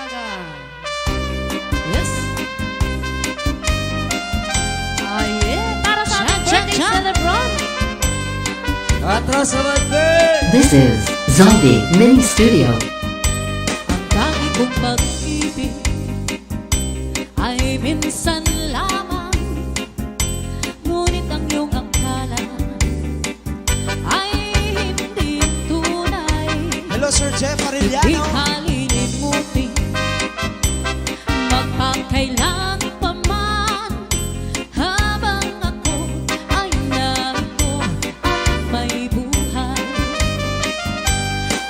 talaga. Yes. Yeah. Para sa ating birthday celebrant. Atras sa birthday! This is Zombie Mini Studio. Ang tangi kong pag-ibig ay minsan lamang, ngunit ang iyong akala ay hindi tunay. Hello, Sir Jeff Di Arellano. kalilimutin magpakailan pa man, habang ako ay narito at may buhay.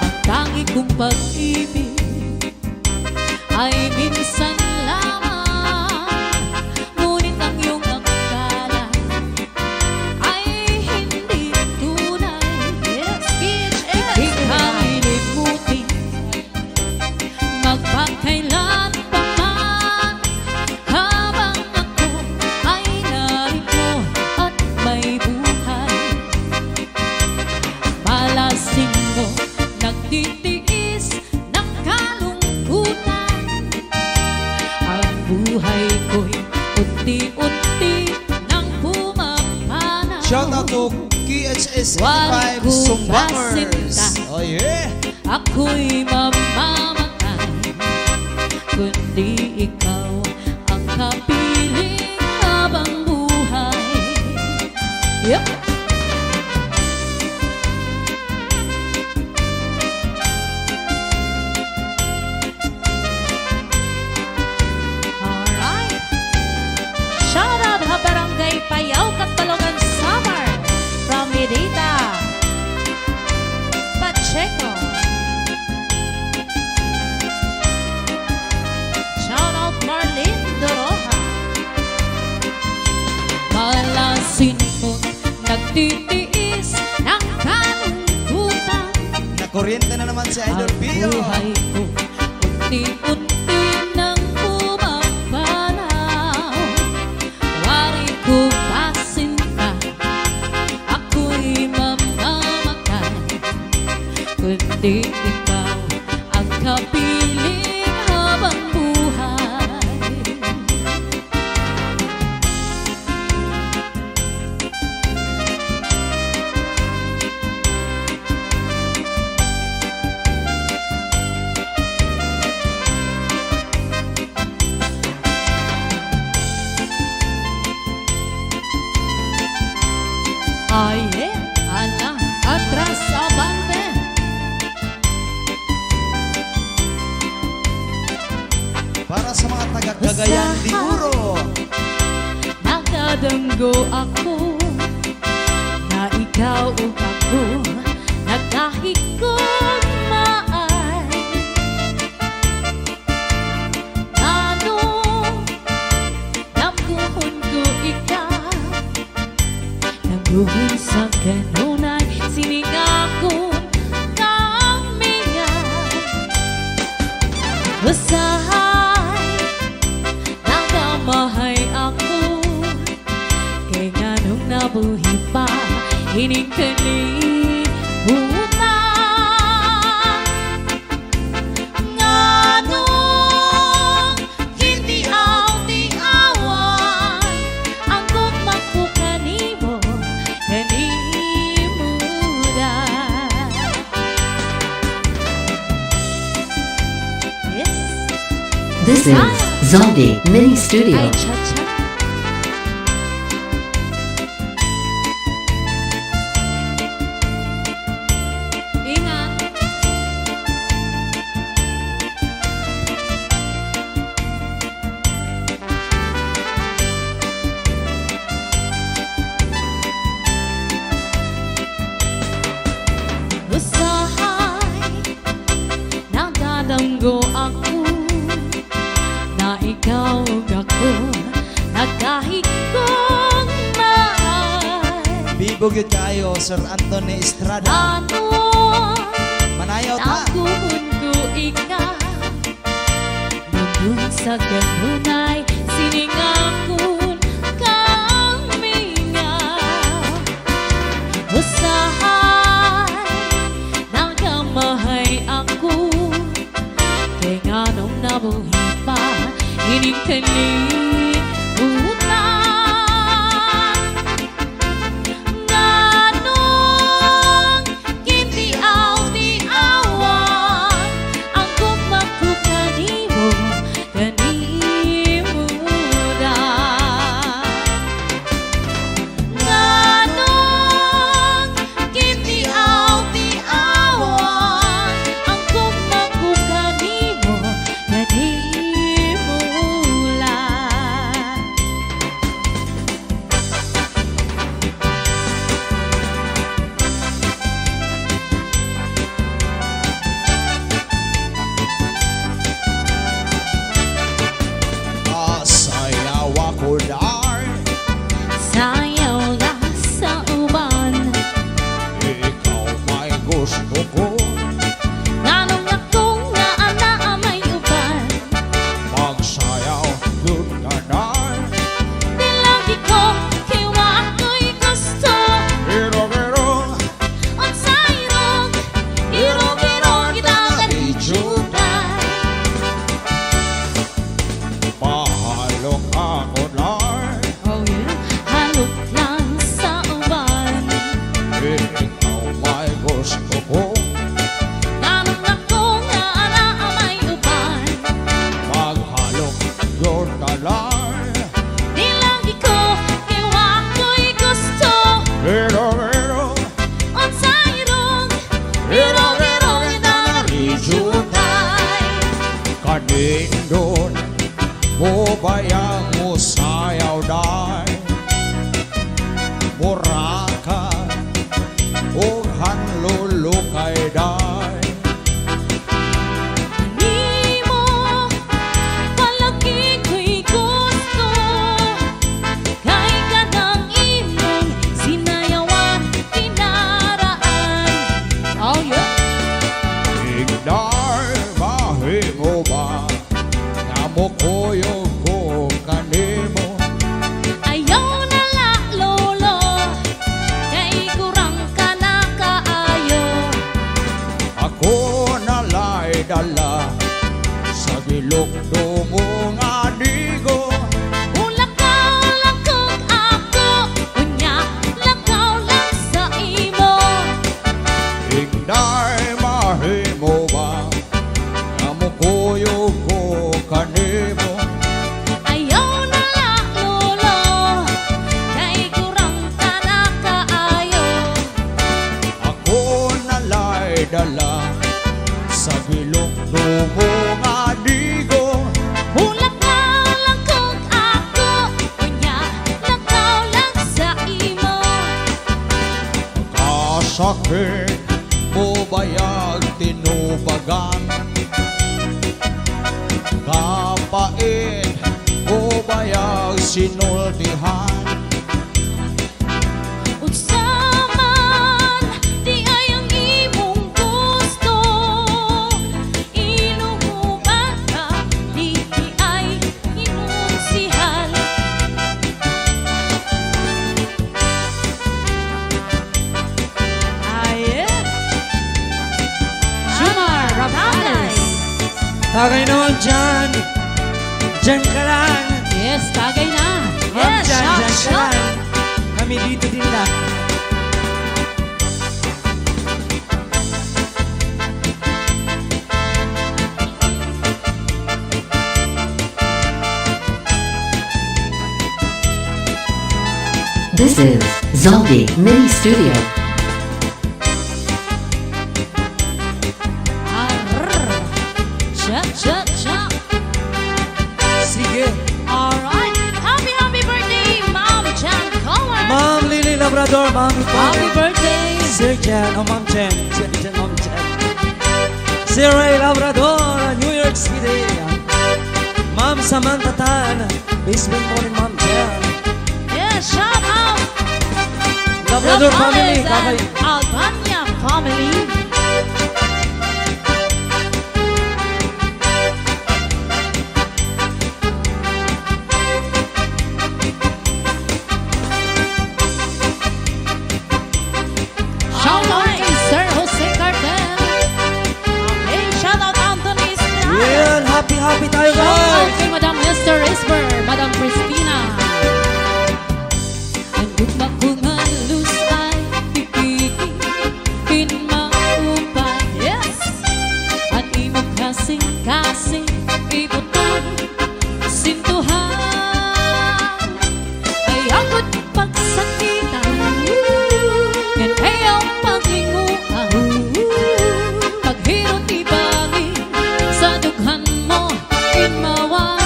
Ang tangi kong pag-ibig ay minsan lamang, ngunit ang iyong akala ay hindi tunay. Yes, di kalilimutin magpakailan pa man, habang ako ay narito at may buhay. Malasing mo nagtitiis ng kalungkutan, ang buhay ko'y unti-unti nang pumapana. Shout out to KHS 5 Wali ko Sumbangers. masinta. Oh yeah! Ako'y mamamatay, kundi ikaw ang kapiling habang buhay. Yep. Alright. Shout out ha Barangay Payaw, Katbalogan, Samar, from Midita Pacheco. Shout out Marlene Doroha. Malasin mo nagtitiis ng kalungkutan, Nakuryente na naman si Idol ang Pio. buhay ko unti-unti nang pumapanaw. Wari ko pasinta, ako'y mamamatay, kundi ikaw ang kapiling habang buhay. Ay, ala, atras abante. Para sa mga taga-Cagayan de Oro. Nakadanggo ako na ikaw o ako, nagkahigugmaay. Ano namguhon ko ikaw, namguhon sa kanunay, siningakon kamingan. Usahay nagamahay ako, kay nga nung nabuhi pa hining kalimutan. Nga nung hindi aw-tiawan ang gugmang ko kanimo, kanimudan. Yes. This is Zombie Mini Studio. Ay, cha-cha. Ingat. Usahay nagdadanggo ako na ikaw ako, nagkahigong mahal. Bibog yun kayo, Sir Anthony Estrada. Ano Manayaw ta. nakuhon ko ikaw, nung sa ganunay siningakon kamingaw. Usahay nagamahay ako, kay nga nung mabuhi pa ining kalibutan. Nganong kitiaw ni awan ang kumakukanimo kanimudan. Nganong kitiaw ni awan ang kumakukanimo kanimulan. Sayaw ako dar, Sayaw ka sa uban, ikaw may gusto ko. nganong akong naana may uban. Magsayaw yun ka dar, Di lagi ko kiwa ako'y gusto. pero Ang sayrong, irong-irong kita kanijutay. pahalok ako dar, Oh yeah, halok lang sa uban, ikaw may gusto ko. nganong akong naana may uban. Maghalok yun ka dar, Di lagi ko kiwa ako'y gusto. pero Ang sayrong, irong-irong kita kanijutay. kanindon mo bayang mo sayaw dar, muraka o hanlulukay dar. Di mo palagi ko'y gusto, kay kanang imong sinayawan kinaraan. Oh yeah. Igdar mahimo ba nga mo kuyog ko kanimo. Ayaw na la lolo, kay kurang ka na kaayo. Ako nalay dala sa gilokdo mo nga digo. Lakaw lang kung ako, unya lakaw lang sa imo. Igdar mahimo ba nga mo kuyog ko kanimo. Ayaw na la lolo, kay kurang ka na kaayo. Ako nalay dala sa gilokdo mo nga digo. Lakaw lang kung ako, unya lakaw lang sa imo. Kasakit mo bayag tinubagan, kapait mo bayag sinultihan. Unsaman di ay ang imong gusto, inuuban ka di ay imong sihal. Aye. Jumar Rapalas. Tagay naman dyan. Dyan ka lang. Yes, tagay na. Ma'am, Yes, dyan, shot, dyan ka shot. lang. Kami dito din lang. This is Zombie Mini Studio. Arr. Shot, shot, shot. Sige. Alright. Happy birthday, Ma'am Jan Cohen. Ma'am Lily Labrador, Ma'am Ito. Happy birthday. Sir Jan, oh Ma'am Jen. Sir Jan, Ma'am Jen. Sir Ray Labrador, New York City. Ma'am Samantha Tan, basement morning Ma'am Jen. Yeah, shout out. Labrador family, Gonzales kakay. and Albania family. Happy tayo Shout out guys! kay Madam Esther Esper, Madam Christina. Ang gugma ko nga luz ay pipigin maupay. Yes! At imong kasing-kasing ibutang sintuhan. Ay ako't pagsakitan, yan ayaw paglinguan. Paghirot ibangin sa dughan mo inmawan.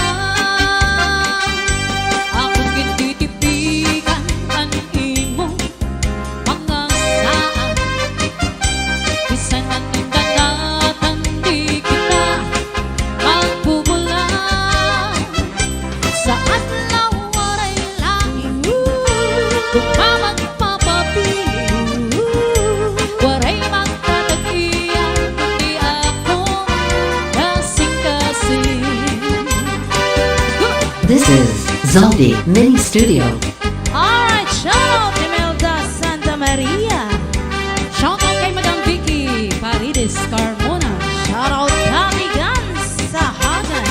Akong gintitipigan ang imong mga saan. Bisan anong danatan di kita magbubulan. Sa adlaw waray langit kung magpapapili. Waray magkatagian kundi ako kasing-kasing. This is Zaldi Mini Studio. Alright, shout out Imelda Santa Maria. Shout out kay Madam Vicky Paredes Carmona. Shout out Kami Gans sa Hagan.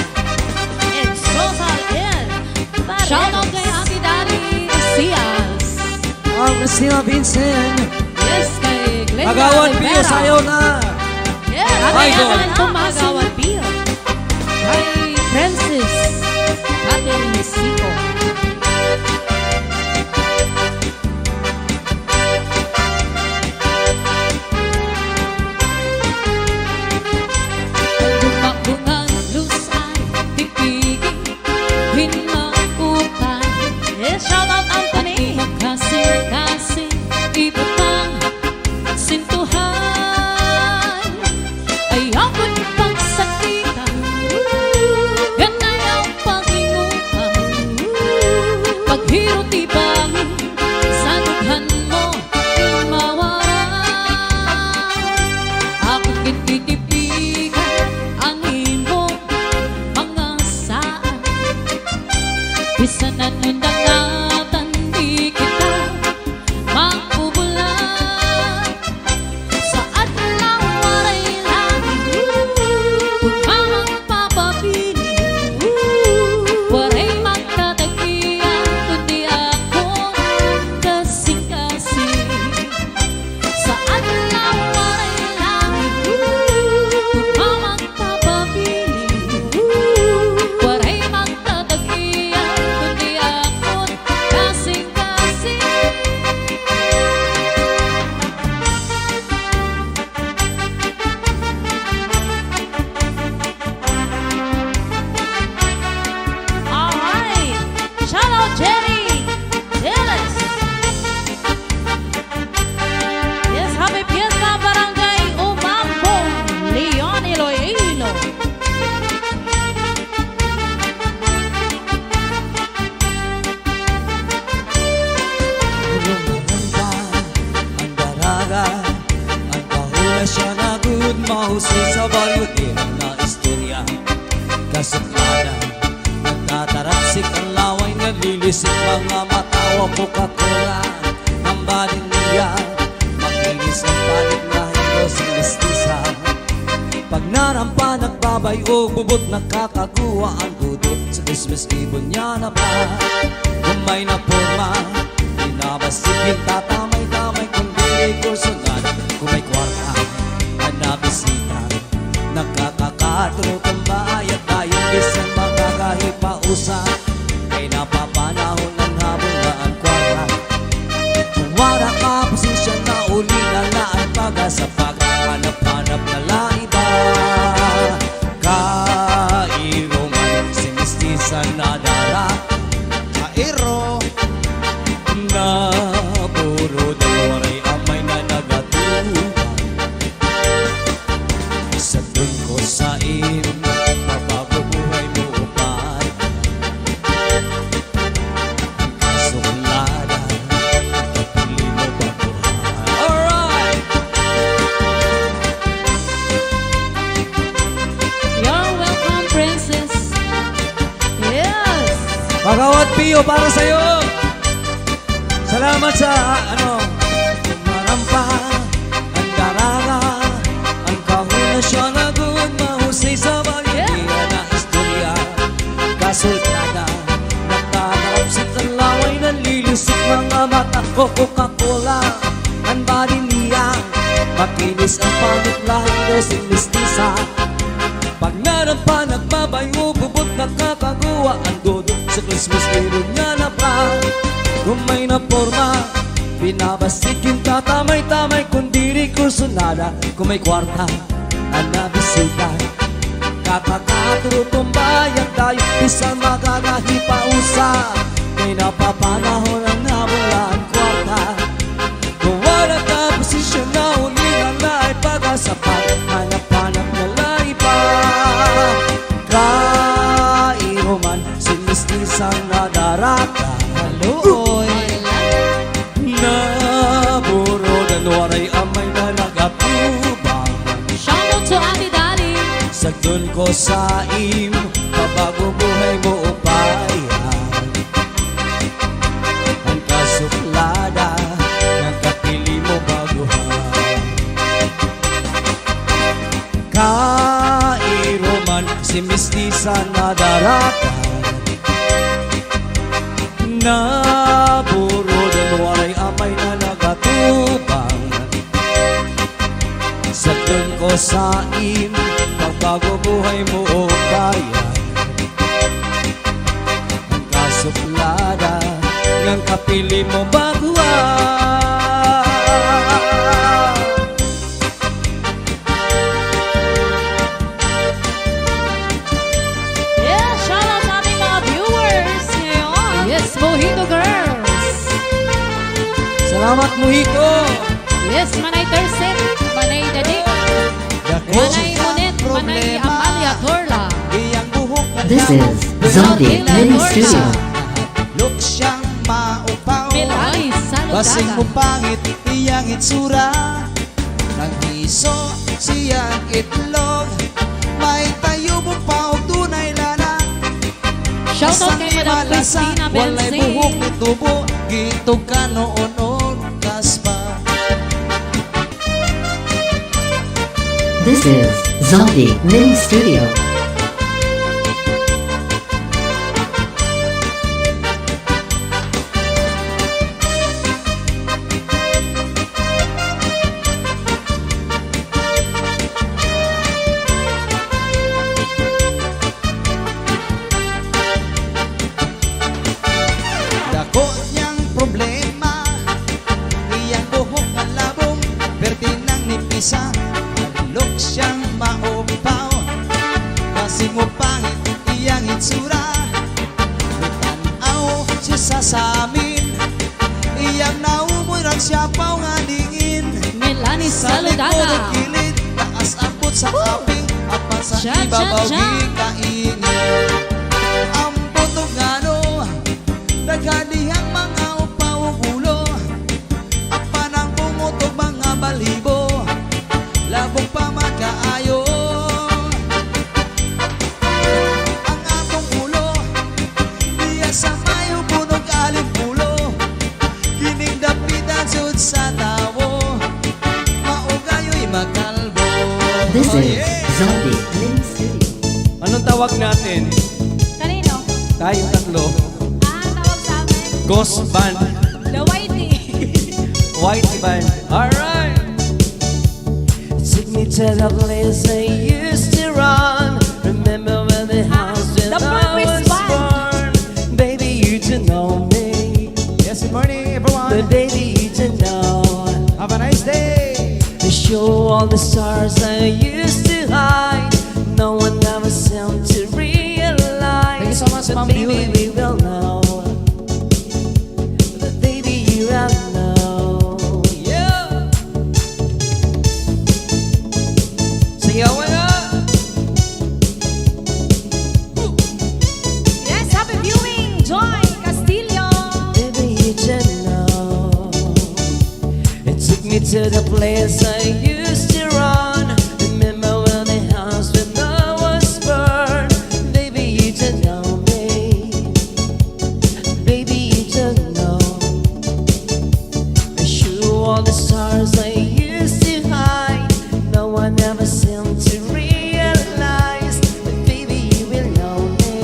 It's Social Ed. Shout out kay Ate Dari Cias. Ang Christina Vincent, Yes, kay Glenda Agawan Pio, Rivera. sayo na! Yes, Idol. kay Alan Pumagawan Pio. Kay Francis Catherine Sico. Bungang luz ay pipigin maupay. Yes, shout out Anthony. Kasing-kasing ibutang sintuhan. Ay ako't pagsakitan, yan ayaw paglinguhan. Paghirot ibangin sa dughan mo imawaran. Akong gintitipigan ang imong mga saan. Bisan anong dangatan di kita magbubulan. Sa adlaw waray langit kung magpapapili. Waray magkatagian kundi ako kasing-kasing. Sa adlaw waray langit kung magpapapili. Waray magtatagian kundi ako kasing-kasing. Alright, shout out Jerry Dennis. Yes, happy fiesta barangay Umambong, Leon Iloilo. Maganda, ang daraga, ang kahula siya na good, mahusay sa balyo din na istorya. Kasuklada, nagtatarapsik ang laway, naglilisik mga matawa po kakula. Ang balin niya, makinis ang balik na hilos ang listisa. Pag narampa, nagbabay o bubot, nakakakuha ang dudot. Sa Christmas Eve niya na ba, kung may naporma, pinabasikin, tatamay-tamay, kung dili ko sunod. Kung may kwarta, anabisita, nakakakatulog ang bayat tayo, bisan makakahipausa. Kay napapanahon ng habong na ang kwarta. Kung wala ka, posisyon na uli na laan, pag-asa paghanap-hanap na laiba. Kairungan, sinistisa na dara, Kairo, na puro dalwaray amay na nagatuhan. Sa dun ko sa mababubuhay mo upay. Ang kasuklada, kapili mo babuhay. Alright! You're welcome, Princess. Yes. Pagawad Pio para sa'yo. Salamat sa marampa, ang daraga, ang kahula siya na good, mahusay sa bagay, na sultrada. Nagtatarap sa kalaway, nalilisik mga mata ko. Coca-Cola, ang barilya, makinis ang pangit lahat ko si mistisa. Pag narampa, nagbabayo, bubot nakakaguwa. Ang dudot sa Christmas meron nga na pa. Kung may naporma, binabastik yung tatamay-tamay. Kung diri kursunada, kung may kwarta, ang nabisita. Kakakaturo bayang tayo, isang magagahipa-usa. May napapanahon ang nawala ang kwarta. Kung wala ka posisyon na hulihan na ay pag-asapat, hanap-hanap na lahi pa. Kairoman, si mistisang nadarata. Haluoy. Naburodan, waray amay na nagapubang. Shoutout to Ate Dali. Sagdun ko sa im, pabago buhay mo upayan. Ang kasuklada, ng kapili mo baguhan. Kairoman, si mistisa na daratan. Naburodan, waray amay na nagatubang. Sagdun ko sa im, pagbago buhay mo o bayan. Ang kasuplada, ng kapili mo baguhan. Yeah, shoutout sa ating mga viewers ngayon. Yes, Mojito Girls. Salamat, Mojito! Yes, Manay Terset, Manay Dadik, Dako Manay Monet, Manay Amalia Torla. iyang buhok na This is Zombie Mini Studio. Look siyang maupaw. Milani Basing mo Saladaga. pangit iyang itsura. Naghiso siyang itlog. May tayo mong paog tunay lana. Shoutout kay Madam Christina Walay buhok Benzing. ni tubo. Gitog ka noon kaspa. This is Zombie Mini Studio. Dako niyang problema. Iyang buhok na labong. Berde ng nipisa. Look siyang maupaw. Basing mo pangit iyang itsura. Tanaw siya sa amin. Iyang naumoy ran siya paw nga dingin. Milani Sa likod at Saladaga. gilid, taas abot sa kaping, apan sa Cha, cha, ibabaw cha. di kainin. Ang butog ano, naghanihang mga upaw ulo, apan ang bumutog mga balibo, labog pa magkaayo. Ang akong ulo, diya sa mayo punog aling pulo, kining dapitan sud sa tawo, maugayo'y makalbo. This Oh, is yeah. Zombie Mini Studio. Anong tawag natin? Kanino? Tayong tatlo. Tawag sa amin. Ghost Band. The Whitey. White Band. Alright! Took me to the place I used to run. Remember when the house when The I Purpose was Band. born. Baby, you to know me. Yes, good morning everyone. But baby, you to know. Have a nice day. To show all the stars I used to hide. No one ever seemed to realize. Thank you so much, But Ma'am baby, Beauty. we will know. But baby, you will know. Yeah. Sing it with us. Yes, happy viewing, Joy Castillo. Baby, you should know. It took me to the place I used to run. Remember when the house when I was burned. Baby, you should know me. Baby, you should know. I show all the stars I used to hide. No one ever seemed to realize that baby, you will know me.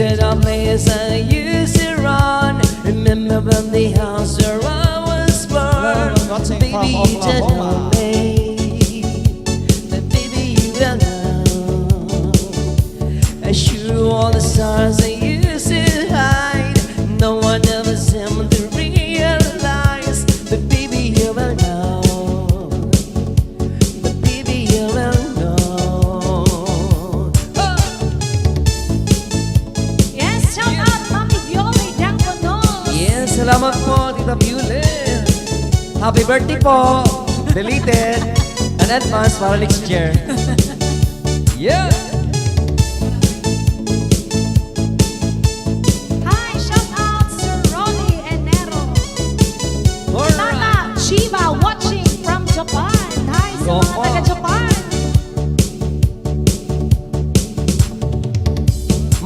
to the place I used to run. Remember when the house where I was born. Watching Baby, from you just Oklahoma. know me. But baby, you will know. I sure all the stars I used to hide. No one ever seemed to realize. But baby, you will know. But baby, you will know. Yes, shout out Mami Violet Dangonos. Yes, salamat po, Tita Violet. Happy birthday po. Deleted. An advance para next year. Yeah. Hi, shout out Sir Ronnie Enero. Alright. Tata Chiba watching from Japan. Hi sa Go mga po. taga-Japan.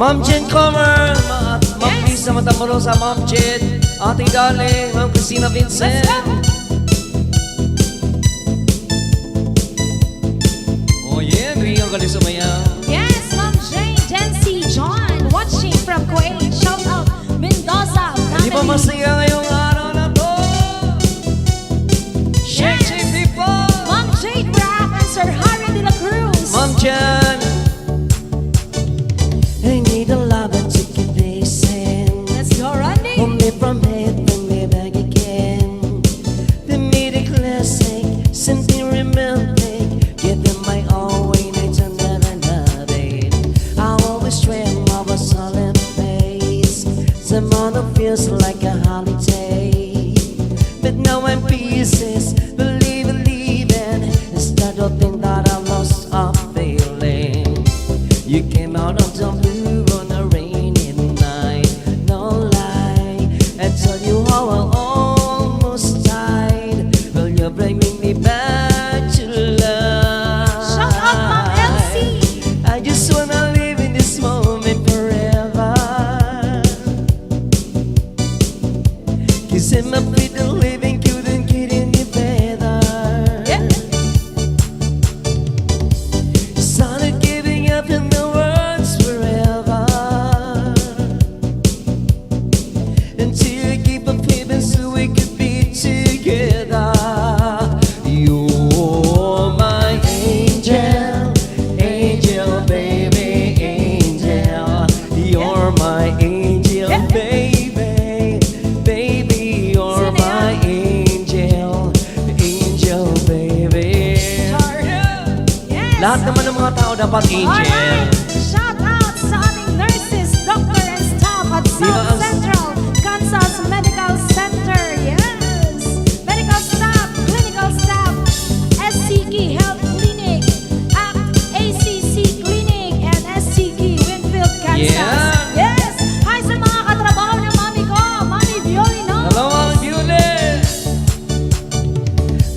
Ma'am Jen Comer. Ma'am Yes. Lisa Matamorosa. Ma'am Jen. Ate Darling. Ma'am Christina Vincent. Let's go. Oh yeah, bigyan ka galing sumayaw. Yes, Ma'am Jane, Jency, John, watching from Kuwait. Shout out Mendoza, Di ba family. masaya ngayong araw na to? Shake, Yes. shake, people! Ma'am Jade Rack and Sir Harry de la Cruz. Ma'am Jen. I need a lover to keep pacing. Let's go, Randy. Pull me from it, bring me back again. The music classic, something romantic. Give them my all way, nights and another day. I always dream of a solid face. Someone feels like a holiday. But now I'm pieces, believe in leaving. Instead of think that I lost a feeling. You came out of the blue on a rainy night. No lie, I tell you how I almost died. Will you bring me back to life? Shout out Ma'am Elsie. I just wanna live in this moment forever. Kissing my feet and living couldn't get any better. Yeah. Started giving up in the words forever. Until you keep on feeling so we could be together. You're my angel, angel, baby, angel. You're my angel, baby, baby. You're my angel, angel, baby. Yes. Lahat naman ng mga tao dapat angel. Alright. Shout out sa ating nurses, doctor and staff at Di ba South ang- Central Kansas Medical Center. Yes. Medical staff, clinical staff, SCG Health Clinic, ACC Clinic, and SCG Winfield, Kansas. Yeah. Yes. Hi sa mga katrabaho ng mami ko, Mami Violino. Hello, Ma'am Violet.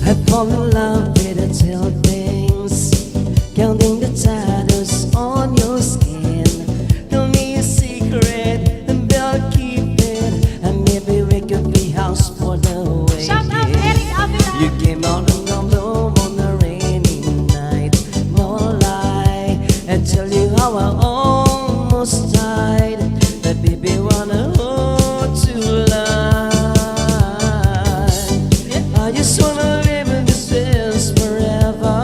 I fall in love with the little things, counting the tattoos on your skin. Tell me a secret and they'll keep it, and maybe we could be house for the way. Shout out Eric Avila. You came out on the bloom on a rainy night. No lie, I tell you how I almost died. But baby, wanna hold to life. I just wanna live in this dance forever.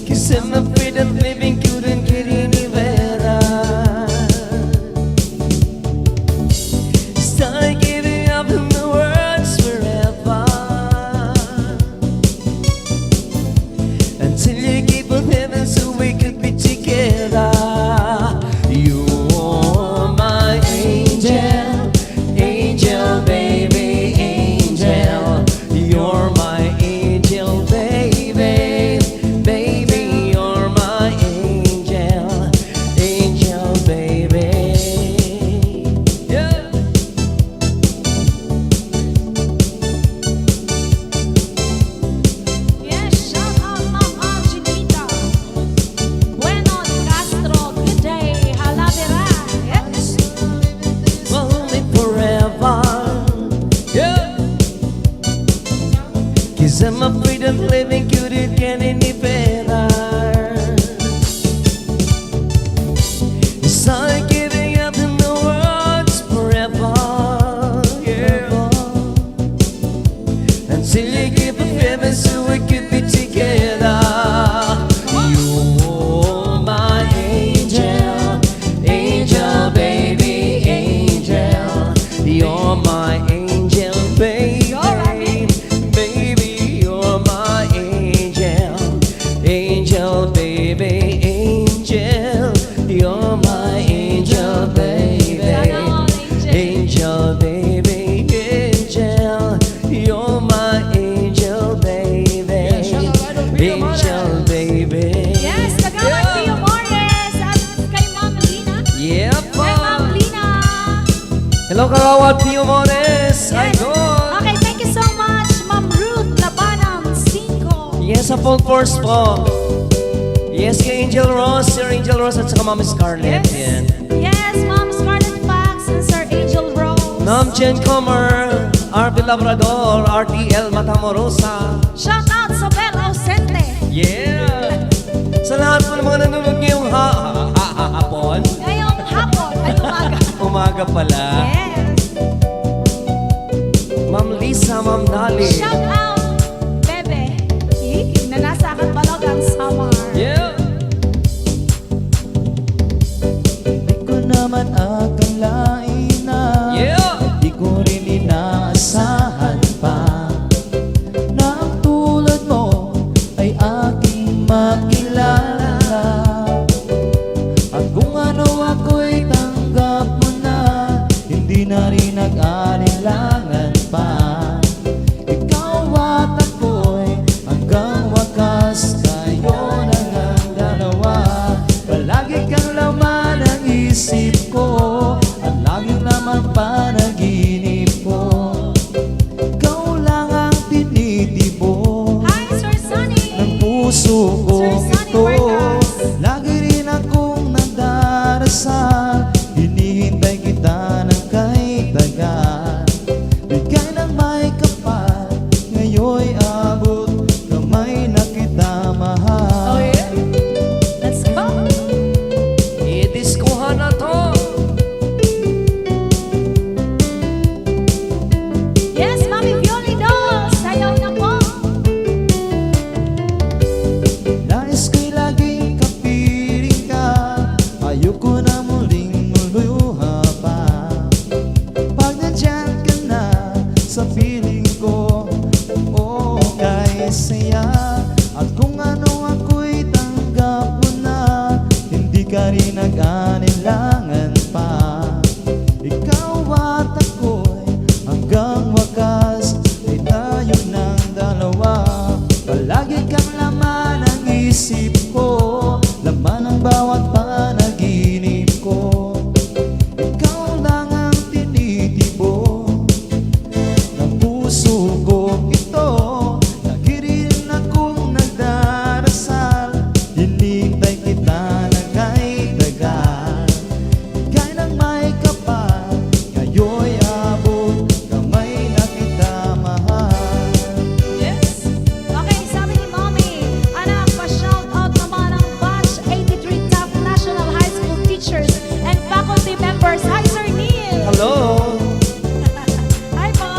Cause I'm afraid that living couldn't get any better. Started giving up in the words forever. Until you keep on heaven so we could be together. You're my angel, angel, baby, angel. You're my angel, baby, baby. You're my angel, angel, baby. Yeah. Yes, shout out Ma'am Arginita. Bueno Castro, good day, Halavera. Yes. Only forever. Yeah. Cause I'm afraid of living couldn't get any better. heaven so we could be together. You're my angel, angel baby, angel. You're my angel baby, baby. You're my angel, angel baby, angel. You're my angel baby, angel baby, angel. You're my angel baby, angel baby. Yes, kagawad Pio Mornes at kay Ma'am Lina. Yep. Kay Ma'am Lina. Hello, Kagawad Pio Mornes. Yes. Idol. Okay, thank you so much, Ma'am Ruth Labanang Cinco. Yes, sa full force po. Yes, kay Angel Rose, Sir Angel Rose at saka Ma'am Scarlett. Yes. Yan. Yes, Ma'am Scarlett Fax and Sir Angel Rose. Ma'am Jen Comer, RP Labrador, RTL Matamorosa. Shout out sa Bel Ausente. Yeah! Sa lahat po ng mga nanonood ngayong hapon, Ngayong hapon ay umaga. umaga pala. Yes. Ma'am Lisa, Ma'am Dali. Shout out, Bebe. Nanasakat Balogan Summer. Yeah! Di ko naman akalain na Yeah! di ko rin inaasahan pa na ang tulad mo ay aking makilala. At kung ano ako'y tanggap mo na, hindi na rin nag-alinlangan pa. Ikaw at ako'y hanggang wakas, kayo na ngang dalawa. Palagi kang laman ng isip ko at laging naman panaginip ko. Ikaw lang ang tinitibo Hi, Sir Sunny. ng puso ko Sir Sunny ito. Vargas. Lagi rin akong nagdarasal, hinihintay kita ng kahit tagal. Bigay ng may kapal, ngayon'y abot kamay na kita mahal. Oh, yeah? Let's go. I-discohan na to. Yes, Mami Violi Dolls. Sayaw na po. Nais ko'y laging kapiling ka, ayoko na muling muluha pa. Pag nandyan ka na sa piling ko, okay saya. At kung ano ako'y tanggap mo na, hindi ka rin nag-anilangan pa. Ikaw at ako'y hanggang wakas, ay tayo ng dalawa. Palagi kang laman ng isip ko, laman ng bawat panaginip ko. Ikaw lang ang tinitibo ng puso ko ito. Lagi rin akong nagdarasal, hinintay kita ng kahit tagal. Bigay ng may kapal, ngayon'y abot kamay na kita mahal. Yes. Okay, sabi ni Mommy, anak, pa-shout out naman ang batch 83 top national high school teachers and faculty members. Hi, Sir Neil. Hello! Hi po.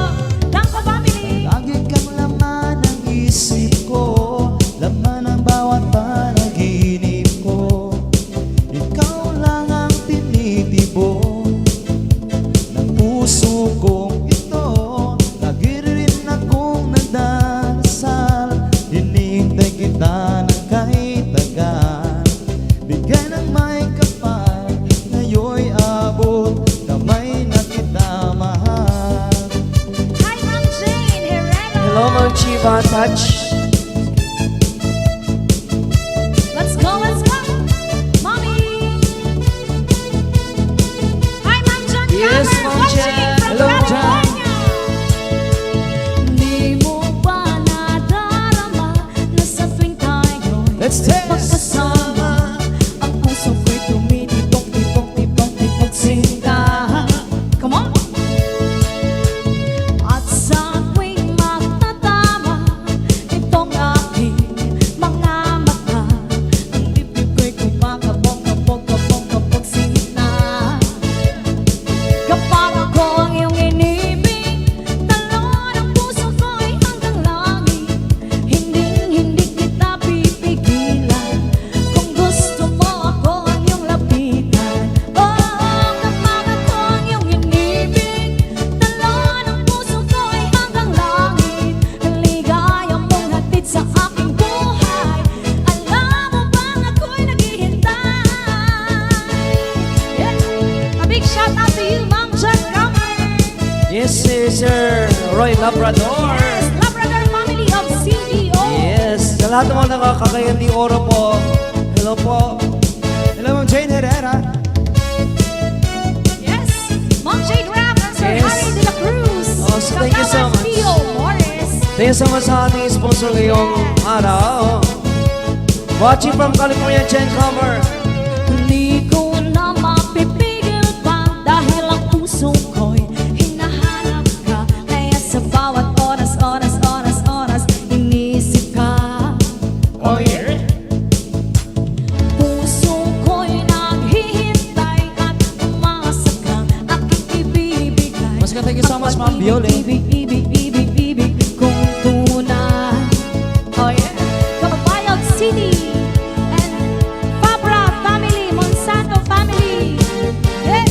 Dangko family. Lagi kang laman ng isip ko, laman ng bawat panaginip ko. Ikaw lang ang tinitibo ng puso kong ito. Lagi rin akong nagdarasal, hinihintay kita ng kahit tagal. Bigay ng may kapal, ngayon'y abot kamay na kita mahal. Hi, Ma'am Jane Herrera. Hello, Ma'am Chiva Touch. Let's go, let's go. Mommy. Hi, Ma'am John Yes, Cameron, Ma'am watching Jan. from Hello, Jan. California. Di mo ba nadarama na sa tuwing tayo'y Let's dance! magkasama, ang puso ko'y tumitibok-tibok, tibok-tibok sinta. Come on! At sa tuwing magtatama, Labrador. Yes, Labrador family of CDO. Yes, sa lahat ng mga nakakakayan di oro po. Hello po. Hello, Ma'am Jane Herrera. Yes, Ma'am Jade Rapp and Sir Yes. Harry de la Cruz. Oh, so thank you so Kagawan much. Pio Morris. Thank you so much sa ating sponsor ngayong araw. Watching from California, Chen Comer. Hindi ko na mapipigil pa dahil ang puso ko'y hinahanap ka. Kaya sa bawat oras, oras, oras, oras, inisip ka. Oh, yeah. Puso ko'y naghihintay at umasa kang aking ibibigay. Mas ka, thank you so much, Ma'am Viole. Ibig, ibig, ibig, ibig kong tunay. Oh yeah. Kababayag City and Fabra family, Monsanto family. Yeah.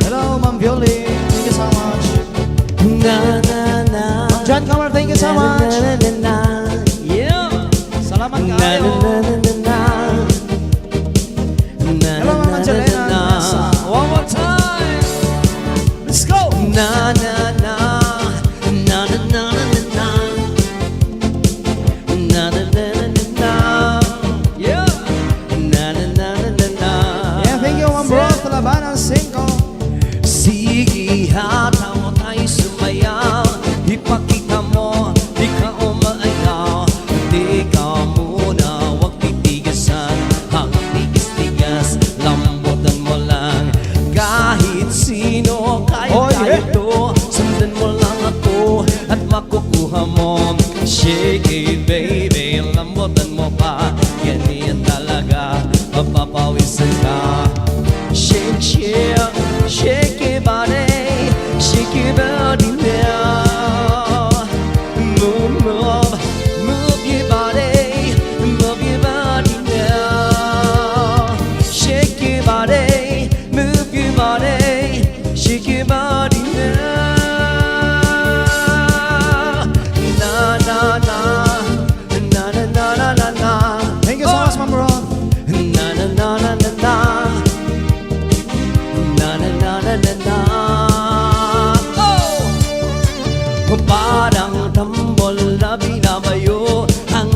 Hello, Ma'am Viole. Thank you so much. Na na na. Ma'am John Comer, thank you so much. Na na na. Yeah. Salamat Na kayo. na na na na na. Na Hello, na Ma'am na Angelina. na na. One more time. Let's go. Na na na. Na na na na na na. Na na na na na na. Yeah. Na na na na na na. Yeah, thank you, Ma'am Bro. Talaban ang 5. Sige, hataw mo tayo sumayaw. Ipakita mo, di ka umaayaw. Di ka muna, huwag titigasan. Ang tigas-tigas, lambutan mo lang. Kahit sino, Oh, yeah. kaya to. Sundan mo lang ako at makukuha mo. Shake it, baby, lambutan mo pa. Ganyan talaga, mapapawisan ka. Shake, shake, shake your body, shake your body now. Move, move, move your body, move your body now. Shake your body, move your body, shake your body now. Na na na, na na na na na na. Thank you so much, Ma'am Bro. Na na na na na na. Na na na na na na. Oh! Parang tambol na binabayo ang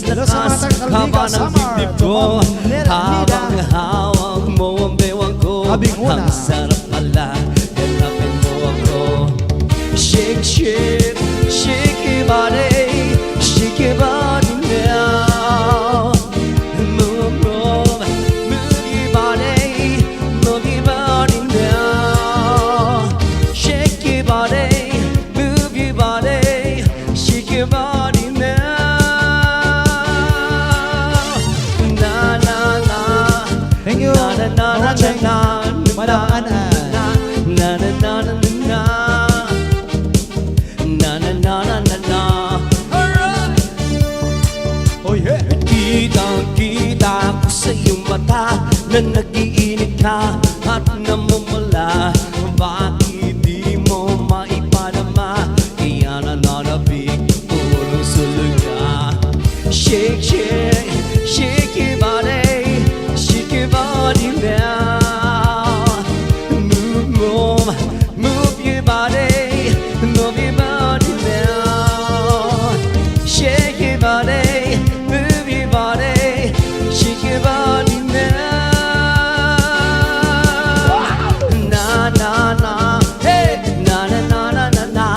Hello sa mga lakas-lakas taga-Kalbiga, haba ng Samar. dibdib ko. Nila, Habang hawak mo ang bewang ko, Sabi ko na. ang sarap pala, ganapin mo ako. Shake, shake, shake your body, shake your body now. Move, move, move your body, move your body now. Shake your body, move your body, shake your body now. Na na na, Thank you. na na na na na na, Madam Ana. na na na na na na. Na na na na na na. Alright. Oh, yeah. Kitang-kita ko sa iyong mata na nag-iinit ka at namumula. Bakit di mo maipadama? Kaya nananabik, puro sulog ka. Shake, shake, shake your body, shake your body now. Move, move, move your body, move your body now. Shake your body, move your body, shake your body now. Na na na, hey, na na na na na na na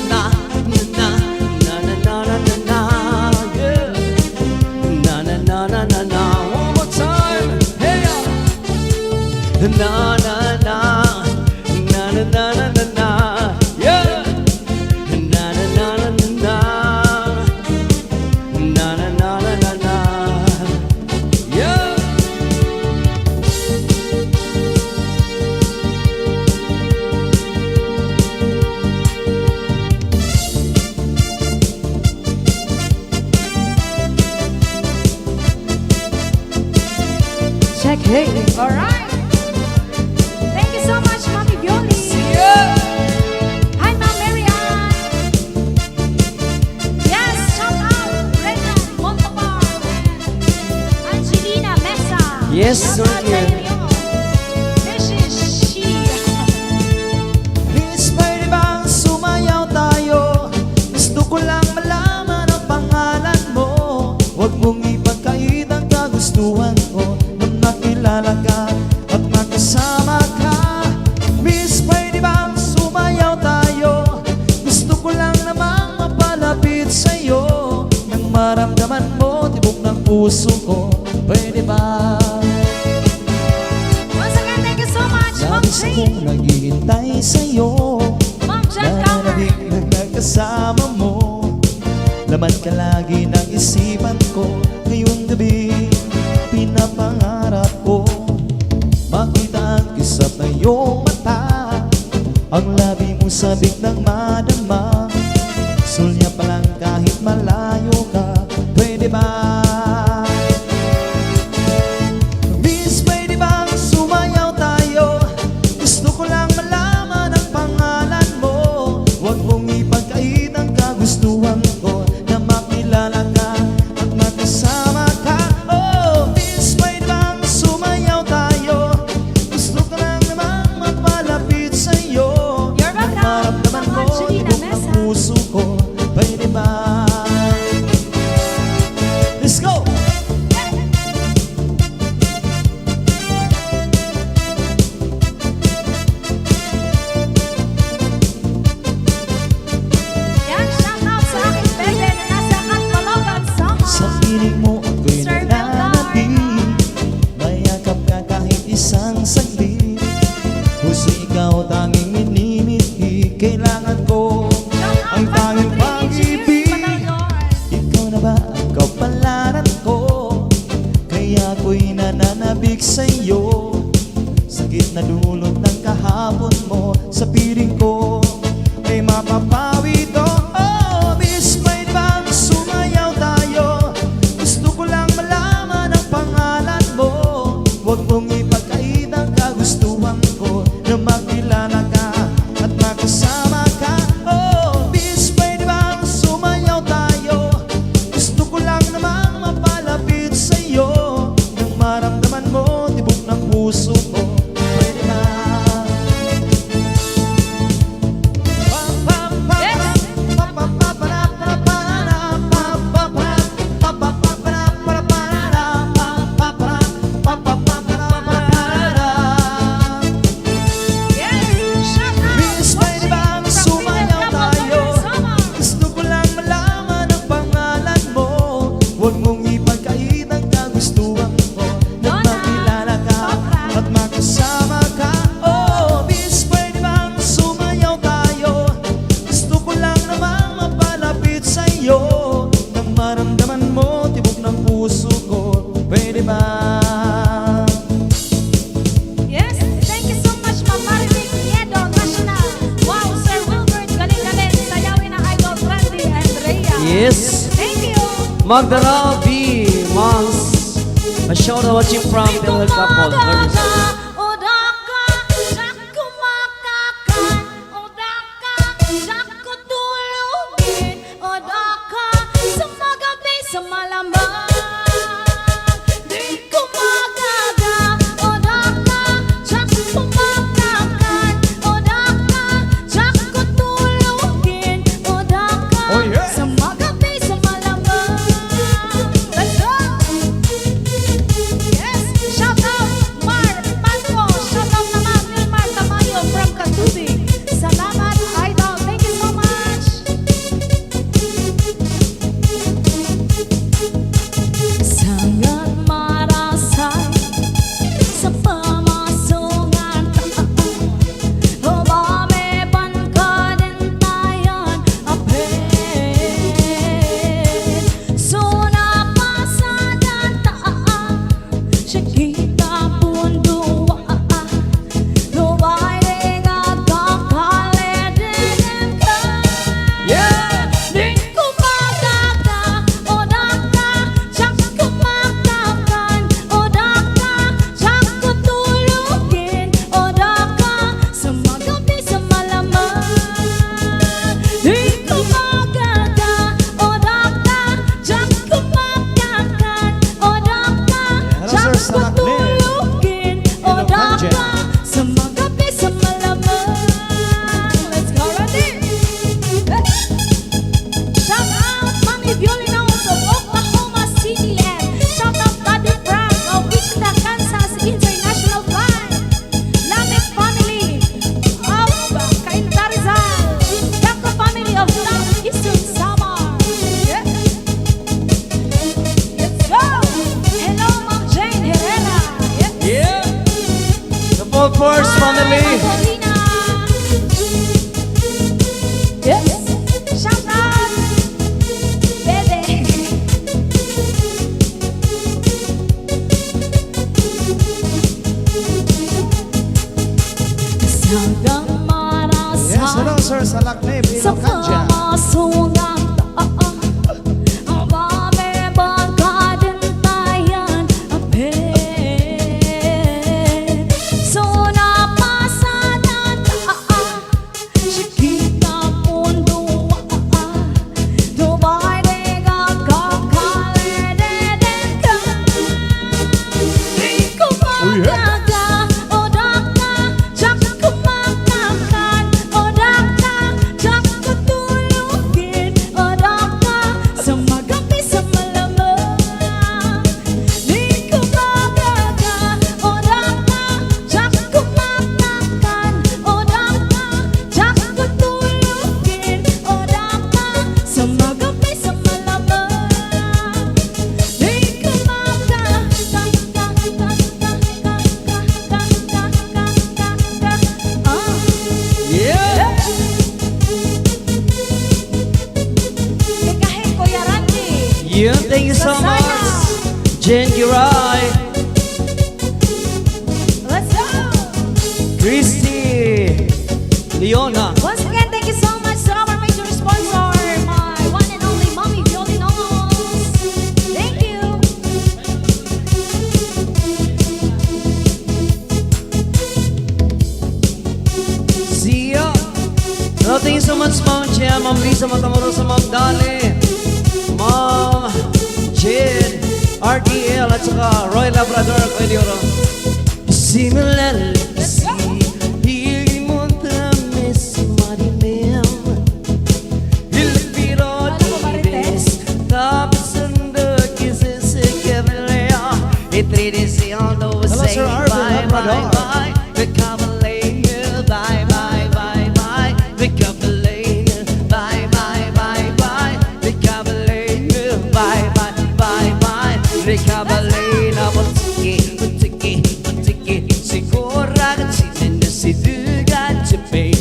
na na na na na na na, yeah. Na na na na na na. One more time, hey. Na na na, na na na na na na, yeah. Na na na na na na, na na na na na na, yeah. Check, hey. All right. Thank you so much, Mommy Violi. Yeah. puso ko. Pwede ba? Once again, thank you so much, Ma'am Labis Jane. akong naghihintay sa'yo. Ma'am Jan Comer. Nananabik na nagkasama mo. Laman ka lagi ng isipan ko. Ngayong gabi, pinapangarap ko makita ang kisap na iyong mata. Ang labi mo sabik ng madama. Sulya pa lang kahit malayo ka. Pwede ba? Miss, pwede bang sumayaw tayo? Gusto ko lang malaman ang pangalan mo. Huwag mong ipagkait ang kagustuhan ko na makilala ka at makasama ka. Oh, miss, pwede bang sumayaw tayo? Gusto ko lang namang mapalapit sa'yo. You're welcome, Maramdaman Ma'am mo Angelina tibok ng Mesa. puso ko. Pwede ba? Let's go! Yan, shout out sa aking bebe na nasa Catalogan, Samar. Sa piling mo ako'y Sir nananabik. Mayakap ka kahit isang saglit. Puso ikaw tanging minimithi. Kailangan ko ang tanging pag-ibig. Ikaw na ba ang kapalaran ko? Kaya ako'y nananabik sa'yo. Sakit na dulot ng kahapon mo. Sa piling ko ay mapapawi to. Oh, miss, pwede bang sumayaw tayo? Gusto ko lang malaman ang pangalan mo. Huwag mong ipagkait ang kagustuhan ko na makilala ka at makasama ka. Oh, miss, pwede bang sumayaw tayo? Gusto ko lang namang mapalapit sa'yo nang maramdaman mo tibok ng puso ko. Pwede ba? Yes, shout out. Miss, pwede bang sumayaw tayo? Gusto ko lang malaman ang pangalan mo. Huwag mong ipagkait ang kagustuhan ko na makilala ka at makasama ka. Oh, miss, pwede bang sumayaw tayo? Gusto ko lang namang mapalapit sa'yo nang maramdaman mo tibok ng puso ko. Pwede ba? Yes, thank you so much, Ma'am Maribig Niedo, National. Wow, Sir Wilbert, galing-galing. Sayawin ang Idol Randy and Rhea. Yes. Thank you. Magda Rabi, Mons. A shout out watching from the whole couple. Very soon. Oh, yeah. Sa magabi, sa malamang. Let's go! Yes, shout out Mar Full Force family. Angelina. Yes. Shout out. Bebe. Sa Yes, hello sir, sa Lakne, sa Pinocadya. pamasungan ang pamebagkadantayan apet so napasanan shikita mundo Dubai de gagakale de ka di ko magaga odaka jak kumakakan odaka jak kutulugin odaka sa magabi sa malamang di ko magaga odaka jak kumakakan odaka jak kutulugin odaka sa magabi sa malamang di ko Yeah. Kahit Kuya Randy. Yeah, thank you so Sana. much. Jen Giray, Let's go! Christy, Leona. Once again, thank you so much to our major sponsor, my one and only Mommy Violinos. Thank you. See ya. No, thank you so much, Ma'am Chia, Ma'am Lisa Matamoros, Ma'am Dali, Ma'am Jen, RDL, at saka Roy Labrador, Kuya Dioro. Similarly, higing mo dami si Marimel. Ilpiro tibes, tapos ando kisses se quebrelea. Itridisyando Hello, say Sir Arvin bye, bye, Labrador. bye. The Cavalier, bye, bye, bye, bye. The Cavalier, bye, bye, bye, bye. The Cavalier, bye, bye, bye, bye. The Cavalier, butiki, butiki, butiki. Sigura katsinin na si Dugan Chipay.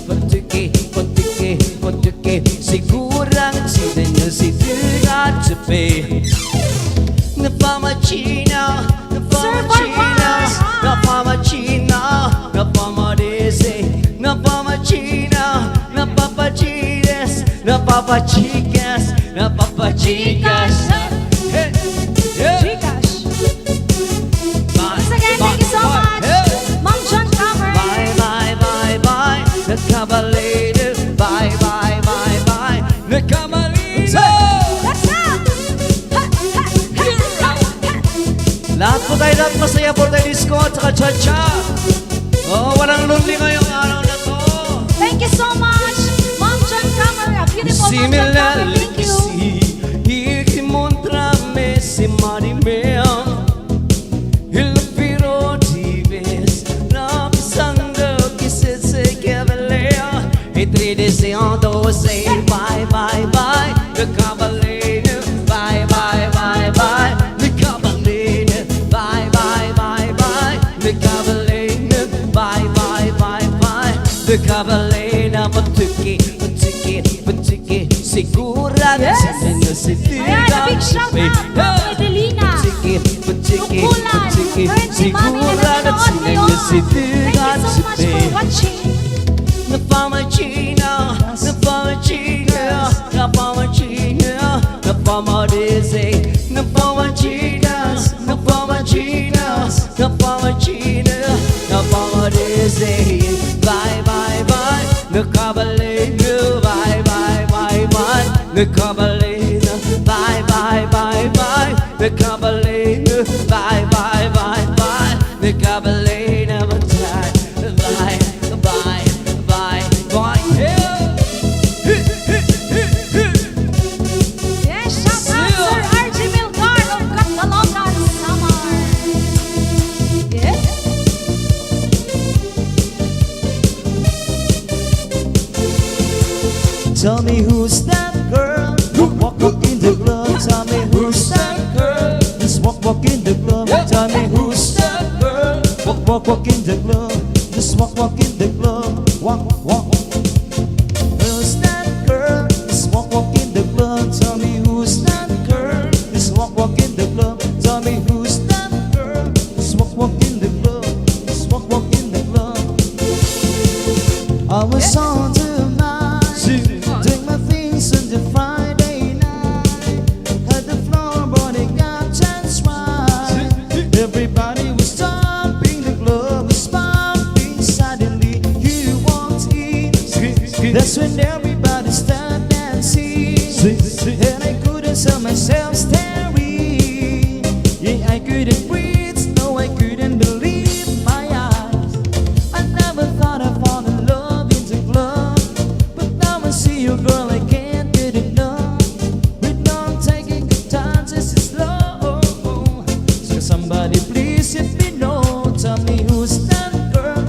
Butiki, butiki, butiki. Sigura katsinin na si Dugan Chipay. Napamachina, napamachina, napamachina, napamadese, napamachina, napapachides, napapachikas, napapachikas. Hey, yeah. Gcash. Bye, Once again, thank you so bye, much. hey. Mom John Cover. Bye, bye, bye, bye. The Cavalier, bye, bye, bye, bye. The Cavalier. Let's go! Lahat po tayo, lahat masaya po tayo disco at saka cha-cha. Oo, walang lonely ngayong araw na to. Thank you so much, Mom John Cover. A beautiful Mom John Cover. Thank you. Ikimontrame si Marimel. Il piro dives, napisando kisses se Cavalier. Itridisyando say bye, bye, bye. The Cavalier, bye, bye, bye, bye. The Cavalier, bye, bye, bye, bye. The Cavalier, bye, bye, bye, bye. The Cavalier, butiki, butiki, butiki. Sigura Yes. na si Ayan, a big shout out, Ma'am Adelina. Butiki, butiki, Tukulan. butiki. Currently, Mami, Sigura na nanonood ngayon. si Thank you so much for watching. Napamachina, napamachina, napamachina, napamadese, napamachina, napamachina, napamachina, napamadese. Bye, bye, bye. The Cavalier, bye, bye, bye, bye. The Cavalier, bye, bye, bye, bye. The Cavalier, bye, bye, bye, bye. The Cavalier never died. Bye, bye, bye, bye. Yes, shout out Sir RJ Milgar of Catalogan, Samar. Yes. Tell me who's that girl? Walk in the club. Tell me who's that girl? Just walk in the club. Tell me who's that girl? walk in the club. Just walk in the club. Walk. Who's that girl? Just walk in the club. Tell me who's that girl? Just walk in the club. Tell me who's that girl? Just walk in the club. Just walk in the club. I was on tonight, doing my things on the Friday night. Had the floor burning up just right. Everybody was stomping, the club was pumping. Suddenly you walked in. That's when everybody started dancing. And I couldn't tell myself staring. Yeah, I couldn't breathe, no, I couldn't believe my eyes. I never thought I'd fall in love in the club, but now I see you, girl, I can't get enough. We don't taking good times, this is slow. So somebody please let me know. Tell me who's that girl?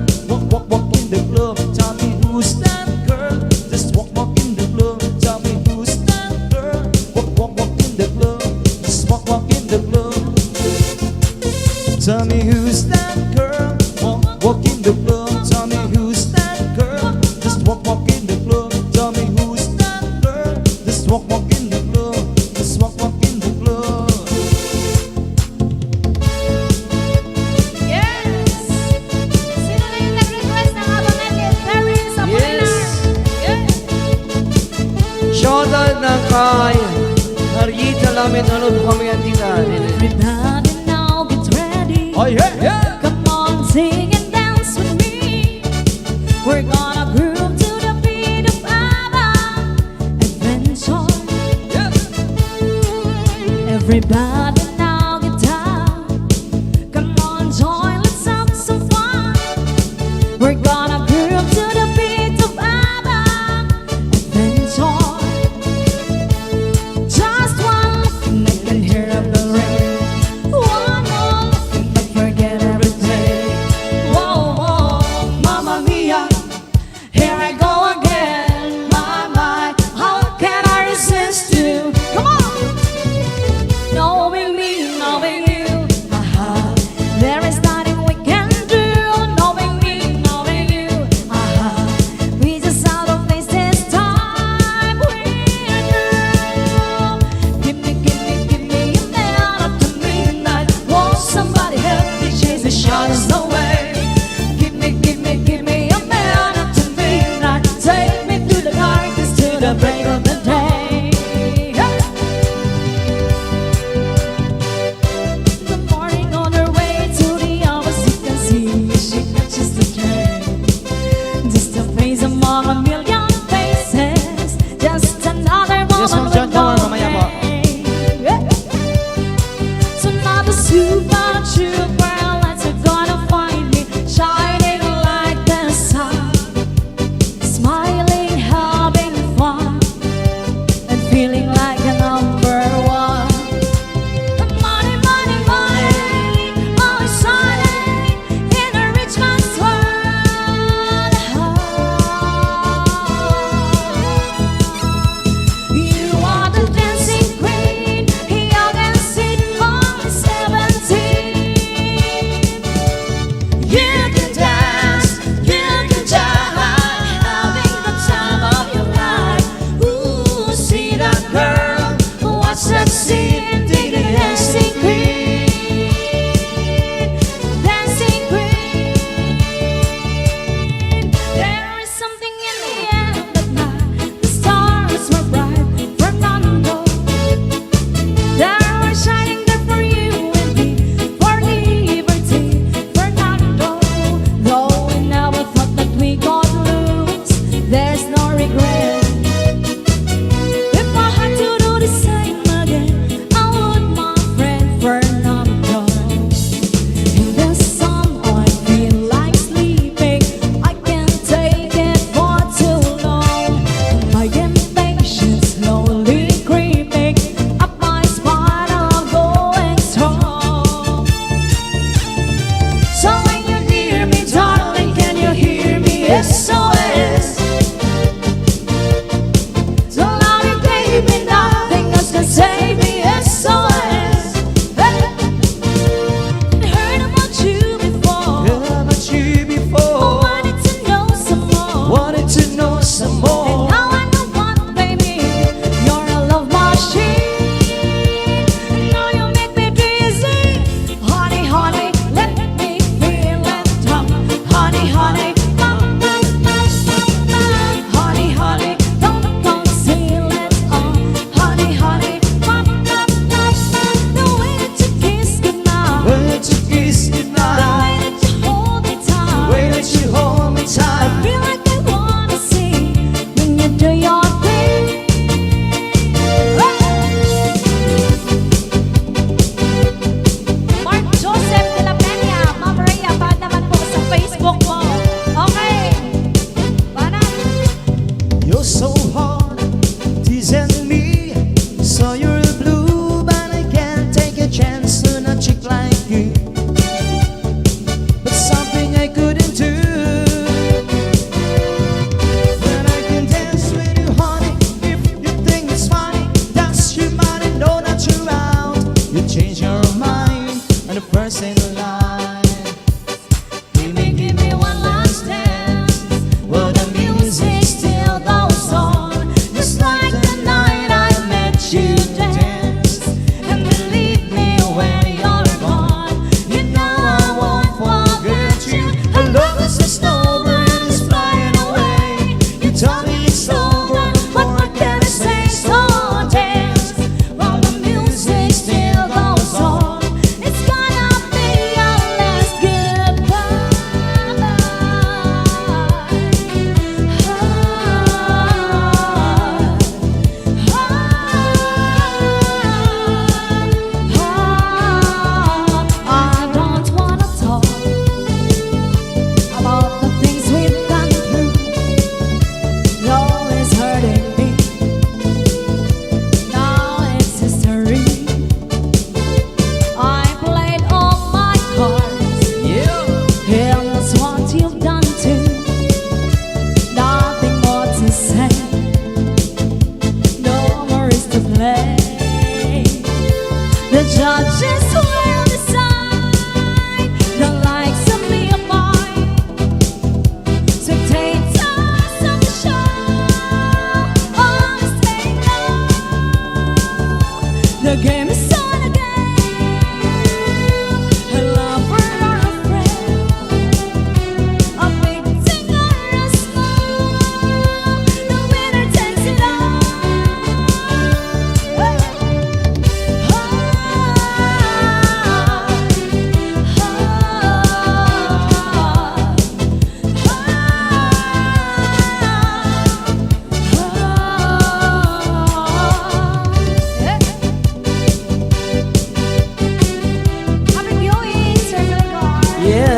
Walk in the club. Tell me who's that girl? Just walk in the club. Tell me who's that girl? Walk in the club. Just walk in the club. Tell me who's that girl? Walk in the club. Tell me who's that girl? Just walk in the club. Tell me who's that girl? Just walk in the club. Just walk in the club. Yes! Sino na yung nag-request ng Abamete? Paris, Apolinar. Yes. Shoutout na kay Narita Lamin. Ano po kami ang tita? Everybody now get ready. Oh yeah. Come on, sing and dance with me. We're gonna groove to the beat of ABBA Adventure. Everybody now get down. Come on, join, let's have some fun. We're gonna groove to the beat of ABBA Adventure. Just one look and I can hear a bell ring. One more look and I forget everything.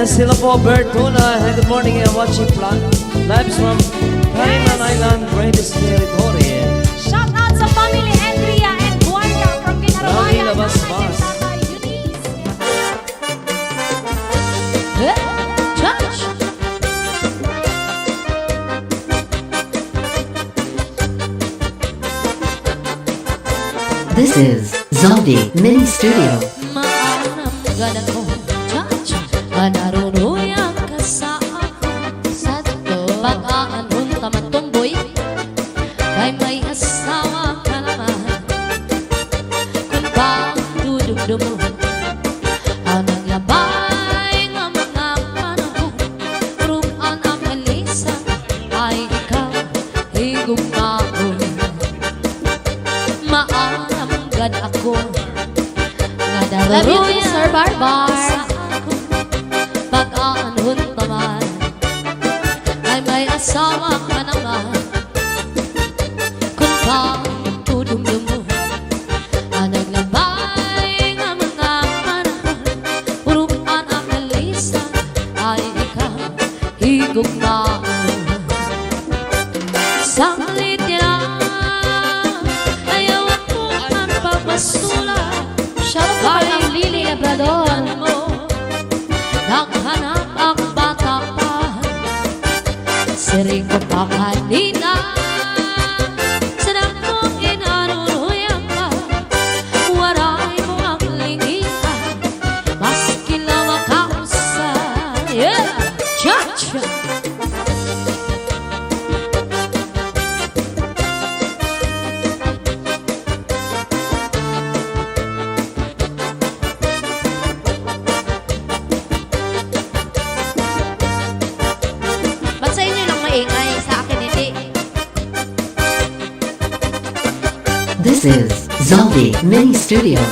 Yes, hello po, Bertuna. Hey, good morning and watching lives from Cayman Island, British Territory. Shout out sa family Andrea and Juanca from Pinarabayan. Maraming labas-bas. Church! This is Zombie Mini Studio. Maanam gana ko, Church! Manarunuyang ka sa ako. Pag-aanon taman tumboy, kay may asawa ka naman. Kung pagdudugdum mo, ang naglabay nga mga panahon, rumaan ang kalisa, ay ikaw, higugmaon. Maaramgad ako, nga daruyan Sir Barbar sa ako. Pag-aanon taman, ay may asawa ka naman. Kung pagdudugdum mo, ang naglabay nga mga panahon, rumaan ang kalisa, ay ikaw, higugmaon. Saglit niya ayaw ako ang pagpasula. Shout out ng Lily Labrador mo. Naghanap ang bata pa, siring ko pa kanina. Sarap mong inaruruyan ka, waray mo ang lingian, maski lang makausa. Yeah! Cha-cha! Ba't sa inyo lang maingay? Sa akin hindi. This is Zombie Mini Studio.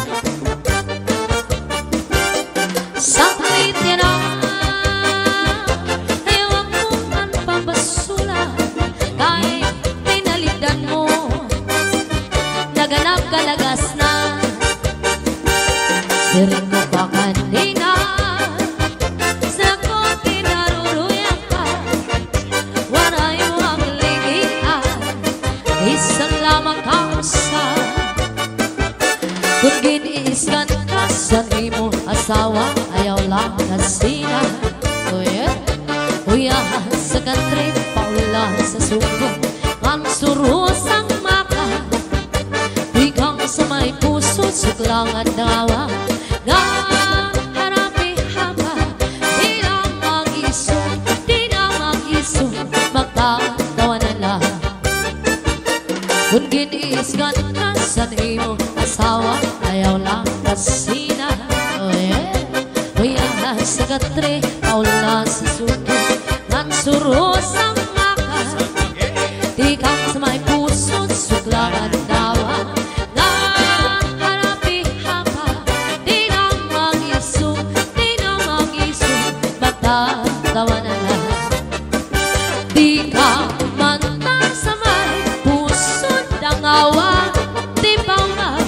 Saglit niya na ayaw akong ang pabasula. Kahit pinalitan mo, naganap ka lagas na. Siring mo pa kanina, sa ko kinaruruyan ka, waray mo ang ligian, isang lamang kausa. Kung giniiskan ka sa imo asawa, ayaw lang kasina. Uya sa country, paula sa suko, ang surusang maka. Di kang sa may puso, suklang at dawa. Nga harapi haba, di na mag-iso, magtatawa na lang. Kung giniiskan ka sa imo asawa, ayaw lang kasina. Uya sa katre, paula sa suko, ang surusang maka. Di kang sa may puso, suklang at dawa. Nga harapi haba, di na mag-iso, magtatawa na lang. Di ka mantang sa may puso dangawa, di ba nga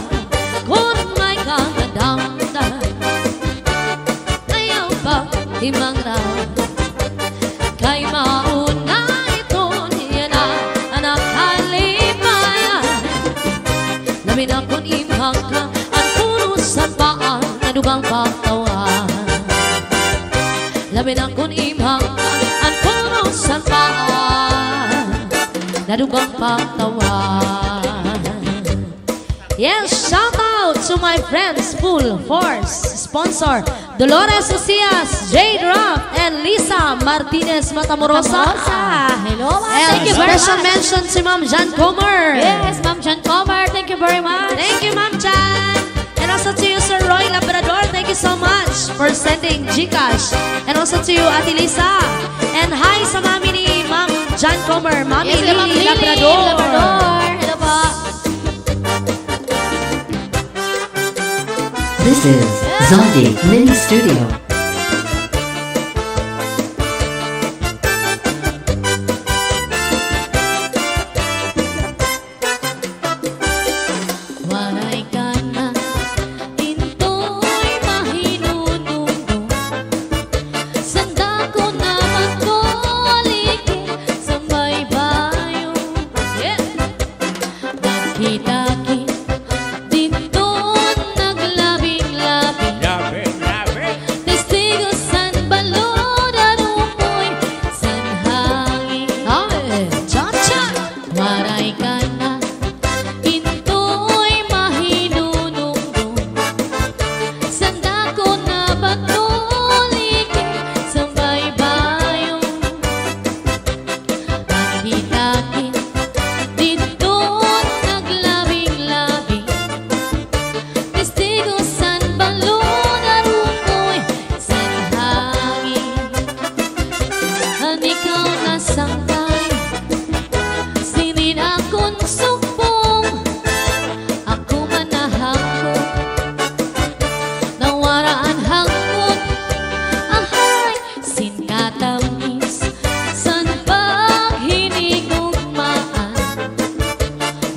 kung may kamadamdam, ayaw pa himang raw. Kay mauna ito niya na anak kalimayan, lamin akong imhang ka, ang puno sa paan, nadugang pagtawan. Lamin akong imhang ka, ang puno sa paan, nadugang pagtawan. Yes, shout out to my friends, Full Force sponsor Dolores Ucias, Jade Rock, and Lisa Martinez Matamorosa. Hello, ma'am. And Thank you very special much. mention si Ma'am Jan Comer. Yes, Ma'am John Comer. Thank you very much. Thank you, Ma'am Jan. And also to you, Sir Roy Labrador. Thank you so much for sending Gcash. And also to you, Ate Lisa. And hi sa mami ni Ma'am Jan Comer, Mami Yes, Ma'am Lily Lily Labrador. Hello po. This is Zombie Mini Studio. Walay ka na, into'y mahinununo sa nasangkay sinin akong sukbong ako manahakot nawaraan hangkot ahay sin katamis san paghinigugmaan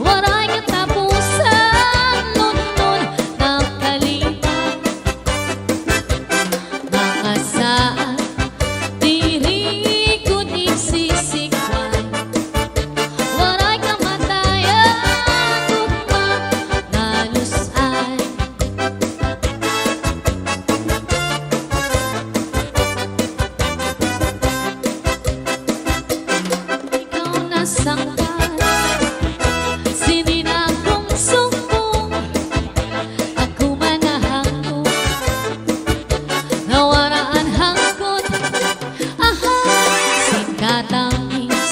waray katapusan nun nakalimutan nakasaan diri ko nagsisikwan waray kamatayan tugma nalusan ikaw nasangkal sinin akong sumbong ako manahakot nawaraan hangkot ahay sin katamis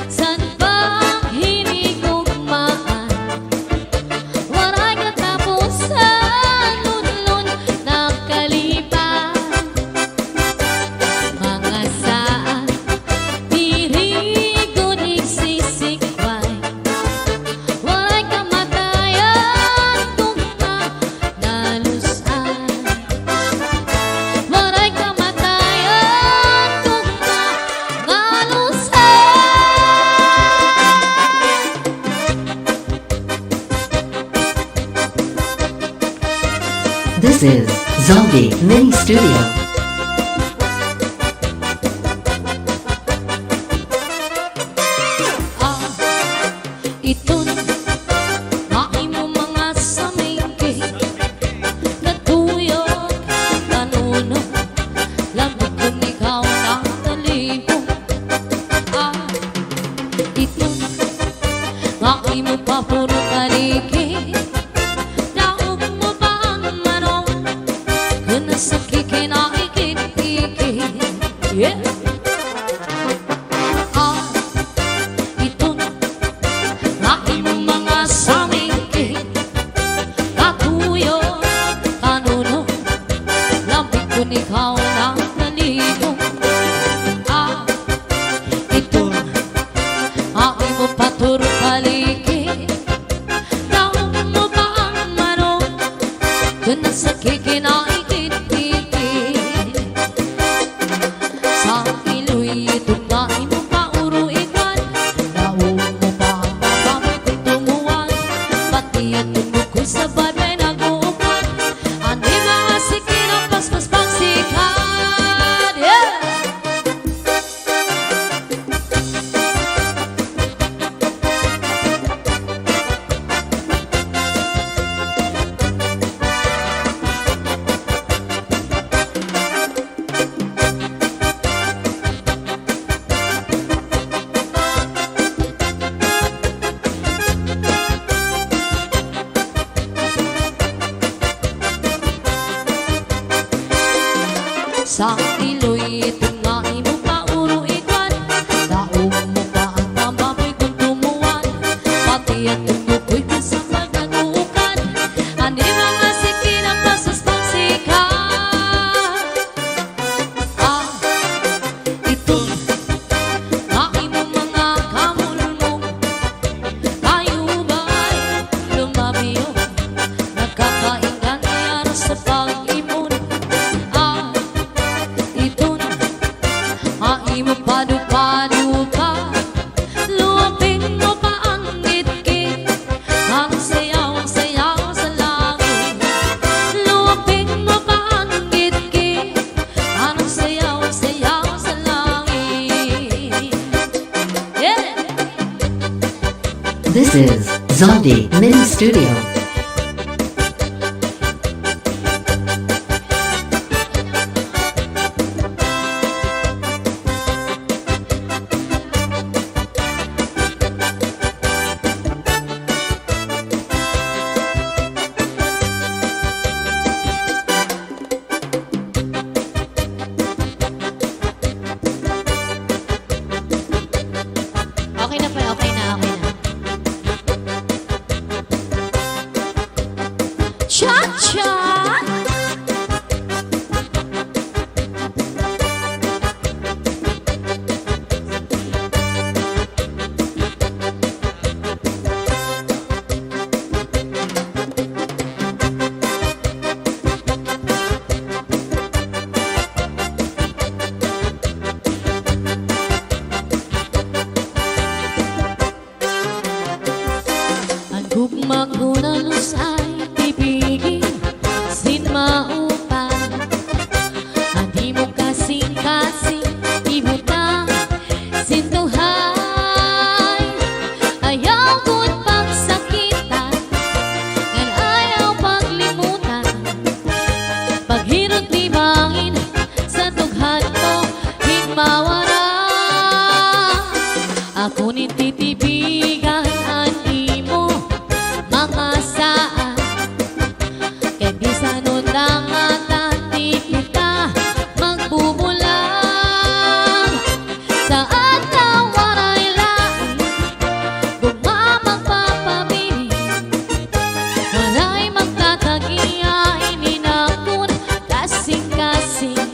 san paghinigugmaan waray katapusan lunlun nakalipan mga saan diri ko nagsisikwan waray kamatayan tugma nalusan waray kamatayan tugma nalusan. This is Zombie Mini Studio. Ito maimo mga samingki natuyok tanuno lamig kung ikaw nakaligo ito maimo pa puro taliki daog mo pa ang manong kung nasa kikinakikit-ikit yeah. Ito maimo mga samingki katuyo kanuno lamig kung ikaw nakaligo ito maimo paturo paliki daog mo pa ang manong kung nasa kikinakikit-ikit sa iloy itong maimo pa uruikan daog mo pa ang babamoy kung tumuwan pati at tundog ko sa badway nag-uupan andi mga sikin ang paspas-pagsikan yeah! Sa iloy itong maimo pa uruikan daog mo pa ang pambaboy kung tumuwan pati at tundog ko'y kasama nag-uukan andi mga sikin ang pasas-pagsikan ito maimo mga kamulmong tayo ba'y lumabiyo nagkakaingan kaya sa pag-imon ito maimo padu-padu pa luwapin mo pa ang ngit-ngit ang sayaw-sayaw sa langit luwapin mo pa ang ngit-ngit ang sayaw-sayaw sa langit yeah! This is Zombie Mini Studio. Okay na pa, okay na, okay na. mawara. Ako ni titibigan ang imo mga saan. Kaya bisan unang atati kita magbubulang. Saan na waray lain gugma magpapabili. Walay magtatagiyain inakon kasing-kasing.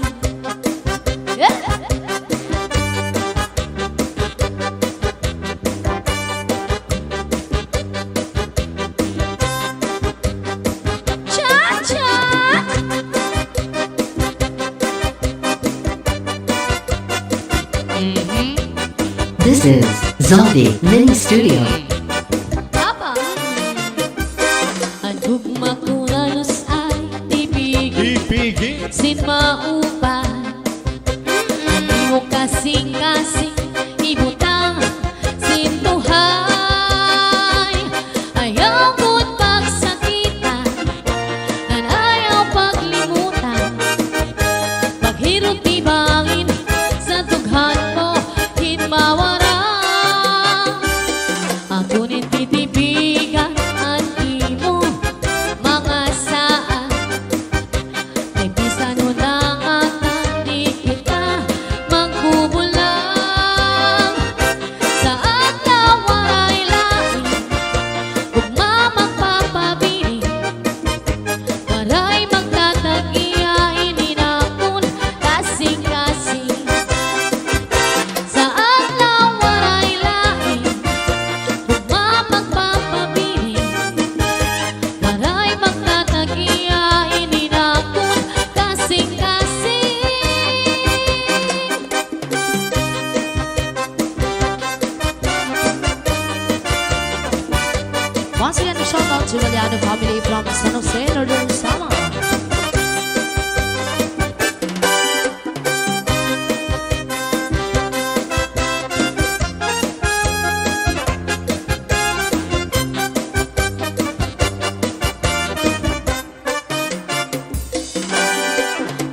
Cha-cha! This is Zombie Mini Studio. Papa! Ang gugma ko nalos ay tibigin Ipigil sin maupan. Hindi mo kasing-kasing ibutang sin tuhay. Ayaw ko't pagsakitan nan ayaw paglimutan. Paghirot ibangin sa tughan mo hinmawara. Ako ni titibigan ang imo mga saan. May bisan unang atali kita magbubulang. Saan na waray lain gugma magpapabili. Waray magtatagiyain inakon kasing-kasing. Saan na waray lain gugma magpapabili. Waray magtatagiyain inakon kasing-kasing. Once again, a shout out to Valiano family from San Jose, Northern Samar.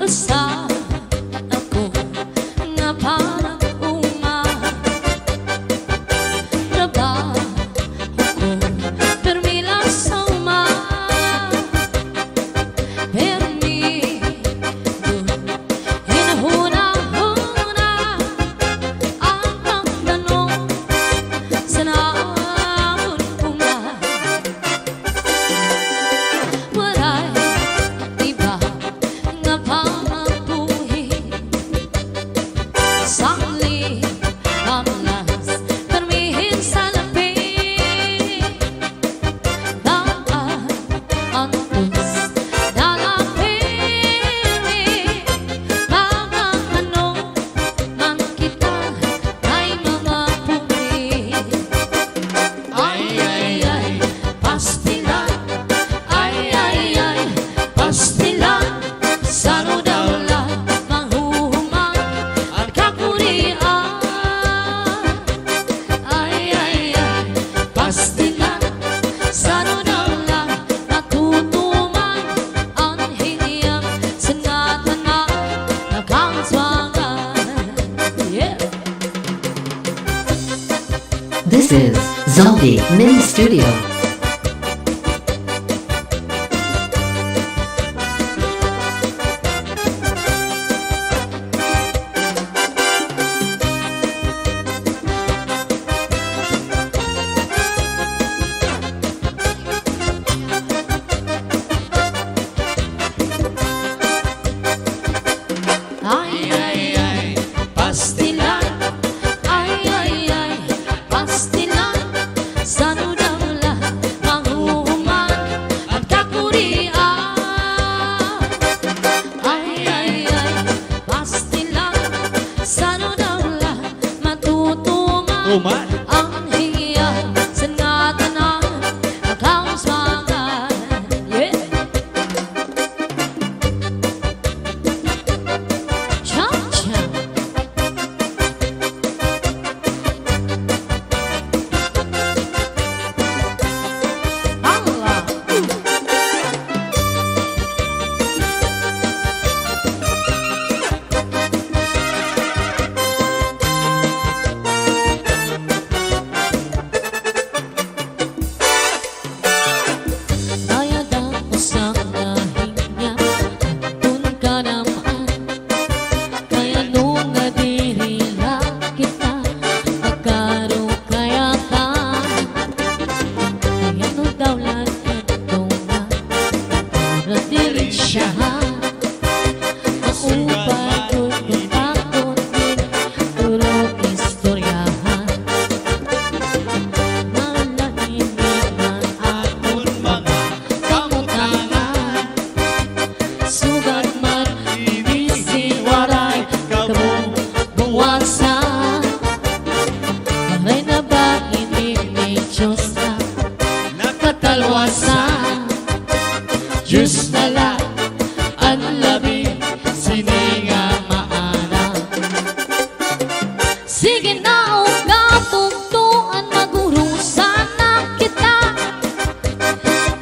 Usa ako nga parang trabaho ko permila sa uma. Permido hinahuna-huna ang pagtanong sa naamon uma. Waray iba nga pamabuhi sakli amlas permihin sa lapi. Daan antos dalapili mga ano man kita ay mga pumi. Ay ay ay pastilan. Ay ay ay pastilan. Sano daw lang manghuhuman ang kakurian. Ay ay ay pastilan. Sano daw lang matutuman ang hiniyang sinatan na nakangswangan. Yeah. This is Zombie Mini Studio. Ay ay ay pastilan. Ay ay ay pastilan. Sano daw lang manghuhuman ang kakurian. Ay ay ay pastilan. Sano daw lang matutuman ang hingyan sa natanan nakauswangan. Yeah. Cha-cha. Allah. Diyos na nakatalwasan. Diyos na lang ang labi, sininga maana. Sige na o kapugtuan, magurusan na kita.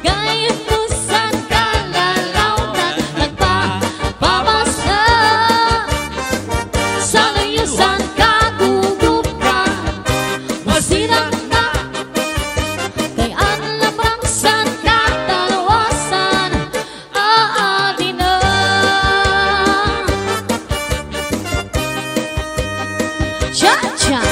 Gayet mo sa kalalautan, nagpapabasa. Sa layusan kagugup ka, masirang na. Kay anlamang sa katalawasan, aadi na. Cha-cha!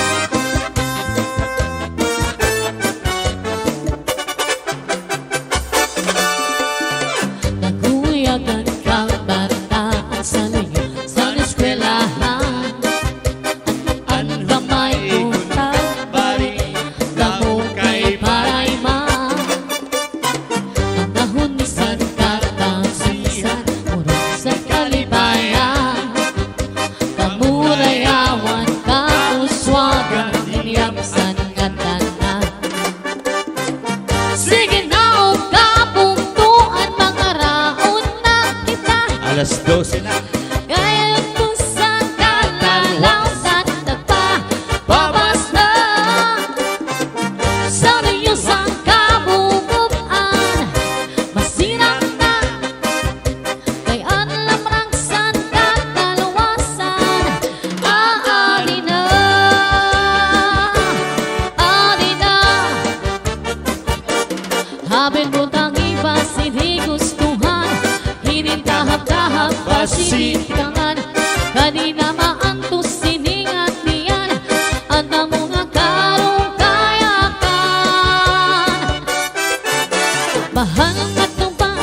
Naguyagan kang bata sa layo sa eskwelahan. Ang kamay ko tagbari, damo kay parayman. Ang nahunisan katangsisan, murag sa kalibayan. Kamurayawan, kauswagan, dinyapsan nga tanan. Sige na o kapugtuan, mga raon na kita. Alas 12 na. Gayet mo sa kalalautan, nagpapabas na. Sa layusan kabubuan, masirang na. Kay anlamang sa katalawasan, aadi na. Aadi na. Habang butang iba hindi gustuhan, hinintahap-tahap pasitikangan. Kanina maantos siningat niyan, at ang mga karong kayakan. Bahal nga tumpang,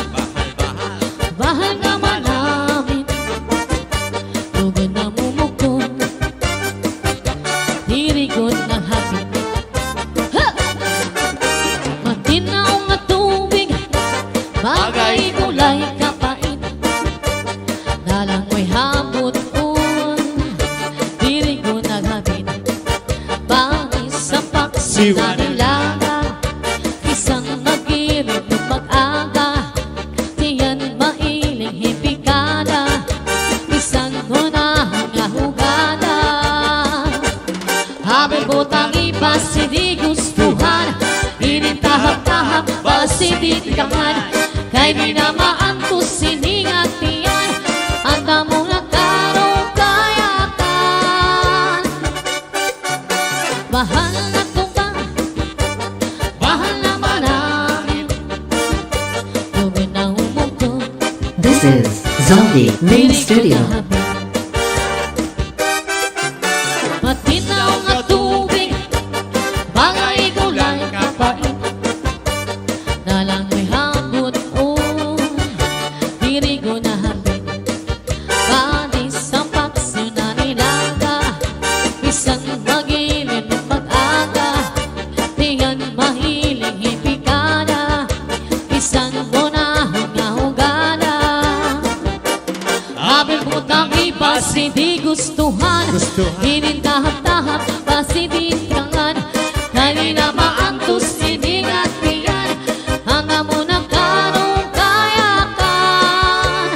bahal nga malamin. Tugon na mumukon, dirigon ng hapit. Ha! Matinaw nga tubig, bagay kulay kapait. Dalang mo'y habot dirigon ng hapit. Bangis sa paksi na nilaga, isang mag-irit ng mag-aga. Tiyan mailing hipikada, isang hunahang nga hugada. Habang butang iba hindi gustuhan, inintahap-tahap pasitikangan. Kay di na maantos siningat niyan, ang damong nakarong kayakan. Bahal na tumbang, bahal na malamin. Tugon na humugtong, This is Zombie Mini Studio. matinaw nga tubig, bagay kulay kapait. Dalang mo'y habot dirigo na hapit. Badis sa paksi na nilaga, isang magilid ng pag-aga. Tiyan mahiling hipikada, isang gunahon nga hugada. Habang butang iba hindi gustuhan, hinintahap-tahap pasitikangan. Kanina maantos siningat niyan, hanggang mo nagkarong kayakan.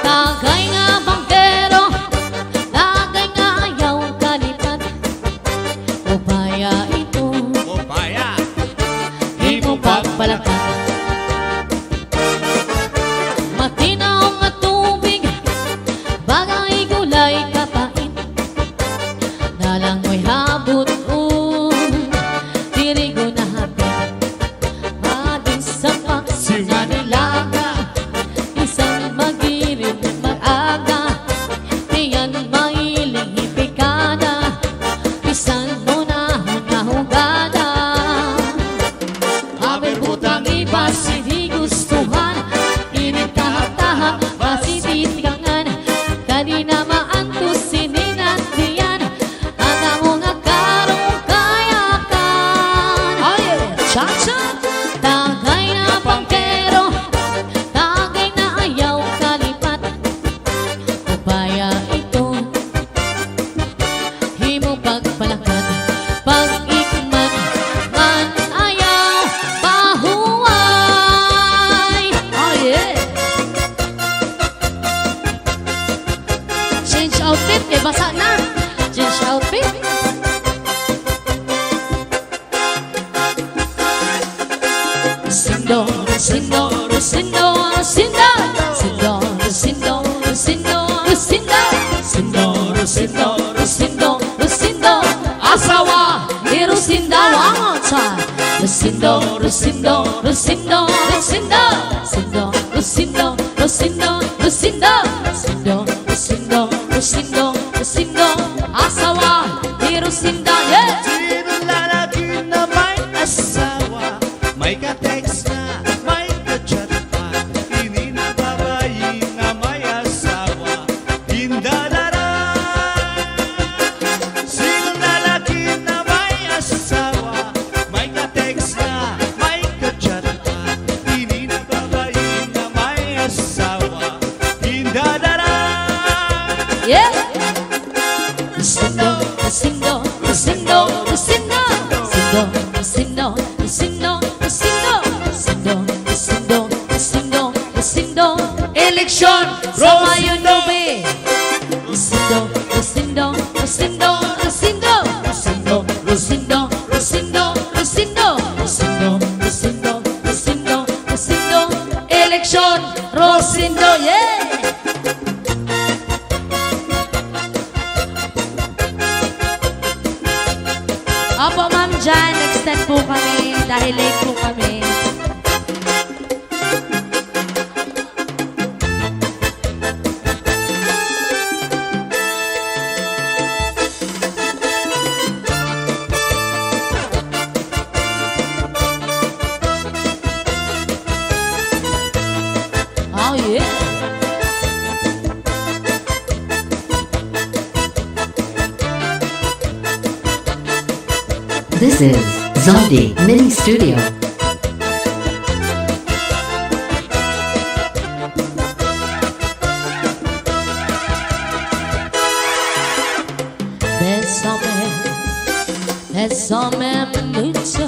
Tagay nga bangkero, tagay nga ayaw kalipat. Upaya ito, Upaya. di mo pagpalakan. Matinaw nga tubig, bagay gulay kapait. Dalang mo'y habot dirigo na hapit. Badis sa paksi na nilaga, isang magirit mag-aga. Tiyan mailing hipikada, isang unahon na hugada. Habang butang iba hindi gustuhan, inintahap-tahap pasitikangan. Kanina maantos siningat niyan, at ang mga karong kayakan. Cha-cha! Tagay na bangkero, tagay na ayaw kalipat. Upaya ito, himo pagpalakan. Pag-ikman, Lucindo, Lucindo, asawa ni Lucinda. One more time. Lucindo, Lucindo, Lucindo, Lucindo, Lucindo, Lucindo, Lucindo, Lucindo, Lucindo, Lucindo, Lucindo, Lucindo, asawa ni Lucinda. Yeah! Sino lalaki na may asawa, may ka-text na, may ka-chat pa, hindi na babae na may asawa, hindadara. Sino lalaki na may asawa, may ka-text na, may ka-chat pa, hindi na babae na may asawa, hindadara. Yeah! Lucindo, Lucindo, Lucindo, Lucindo, Lucindo, Lucindo, Lucindo, Lucindo, Lucindo, Lucindo, Lucindo, eleksyon sa Mayo 9. Lucindo, Lucindo, Lucindo, Lucindo, Lucindo, Lucindo, Lucindo, Lucindo, Lucindo, Lucindo, Lucindo, Lucindo, eleksyon Rosindo. Yeah! Opo, ma'am, dyan. Extend po kami dahil late po kami. Oh, yeah. This is Zombie Mini Studio. Bésame, bésame mucho,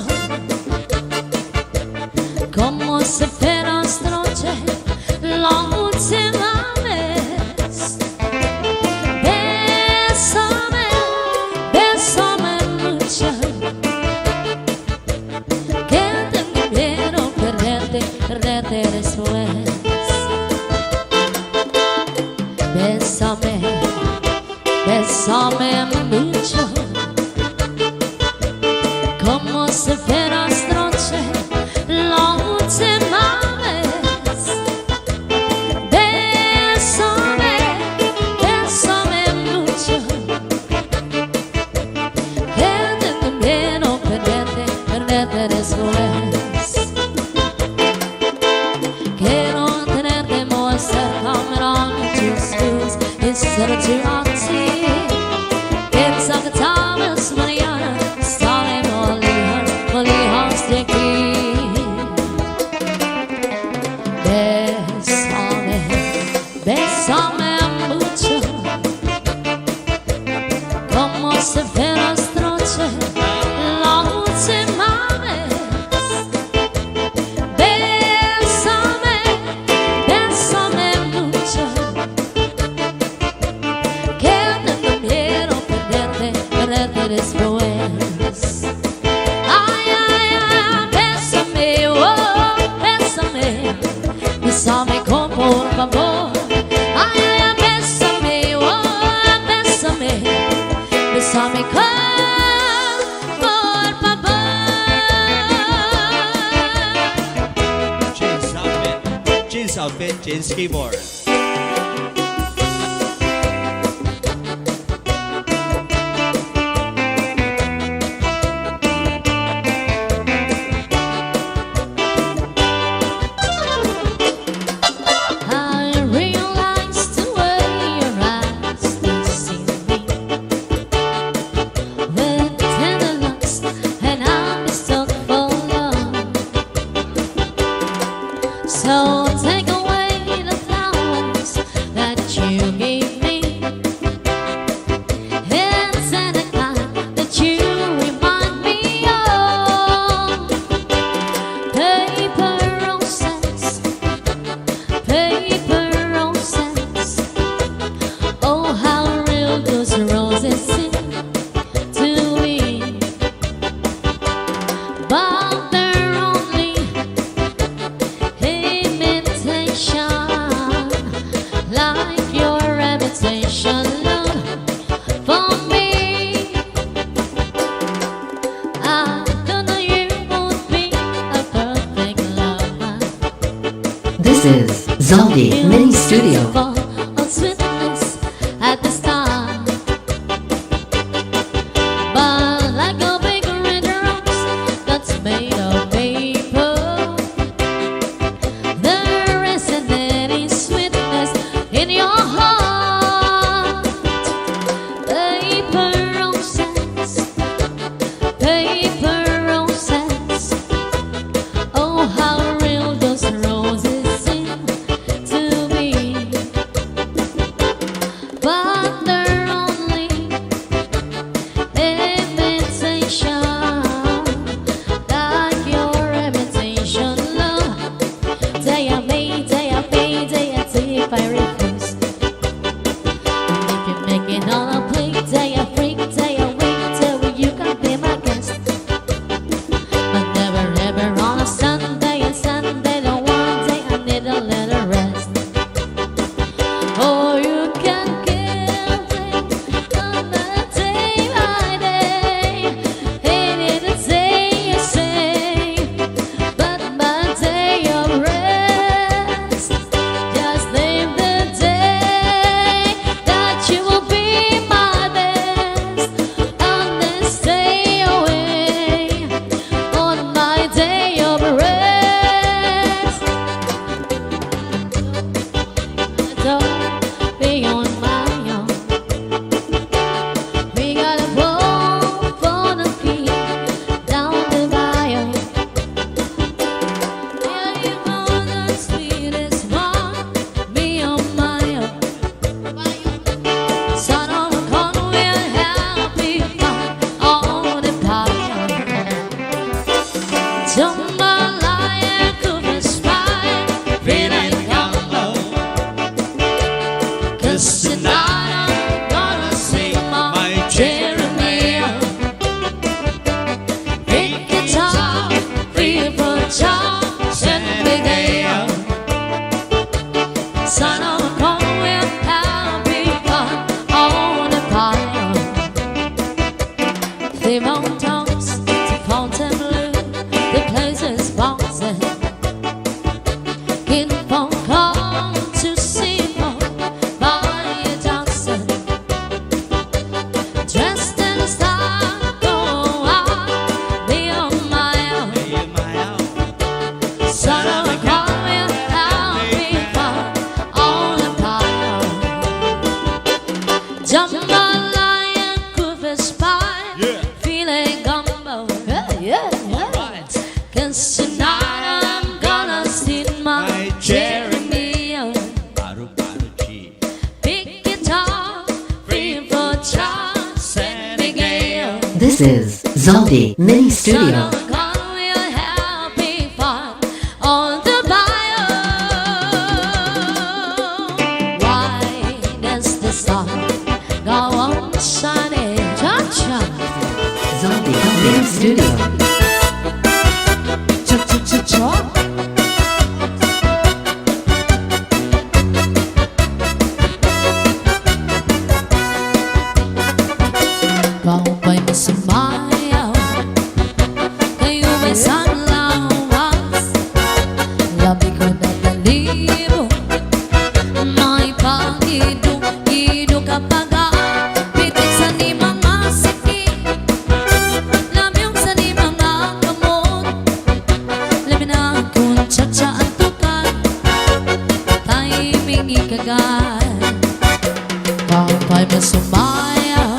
como si fuera esta noche la última vez. Bésame, bésame mucho, que tengo miedo perderte, perderte después. Bésame, bésame mucho, como si fuera esta noche la última vez. Bésame, bésame mucho, que tengo miedo perderte, perderte después. Quiero tenerte muy cerca, mirando tus ojos, instead of your eyes. Piensa que tal vez mañana estaremos lejos de aquí. Bésame, bésame mucho, como si fuera esta noche la última vez. Bésame, bésame mucho, que tengo miedo perderte, perderte después. Ay, ay, ay, bésame, oh, bésame, bésame con por favor. Ay, ay, ay, bésame, oh, bésame, bésame con por favor. Jeans outfit, jeans keyboard. I realize the way your eyes see me, with tender looks, and I'm mistook for love. So take away the flower This is Zombie Mini Studio. Of sweetness at this time, but like a big red rose that's made of paper, there isn't any sweetness in your heart. Paper roses, paper roses. Oh, how real those roses seem to be, but they're only imitation, like your imitation love. Day I made, day I paid, day I take, I refuse. If you make it on a plate, day I freak, day I wait till you can be my guest. But never ever on a Sunday, and Sunday the one day I need a little rest. Oh, you can kill things on a day by day. Ain't it a day you say, but my day of rest. Just leave the day that you will be my best. On this day away, on my day of rest. Don't be on my own. We gotta go for the key down the bayou. Yeah, you know the sweetest one, me on my own. Son of a gun will help me find all the power. Jambalaya could be spy, feeling gumbo. 'Cause tonight I'm gonna sing my Jeremiah. Big guitar, free for charge, and big air. Son of a gun will help me find all the power. The mountains, the fountain blue, the place is bouncing. In Hong Kong to see body dancing, dressed in style, go out, be on my own. Son of a gun will help me find all the power. Jambalaya, Cooper Spy, feeling gumbo. Yeah. 'Cause tonight I'm gonna sit my Jeremiah. Big guitar, free for charge, and big air. This is Zombie Mini Studio. Son of a gun will help me find on the bio. Why does the sun go on shining? Cha-cha. Zombie Mini Studio. Cha-cha-cha-cha. Bao bay mà sumayaw, kayo may sanlawas. Labi ko na talibo, may pag-ido kapag pitik sa ni mga sakit. Labi sa ni mga kamot, labi na kung tsa-tsa ang tukan, timing ikagay. Bao bay mà sumayaw,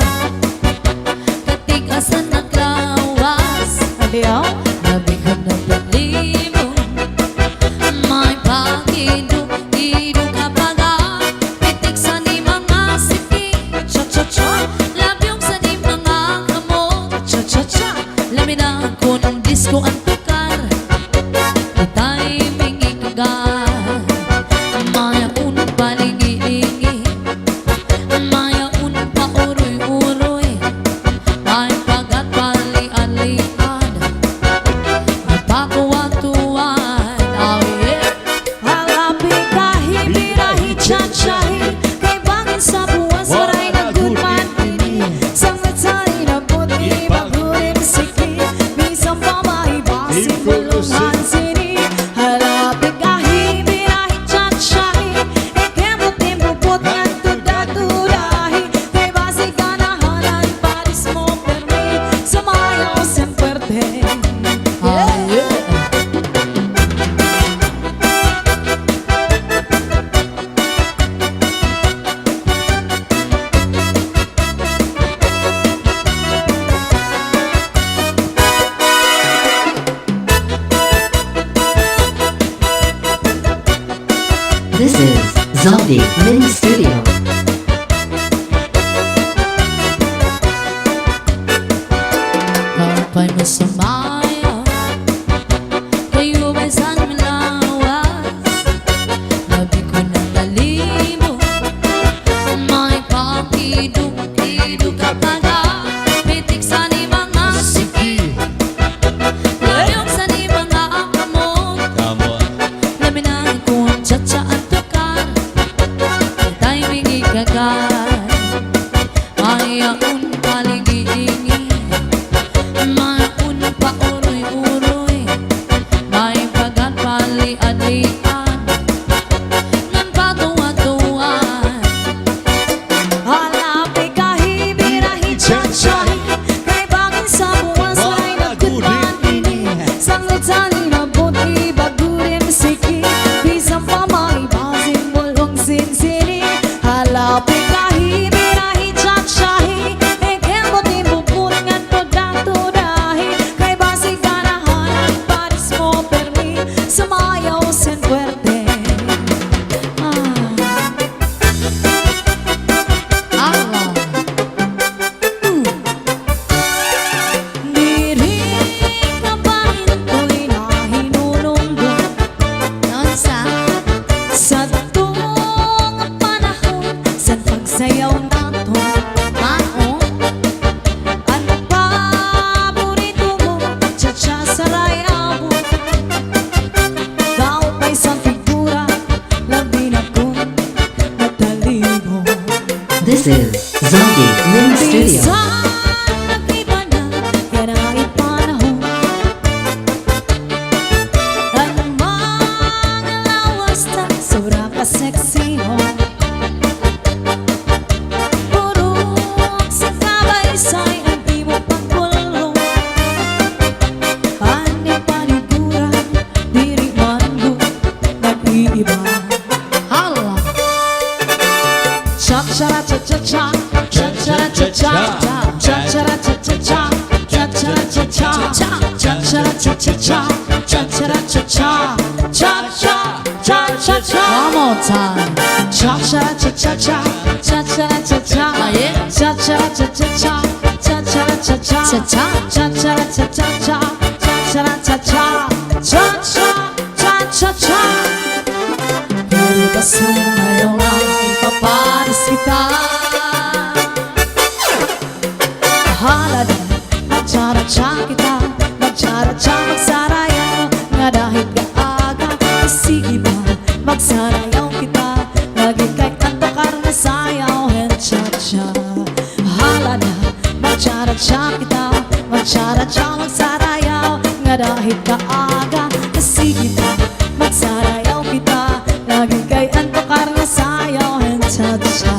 katigasan ng lawas. Adiyaw? Nabigyan ng pag-libo, may pag-ido kapag pitik sa ni mga sakit. Cha-cha-cha, labyong sa ni mga kamot. Cha-cha-cha, lamin kung disco ang tukar, itay mingi kagar. Maya unang palingi-lingi, maya unang pauroy-uroy, may pagat pali-alian, may pakuwatuan. Oh yeah. Halapi kahi, birahi, chachahi, kay bangin sa buwas, waray na good man pini. Sa matay na puti, paghulim sikli, bisang pamahibay. This is Zombie Mini Studio. Kapay mo sumaya, kayo ba'y saan malawas? Labi ko ng talimo, may pakiduk-iduk ka taga. Pitik sa ni mga siki, layok sa ni mga kamot. Laminahin ko ang tsa-tsa at tukar, tayo may ikagar. Ayaon paligid-ingid, maun pa uroy-uroy, may pagat pali-adlian, ngan patuwa-tuwan. Halapi kahibirahi chat-chat, kay bagay sa buwas ay nagkutpan ini. Sanglit sa linabot ibagurim siki, bisang pamaibasin mulong sinsini. Halapi kahibirahi chat-chat, ekembot ibubut ngan pagdatudahi, kay basi kanahanan paris mo permi, sumayaw sen puerte. Allah, Diri nga bahin ko'y nahinulunggo nonsa, sa tuong panahon sa pagsayaw nato. mao, Ang paborito mo, cha-cha sa rayaw. Daw pa'y sa figura, labi na kong natalibo. This is Zombie Mini Studio. Bisan nag-iba na, yan ang ipanahon. Ang mga lawas na sobra ka-sexy mo. Purok sa kabaysay ang di mo pagkulong. Ani paniguran, diri man mo nag-iiba. Allah, Cha-cha-cha-cha-cha, cha-cha-cha-cha, cha-cha-cha-cha-cha, cha-cha-cha-cha, cha-cha-cha-cha, cha-cha-cha-cha, cha-cha-cha-cha. one more time. Cha-cha-cha-cha-cha, cha-cha-cha-cha, Aye. cha-cha-cha-cha-cha, cha-cha-cha-cha, Cha-cha. cha-cha-cha-cha-cha, cha-cha-cha-cha, cha-cha-cha-cha. Pero basta ngayon ay ipaparis kita. Halad, magtsara-tsa kita, magtsara-tsa, magsarayaw, nga dahil kaaga, sige ba, magsarayaw kita, lagi kay antakar na sayaw, and cha-cha. Halad, magtsara-tsa kita, magtsara-tsa, magsarayaw, nga dahil kaaga, sige ba, magsarayaw kita, lagi kay antakar na sayaw, and cha-cha.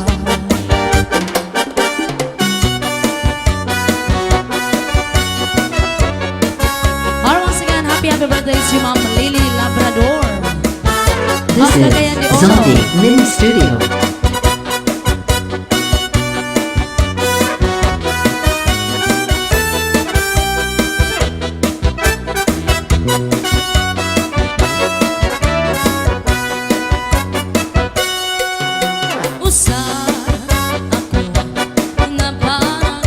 Alright, once again, happy birthday to Ma'am Lily Labrador. This Cagayan de is Oro. Zombie Mini Studio. Usa ako na parang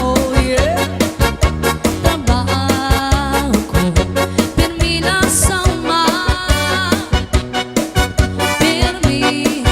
Oh yeah. trabaho ko, pirmi na sa uma, pirmi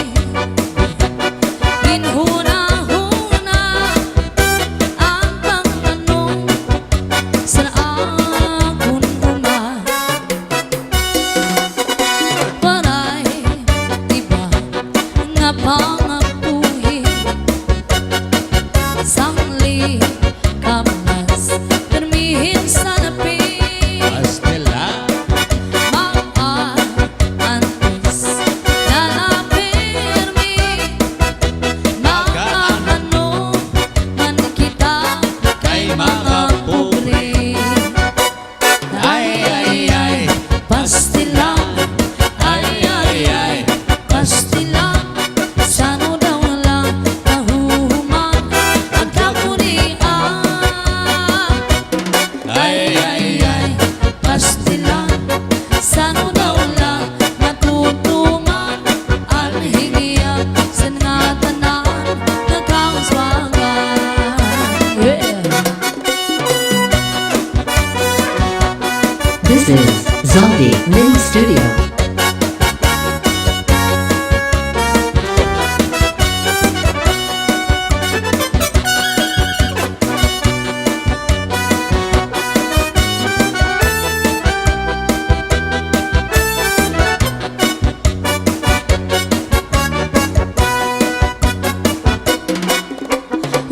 This is Zombie Mini Studio.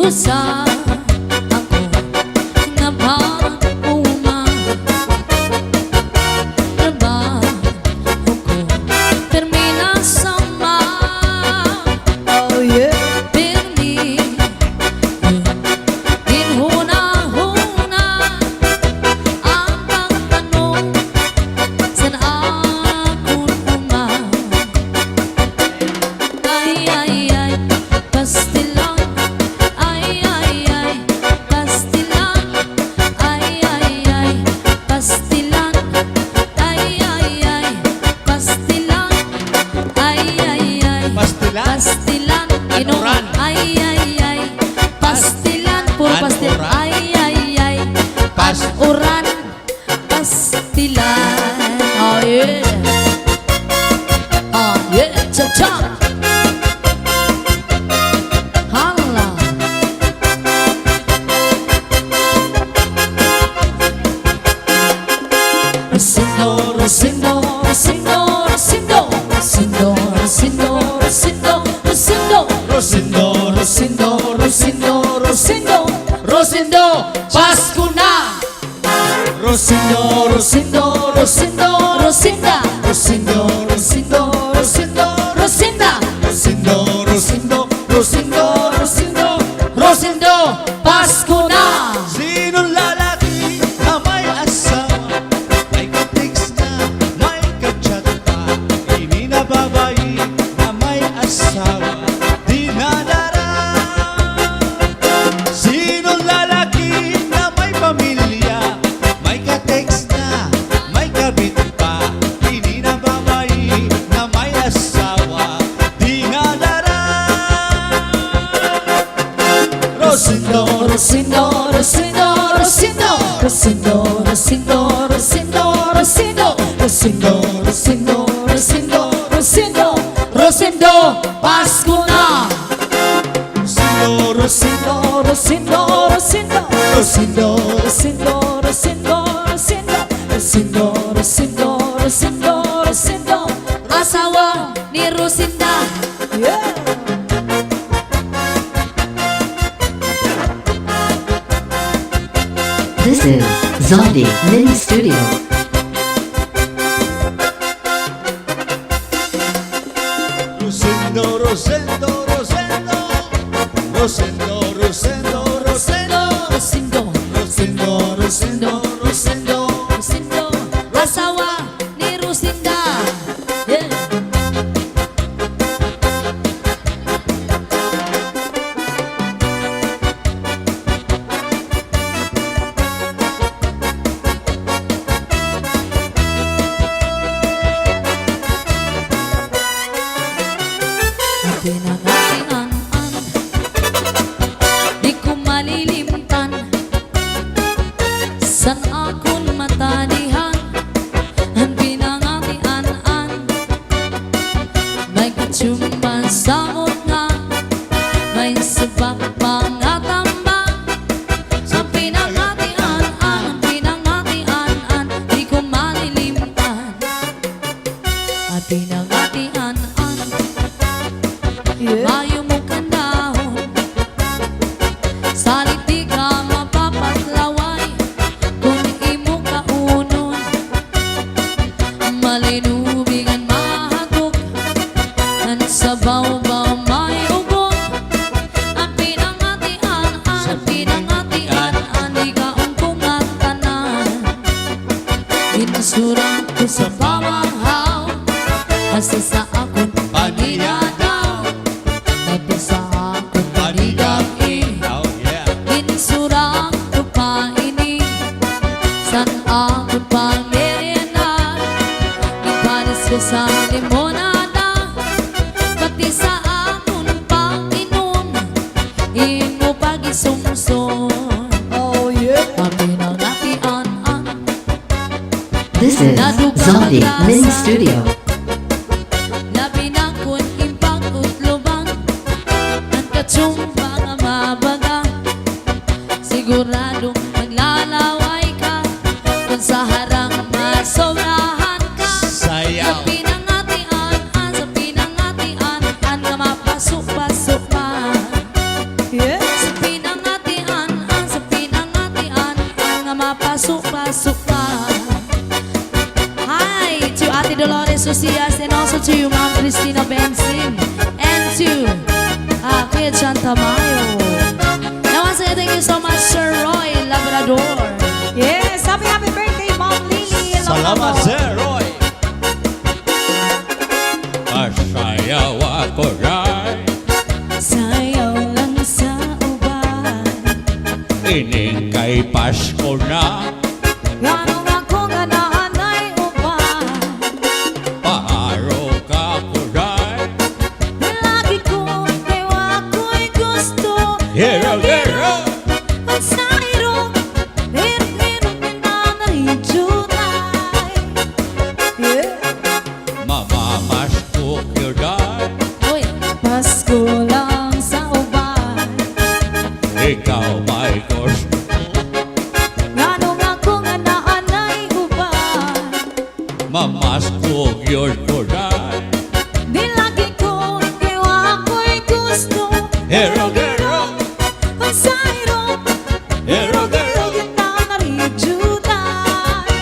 Usa ako na pag-uma trabaho ko permina sama Oh yeah. permi ginhuna-huna ang pagtanong saan akong uma ay pastilan pastilan, pastilan, pastilan, pastilan, Anuran. pastilan, puro pastilan, Anuran. panuran, pastilan, oh yeah, cha-cha, hala. Rosindo, Rosindo, Rosindo, Rosindo, Rosindo, Rosindo, Rosindo, Rosindo, Rosindo, Rosindo, Rosindo, Rosindo, Rosindo, Pasko na! Rosindo, Rosindo, Rosindo, Rosinda, Rosindo, Rosindo, Rosindo, Rosinda, Rosindo, Rosindo, Rosindo, Rosindo, Rosindo, Pasko na! Sinong lalaki na may asawa, may ka-text na, may ka-chat pa, hindi na babae na may asawa, di nadara. Sinong lalaki na may pamilya, may ka-text na, may kabit pa, hindi na babae na may asawa, di nadara. Rosindo, Rosindo, Rosindo, Rosindo, Rosindo, Rosindo, Rosindo, Rosindo, Rosindo, Rosindo, Rosindo, Rosindo, Rosindo, Pasko na! Rosindo, Rosindo, Rosindo, Rosindo, Rosindo, Rosindo, Rosindo, Rosindo, Rosindo, Rosindo, Rosindo, asawa ni Rosinda. Yeah! This is Zombie Mini Studio. Rosendo, Rosendo, Rosendo, Rosendo, Rosendo, Rosendo, Rosindo, Rosendo, Rosendo, Rosendo, Rosindo, asawa ni Rosinda. Yeah! Pinangatian-an, di ko malilimtan, san akong matanihan, ang pinangatian-an, may katsumban sa nga, may sabak pangatamba, ang pinangatian-an, di ko malilimtan, ang pinangatian-an, Mayo mo kandahon, salit di ka mapapatlaway, kung imo kaunon, malinubingan mahagok, ang sabaw-baw may ugot, ang pinangatian-an, di ka ungkong at tanan, insurang ko sa pamanghaw, kasi sa akong paninadaw, sa akong panigang oh yeah. insurang ko pa ini, san akong pangmerienda, ipanis ko sa limonada, pati sa akong panginom, imo pag-isumson. Oh yeah. Ang pinangatian-an, This Zombie Mini Studio. Labi na kun impang utlubang ang katsumba nga mabaga. Siguradong maglalaway ka kung sa harang masobrahan ka. Sayaw. Sa pinangatian, sa pinangatian nga mapasok-pasok pa. Sa pinangatian, sa pinangatian nga mapasok-pasok pa. Hi to Ate Dolores Ocias and also to Ma'am Cristina Benzing and to Kuya John Tamayo. Now once again, thank you so much, Sir Roy Labrador. Yes, happy birthday, Mom Lily. Salamat, Sir Roy. Masayaw ako rin. Sayaw lang sa uban. Ining kay Pasko na. Ganong ako nga naanay uban. Paharo ka ko rin. Lagi ko kayo ako'y gusto. Hero, hero. Ang sayro, pero pinanaridyunay. Mamamas ko rin. Uy, Pasko lang sa uban. Ikaw may gusto. Ganong ako nga naanay uban. Mamas ko yun ko rin. Di lagi ko kayo ako'y gusto. Hero, hero. Ang sayro, Hero, hero. pinanaridyunay.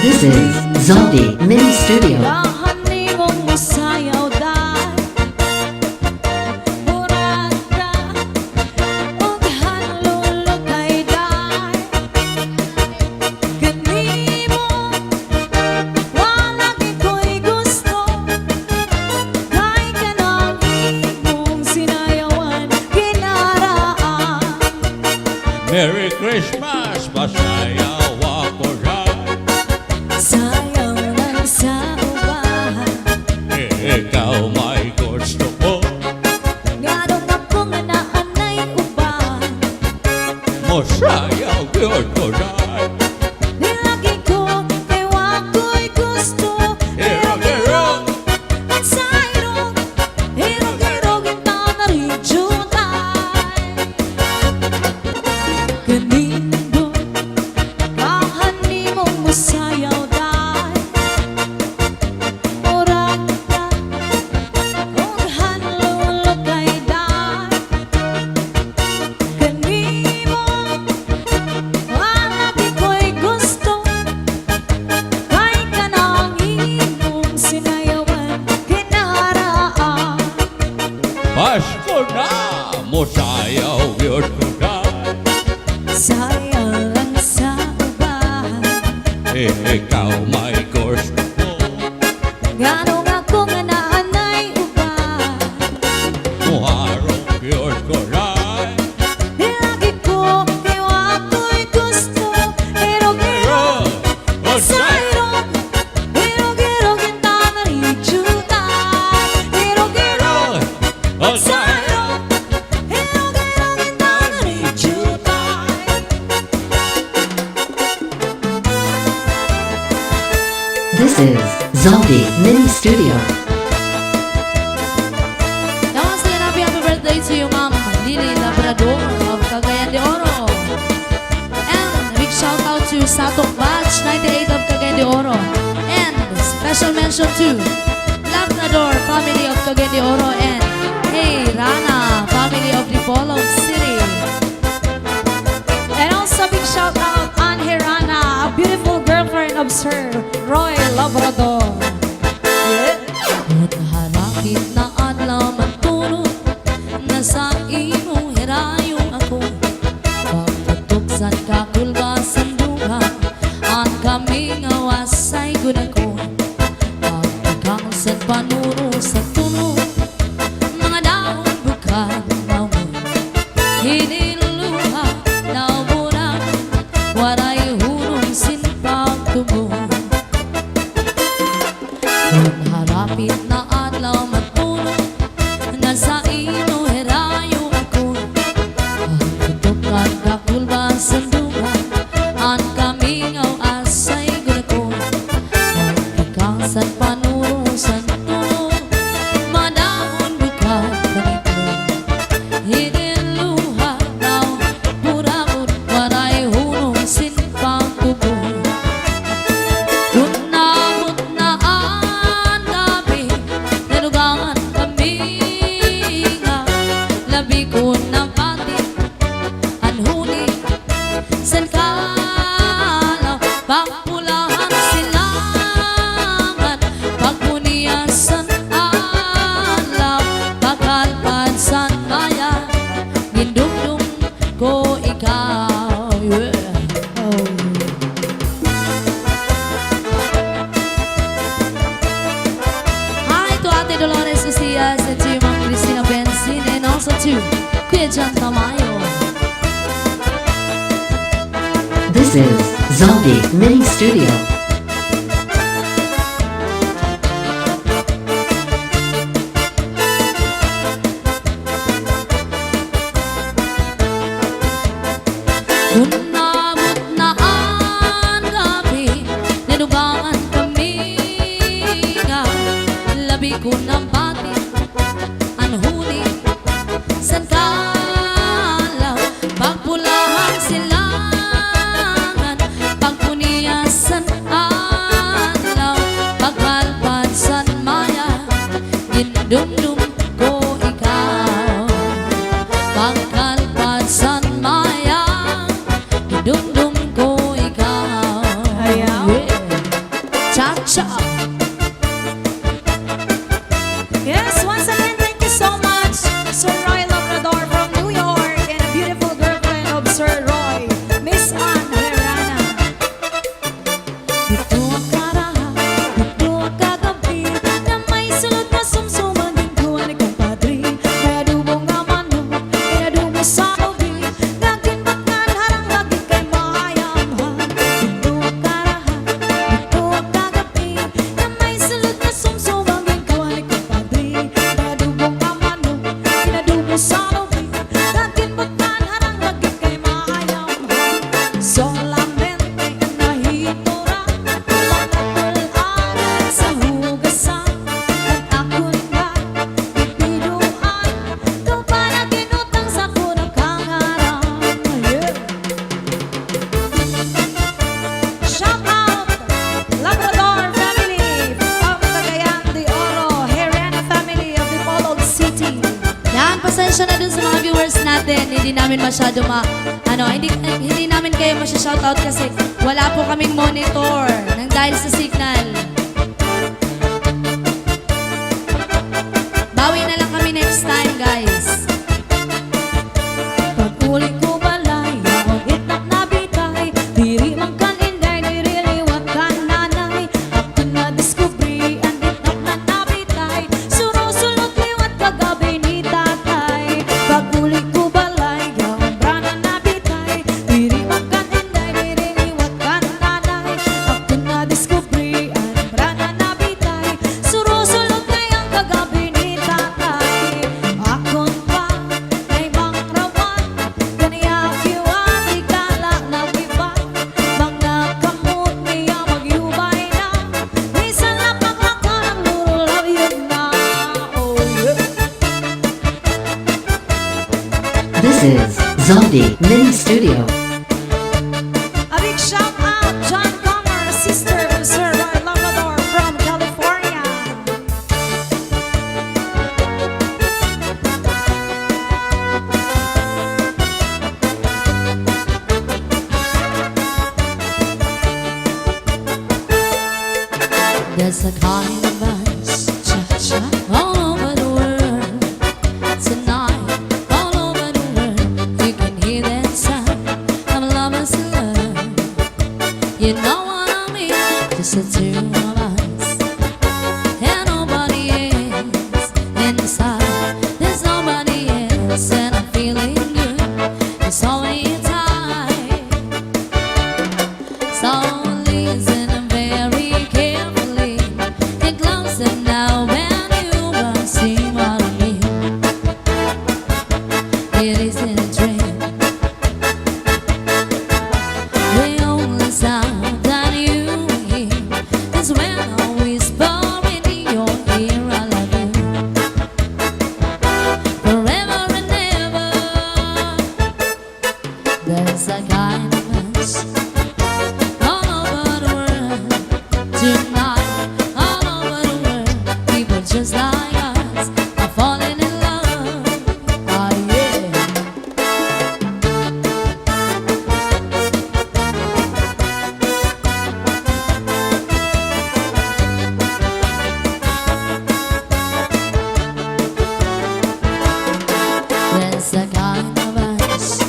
This is Zombie Mini Studio. Kahani mong masayaw dahil Murada Huwag hanlulukay dahil Ganimo Walang iko'y gusto Kay ka ng imong sinayawan Kinaraan. Merry Christmas. Masayaw ako rin. Sayaw lang sa uban. Ikaw may gusto ko. Ganong ako nga naanay uban. Masayaw yun ko rin. Di lagi ko kayo ako'y gusto. Hero, hero. Ang sayro, hirog-hirog yung tanaridyunay. Ganito, kahani mong masayaw dahil Murag ka, huwag hanlulukay dahil Ganimo, walang iko'y gusto Kay ka ng imong sinayawan kinaraan. Pasko na. Masayaw yun ko rin. Sayang lang sa uban. Ikaw may gusto ko. Ganong ako nga naanay uban. Muharong yun ko rin. Di lagi ko kayo ako'y gusto. Hirog-hirog ang sayro, hirog-hirog yung tanaridyunay. Hirog-hirog ang sayro, hirog-hirog yung tanaridyunay. This is Zombie Mini Studio. Now, once again, happy birthday to you, Ma'am Lily Labrador of Cagayan de Oro. And a big shout out to Satok Batch 98 of Cagayan de Oro. And special mention to Labrador family of Cagayan de Oro and Hey Rana family of Dipolog City. And also big shout out on Hirana, a beautiful girlfriend of Sir Roy Labrador. At harapit na adlaw matulog na sa imong hirayong ako. Pagpatuksan ka kulbasan duha ang kaming awasay gud ako. Pagpagkangsan panuro sa tunog mga daon bukad mawon. Hiniluluha na murag waray hunong sinpag tubo. ko ikaw. Yeah. Hi to Ate Dolores Ucias and to Ma'am Cristina Benzin and also to Kuya John Tamayo. This is Zombie Mini Studio. Kung naabot na ang gabi, nanubangan kami nga. Labi ko ng pati, ang huli, san kalaw, pagpulahang silangan, pagpuniyasan alaw, pagkalpad san maya, gindumdum ko ikaw. Pagkalpad san maya, dum-dum ko ikaw. Ayaw. Yeah. Cha-cha. Yes, once again, thank you so much, Sir Roy Labrador from New York, and a beautiful girlfriend of Sir Roy, Miss Ann Herrana. Dito ang karaha, dito ang kagabi, na may sulod na sumsuman din ko ang kumpadri. May adubong nga manok, may adubo sa ubi, naging bakal harang lagi kay maayamhan. Dito ang karaha, dito ang kagabi, na may sulod na sumsuman din ko ang kumpadri. May adubong nga manok, may adubo sa ubi, naging bakal harang lagi kay maayamhan. Solamente nahitura, pagkakularan sa hugasan, at ako nga bibiruan, ikaw para ginutang sa kunang kangarang. Shout out Labrador family of Cagayan de Oro, Herrana family of Dipolog City. Yan, pasensya na dun sa mga viewers natin. Hindi namin masyado hindi namin kayo masya-shoutout kasi wala po kaming monitor nang dahil sa signal. Bawi na lang kami next time, guys. Pag-uli ko balay, ang itak na bitay, diri man kan inday, diri liwat kan nanay. Ako na diskubri, ang itak na nabitay, suro-sulot liwat kagabi ni tatay. Pag-uli ko balay, ang brana na bitay, diri man kan inday, diri liwat kan nanay. Ako na diskubri, ang brana na bitay, suro-sulot ngayong kagabi ni tatay. Akon pa kay Mang Rawan, kaniya kiwat ikala na iba, mga kamot niya magyubay na, minsan lang paglakaran lulaw yun na. Oh yeah. This is Zombie Mini Studio. A big shout out John Comer, sister of Sir Roy Labrador from California. There's a kind of us, cha-cha, all over the world. Tonight, all over the world, you can hear that sound of lovers in love. You know what I mean? Just the two of us, and nobody else inside. There's nobody else, and I'm feeling good. It's only time. So listen very carefully. Get closer now when you will see what I mean. It isn't a dream. The only sound that you hear is when I whisper in your ear, I love you forever and ever. There's a kind of us all over the world tonight, all over the world. People just like us are falling in love. Oh yeah. There's a kind of us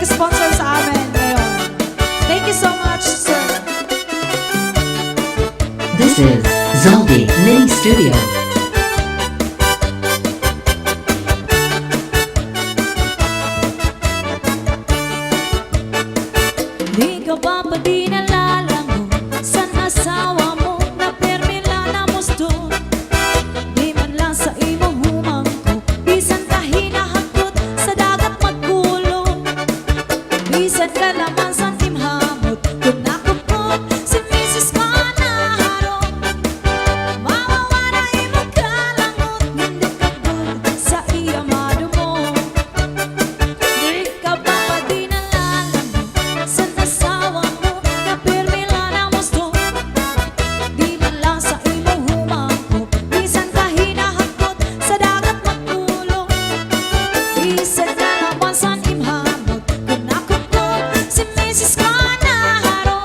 nag-sponsor sa amin ngayon. Thank you so much, sir. This is Zombie Mini Studio. Di ka ba pa di nalalango sa asawa mo na permila na musto? Di man lang sa imo humangko, bisan ka hinahakot sa dagat magkulong. Bisan ka naman sa timhamot, kung nakupot si Mrs. Manaharo. Mawawala imo kalangot, hindi ka good sa iyamado mo. Di ka ba pa di nalalango sa asawa mo na permila na musto? Di man lang sa imo humangko, bisan ka hinahakot sa dagat magkulong. Bisan ka naman sa timhamot, kung nakupot si Mrs. Manaharo.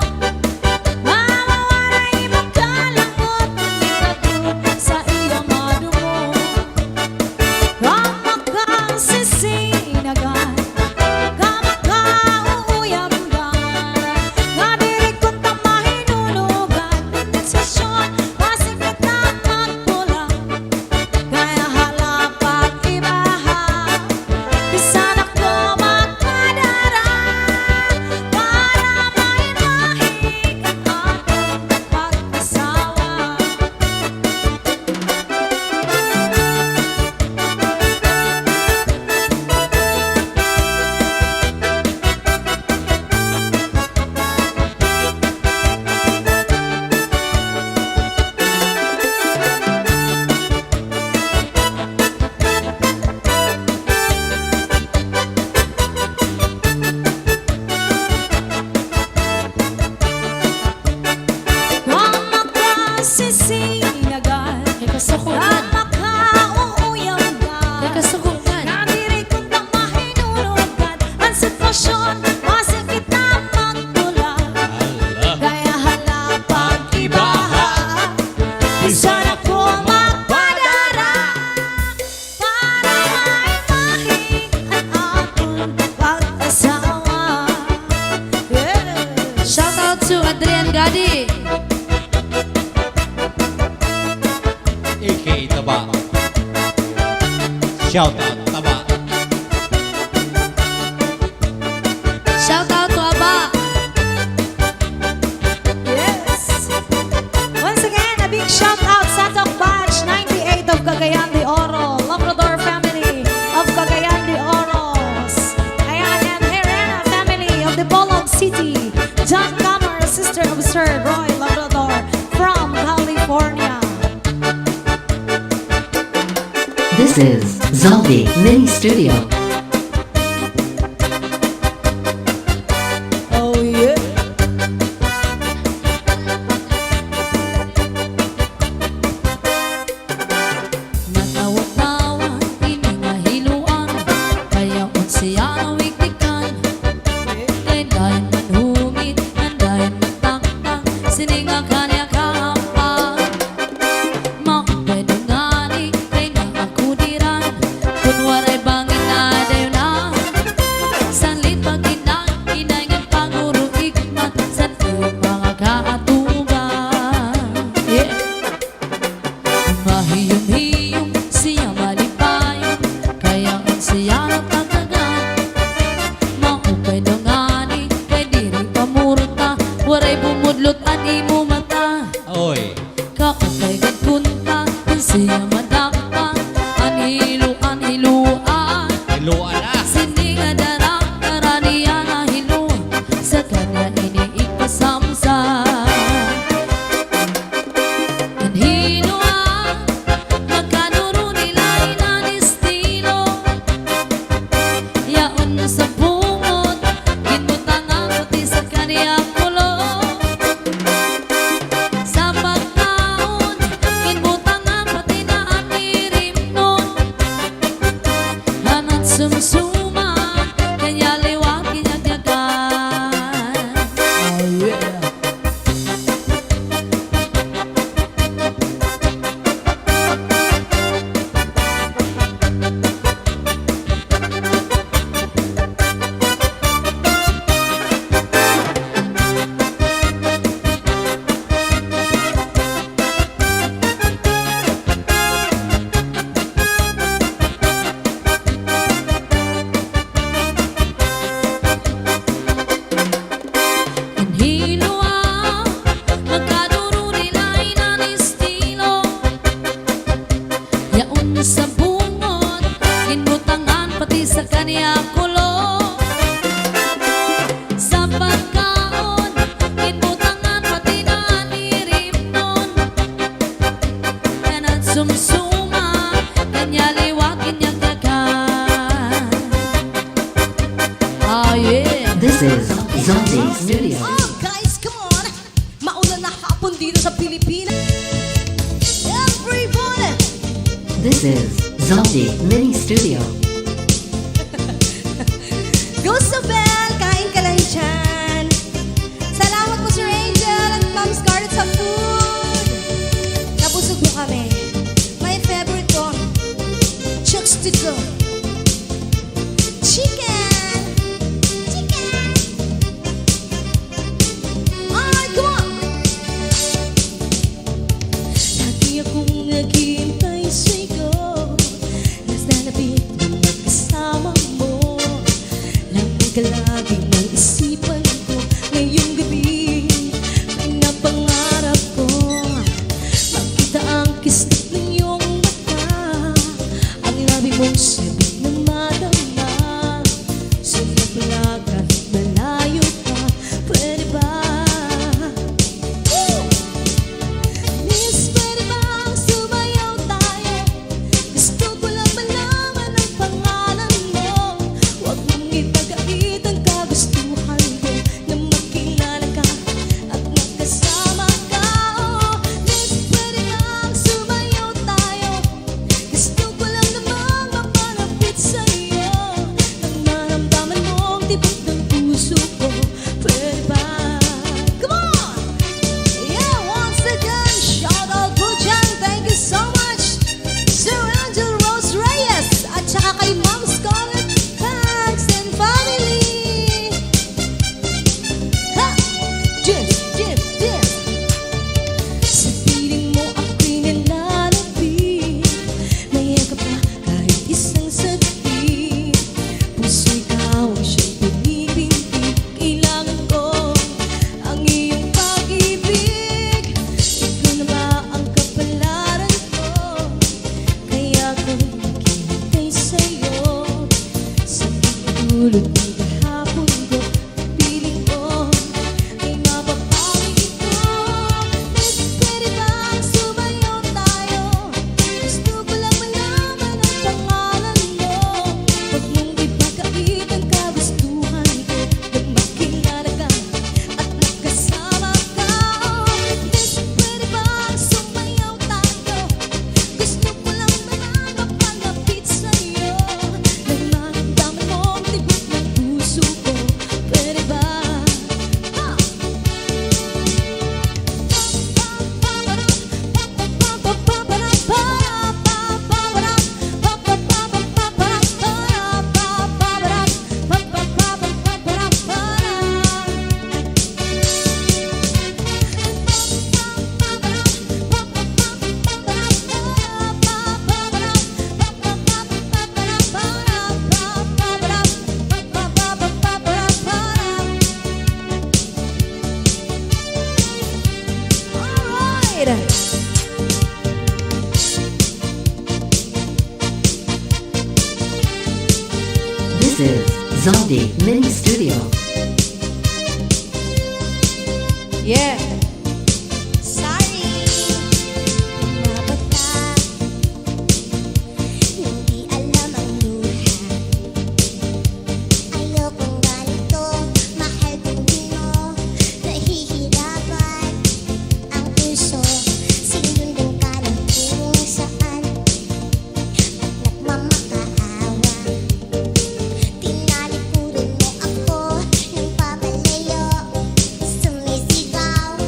Mawawala imo kalangot, hindi ka good sa iyamado mo. Kama kang sisinagan, kama ka uuyamgan, nga diri kong tamahinunugan, sensasyon, masikip na magpula, kaya halapag ibaha, bisan ako magpadara, para maimahig ang ating pag-asawa. Kama ka sisinagan, kama ka uuyamgan, nga diri kong tamahinunugan, ang sitwasyon, masikip na magtula, kaya halapag ibaha, bisan ako magpadara, para maimahig ang ating pag-asawa. Yes. Shout out to Adrian Gadi. A.K.A. Taba. Shout out, Taba. Shout out to Aba. Yes. Once again, a big shout out sa Tok Batch 98 of Cagayan de Oro, Labrador family of Cagayan de Oros. Ayan, and Herrera family of the Bolog City. John Camer, sister of Sir Roy Labrador from California. This is Zombie Mini Studio. Oh yeah. Natawa-tawa, hinihiluan, kaya unsiya na wiktikan. Kay dahin man humit, dahin man taktak, sininga kanya kahampa. Makapwede ngani, kay nakakudiran, kunwaray bangin na This is Zombie Studio. Oh, guys, come on! Maulan na hapon dito sa Pilipinas. Everybody! This is Zombie Mini Studio. Gusto Bell, kain ka lang dyan. Salamat po Sir Angel at Ma'am Scarlett sa food. Nabusog mo kami. My favorite to. Chooks to go. Chicken! Chicken! Alright, come on! Lagi akong naghihintay sa'yo. Nalalapit na magkasama mo. Lagi ka lagi ng isipan ko. Ngayong gabi ay napangarap ko. Makita ang kislit ng iyong mata. Ang labi mong sabik na madama. Sige pala kahit malayo ka. Pwede ba? Woo! Miss, pwede bang sumayaw tayo? Gusto ko lang malaman ang pangalan mo. Huwag mong ipagait ang kagustuhan ko na makilala ka at magkasama ka. Oh, Miss, pwede bang sumayaw tayo? Gusto ko lang namang mapalapit sa'yo. Nang maramdaman mo ang tibok ng puso ko. Pwede ba? Come on! Yeah, once again, shout out po dyan. Thank you so much, Sir Angel Rose Reyes, at saka kay Ma'am Scarlett Banks and family. Ha! Jim, Jim, Jim! Sa piling mo ako'y nalalapit. Mayakap ka kahit isang saglit. Puso ikaw ang siyang pinipintig. Kailangan ko ang iyong pag-ibig. Ikaw na ba ang kapalaran ko? Kaya ko naghihintay sa'yo. Sa pagdulot ng kahapon ko, piling ko ay mapapawi ito. Miss, pwede bang sumayaw tayo? Gusto ko lang malaman ang pangalan mo. Huwag mong ipagkait ang kagustuhan ko na makilala ka at magkasama ka. Miss, pwede bang sumayaw tayo? Gusto ko lang malaman mapalapit sa'yo. Nang maramdaman mo ang tibok ng puso ko. Pwede ba? Ha! All right. This is Zombie Mini Studio. Yeah. Sorry. Mabata. Hindi alam ang luha. Ayokong ganito. Mahal kong di mo. Nahihirapan ang puso. Sinundan ka ng kung saan. At nagmamakaawa. Tinalikuran mo ako ng pabalayo. Sumisigaw.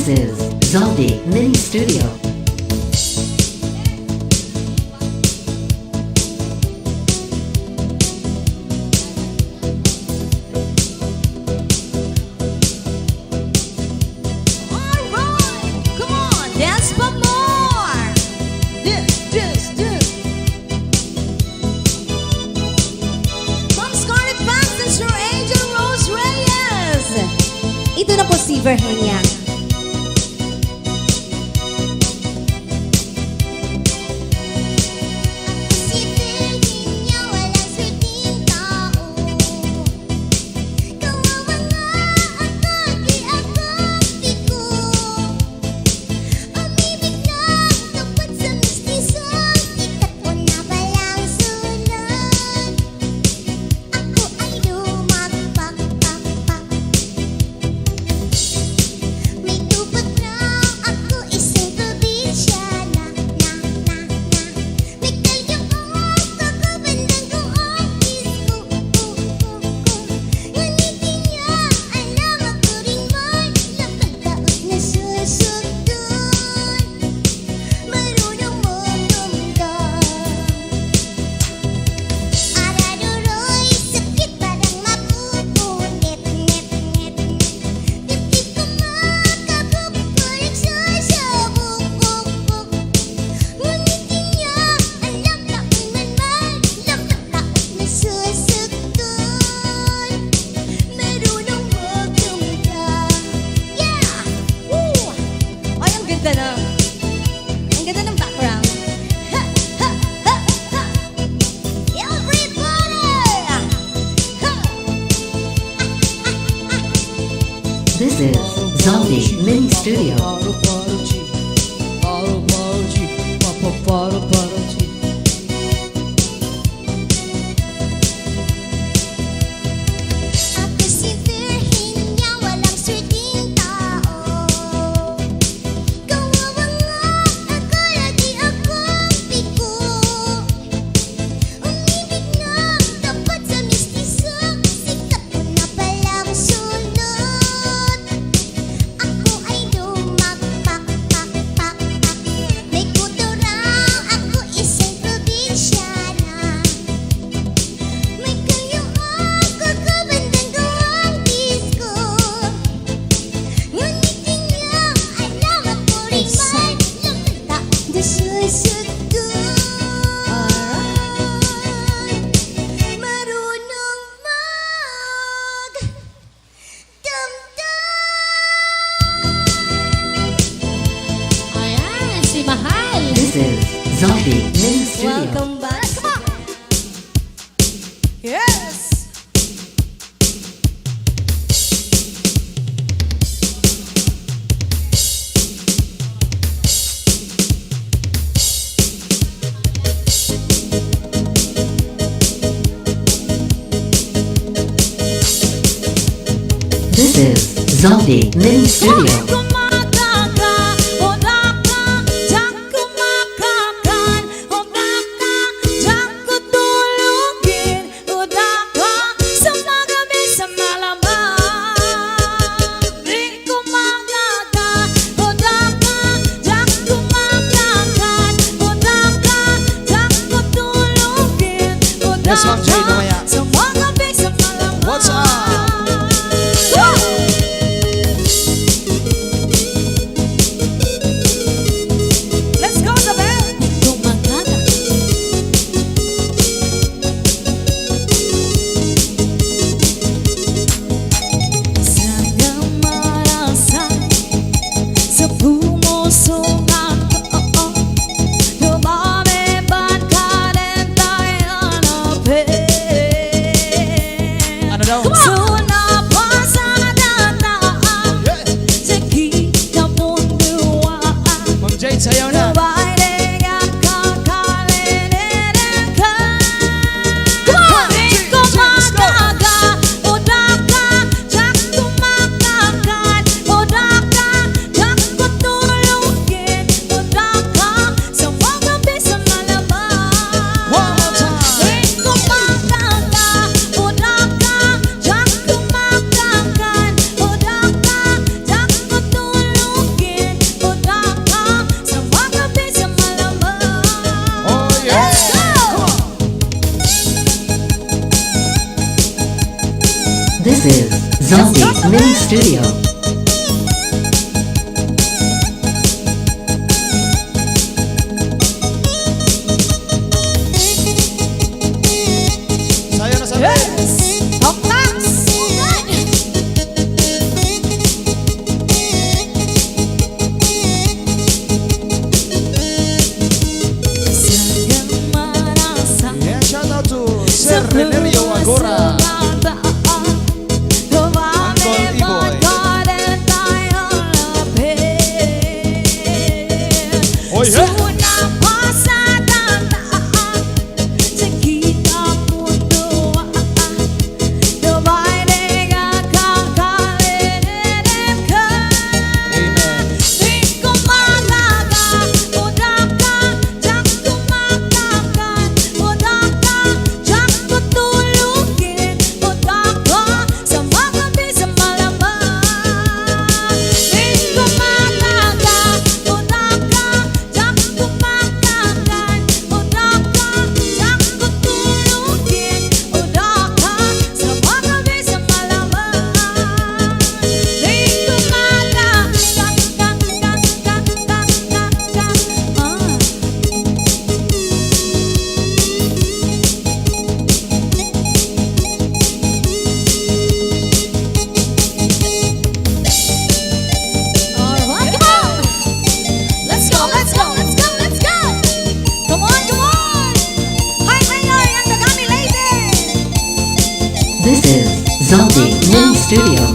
This is Zombie Mini Studio. Alright, come on, dance pa more. This. Ma'am Scarlett Vance and Sir Angel Rose Reyes. Ito na po si Virginia. Si Virginia, walang swerteng tao. Kawawa nga ako, di ako piko. Umibig lang tapat sa mistiso. Ikat ko na palang sunod. Ako ay lumagpakpakpak. May tupat raw ako isang probinsyana. May kalyong kakabandang ko ang disco. Ngunit niya alam ako rin may nakataot na susundon. Marunong magdamdam. Araruroy, sakit parang mapupunit. Dibdib ko makabukburik sasabog. Ngunit niya alam na unman nakataot na susundon. Marunong magdamdam. Yeah! Woo! Ay, ang ganda na. Ang ganda ng background. Ha! Ha! Ha! Ha! Everybody! Ha! This is Zombie Mini Studio. Paro-paro-chi. Ako si Virginia, walang swerteng tao. Kawawa nga ako, lagi akong piko. Umibig lang tapat sa mistiso. Sikat ko na palang sunod. Ako ay lumagpakpakpakpak. May kuto raw ako isang probinsyana. May kalyong kakabandang ko ang disco. Ngunit niya alam ako rin may nakataot na susundon. Marunong magdamdam. Ayan, si Mahal. This is Zombie Mini Studio. Welcome back. Come on. Yes. This is Zombie Mini Studio. Kumakaka, odaka, diyan kumakakan. Odaka, diyan kutulugin. Odaka, sa magabi sa malamang. Di kumakaka, odaka, diyan kumakakan. Odaka, diyan kutulugin. Yes, Ma'am Jay, mamaya. Sa magabi sa malamang. What's up? Let's go, Isabel! Kumakaga. Sana marasay sa pumusungan ko. Dumami ba't ka rin tayo hanapin? Ano daw? Sunapa sa dataan, sige ka munduan. Ma'am Jade, sayaw na. Babaeng ang kakalinin ka. Di kumakaga, odaka, diyan kumakakan. Odaka, diyan kutulugin. Odaka, sa magabi sa malamang. One more time. Di kumakaga, odaka, diyan This is Zombie Mini Studio. Sayo na sabi. Hoktas! Yeah, shout out to Sir Renerio Agora. Uncle Iboy. Oh yeah. Amen. This is Zombie Mini Studio.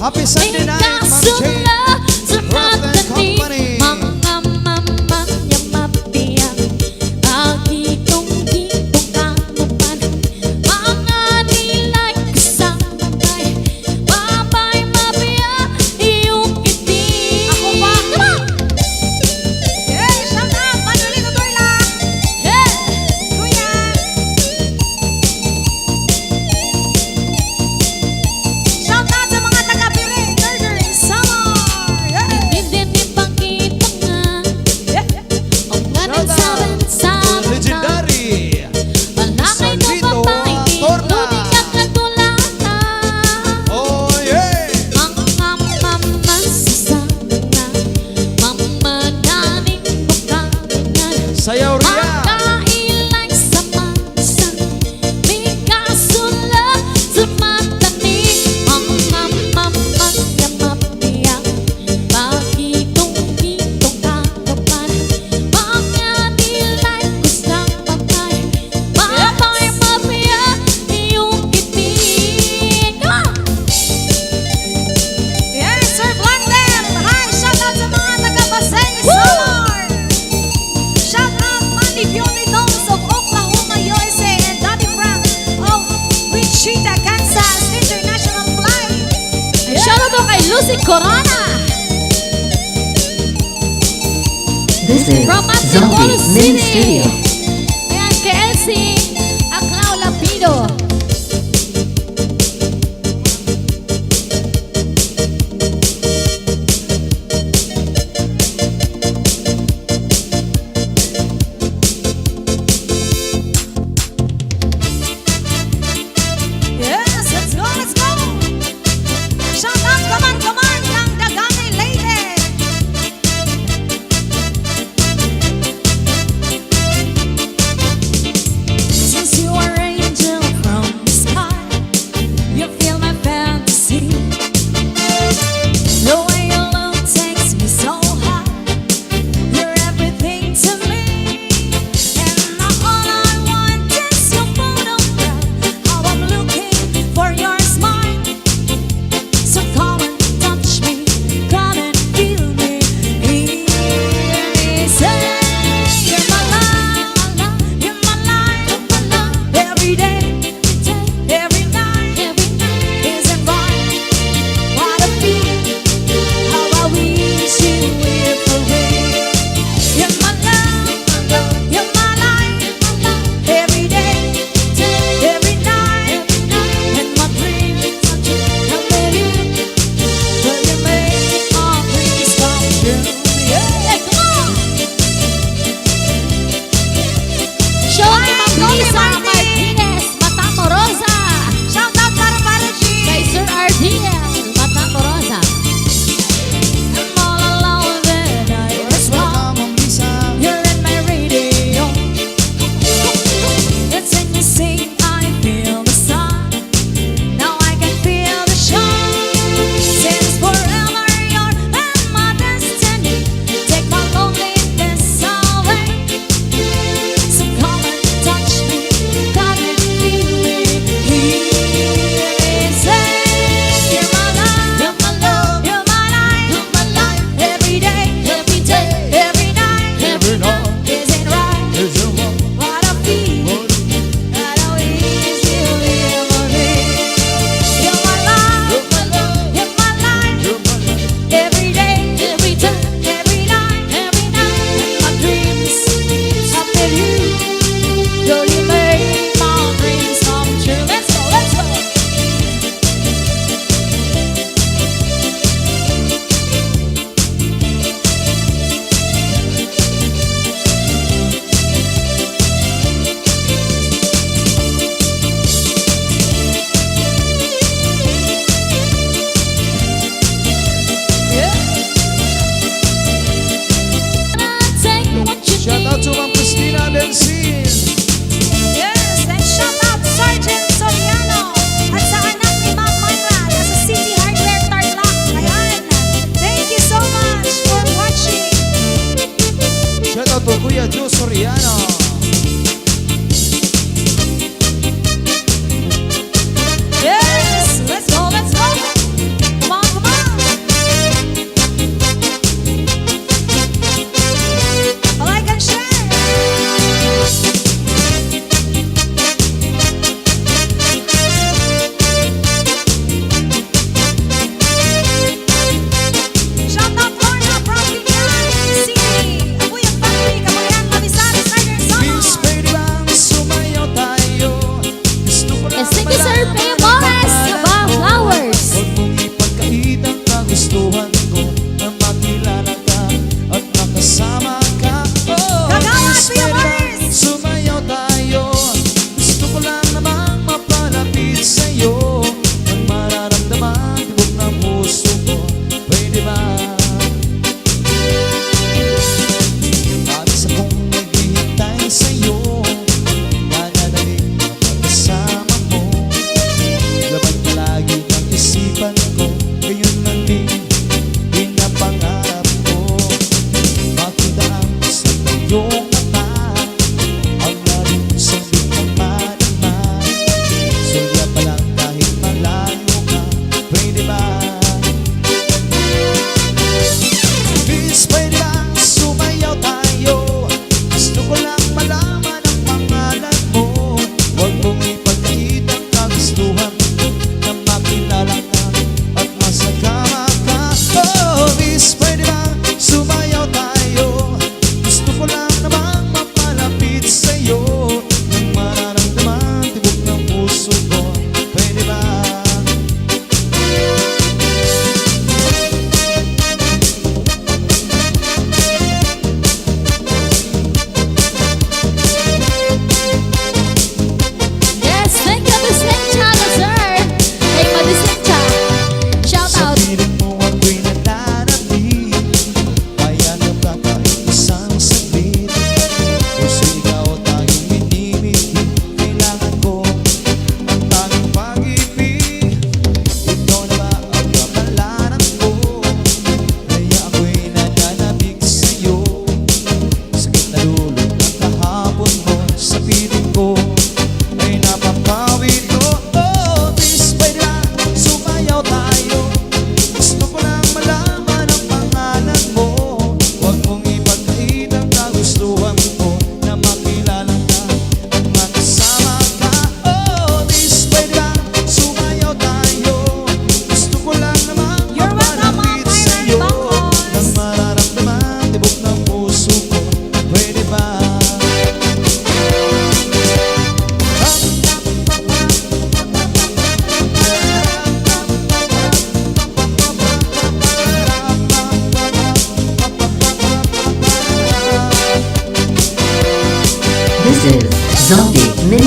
Happy Sunday night, Ma'am Jane. Rock and Company. Legendary. Salvito Torna. Oh yeah. Sayaw Ria. Lucy Corona. This is From Zombie Antipolo Mini City. Studio. Ayan, kay Elsie Aclao Lapido. Yes, let's go, let's go. Shout out, come on, ng Dagami Lady.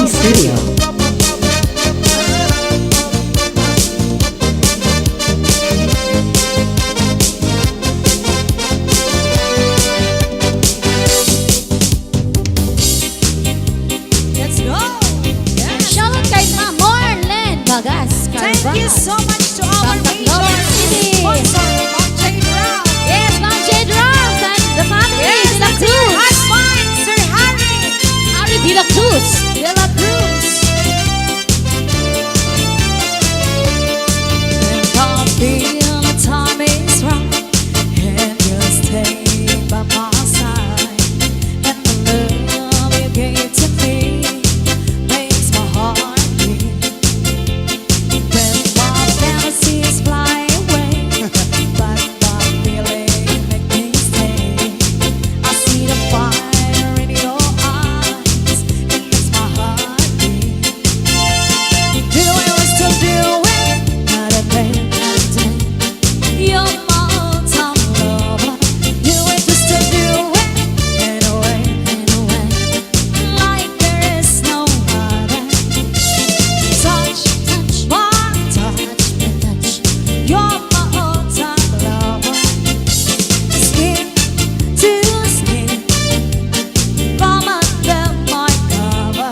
Mini Studio. Let's go! Yes! Shoutout kay Ma'am Marlene Bagas Thank you so much to our From major Tagalog City. sponsor, Ma'am Jane Brown. Yes, Ma'am Jade Rams and the family Yes, de la that's your Cruz. husband, Sir Harry. Ari de la Cruz. De la Cruz. And I feel the time is right, and you'll stay by my side. And the love you gave to me makes my heart beat. When my fantasies fly away, but my feeling make me stay. I see the fire in your eyes, it makes my heart beat. Do it, we still do it, not a day, not a day. You're my all-time lover. Do it, we still do it, anyway, anyway. Like there is no other. Touch, touch, my touch, my touch. You're my all-time lover. Skin to skin, come under my cover.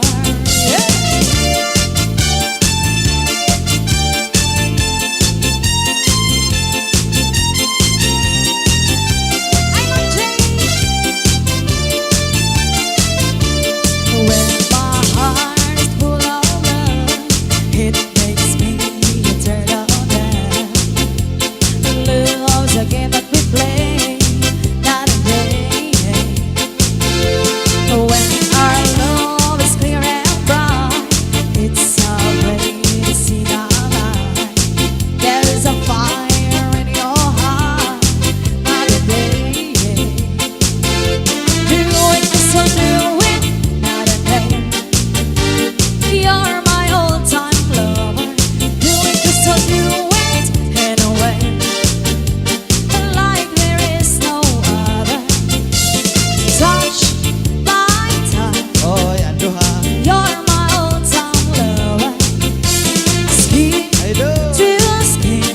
Yeah. I'm on Jane. When my heart is full of love, it makes me turn on down. Love's a game that we play, not a day. When our love is clear and bright, it's a place in our life. There's a fire in your heart, not a day. Do it, so do it, not a day. You're my all-time lover. Do it, so do it, anyway. Like there is no other. Touch by touch, Oy, ano ha? you're my all-time lover. Skin I do. to skin,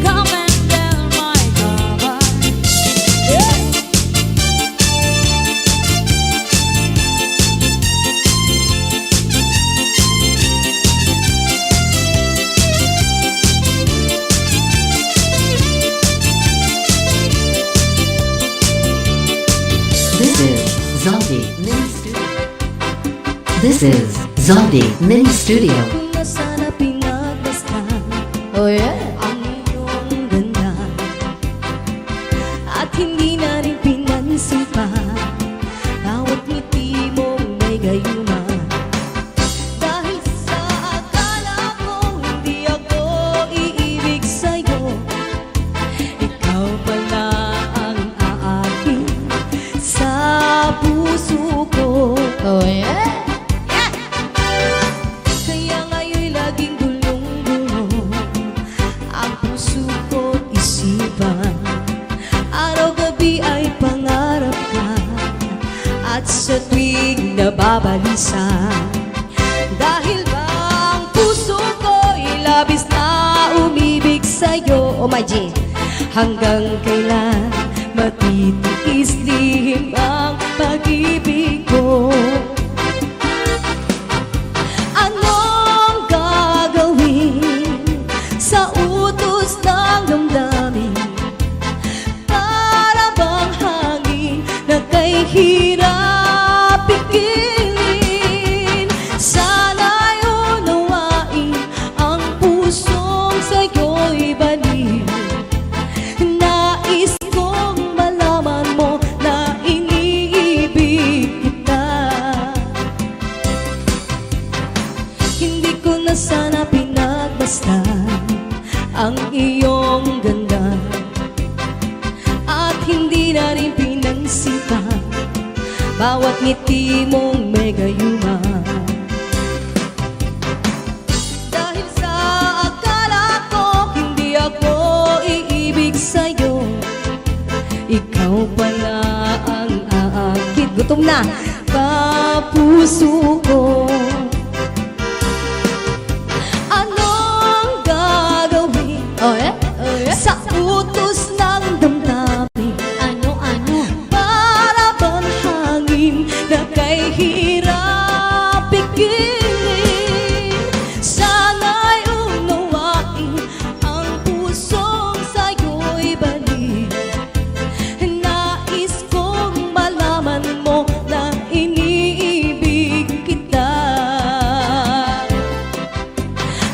come under my cover. Yeah. This is Zombie Mini Studio. This is Zombie Mini Studio. Kung nasana pinagmasdan Oh yeah. ang iyong ganda at hindi na rin pinansin pa bawat ngiti mong may gayuma. Dahil sa akala ko hindi ako iibig sa'yo, ikaw pala ang aakin sa puso ko. Oh yeah. Kaya ngayon'y laging gulong-gulo ang puso ko't isipan. Araw-gabi ay pangarap ka at sa tuwing nababalisa. Dahil ba ang puso ko'y labis na umibig sa'yo, oh my G, hanggang kailan matitiis lihim ang pag-ibig ko? Anong gagawin sa utos ng damdamin? Para bang hangin na kay hirap pigilin? Sana'y unawain ang pusong sa'yo'y baliw. Nais kong malaman mo na iniibig kita. Hindi ko na sana pinagmasdan ang iyong ganda at hindi na rin pinansipan bawat ngiti mong may gayuma. Dahil sa akala ko hindi ako iibig sa'yo, ikaw pala ang aakit. gutom na. Kapuso ko, anong gagawin sa utos ng damdamin? Ano? Para bang hangin na kay hirap pigilin? Sana'y unawain ang pusong sa'yo'y balik. Nais kong malaman mo na iniibig kita.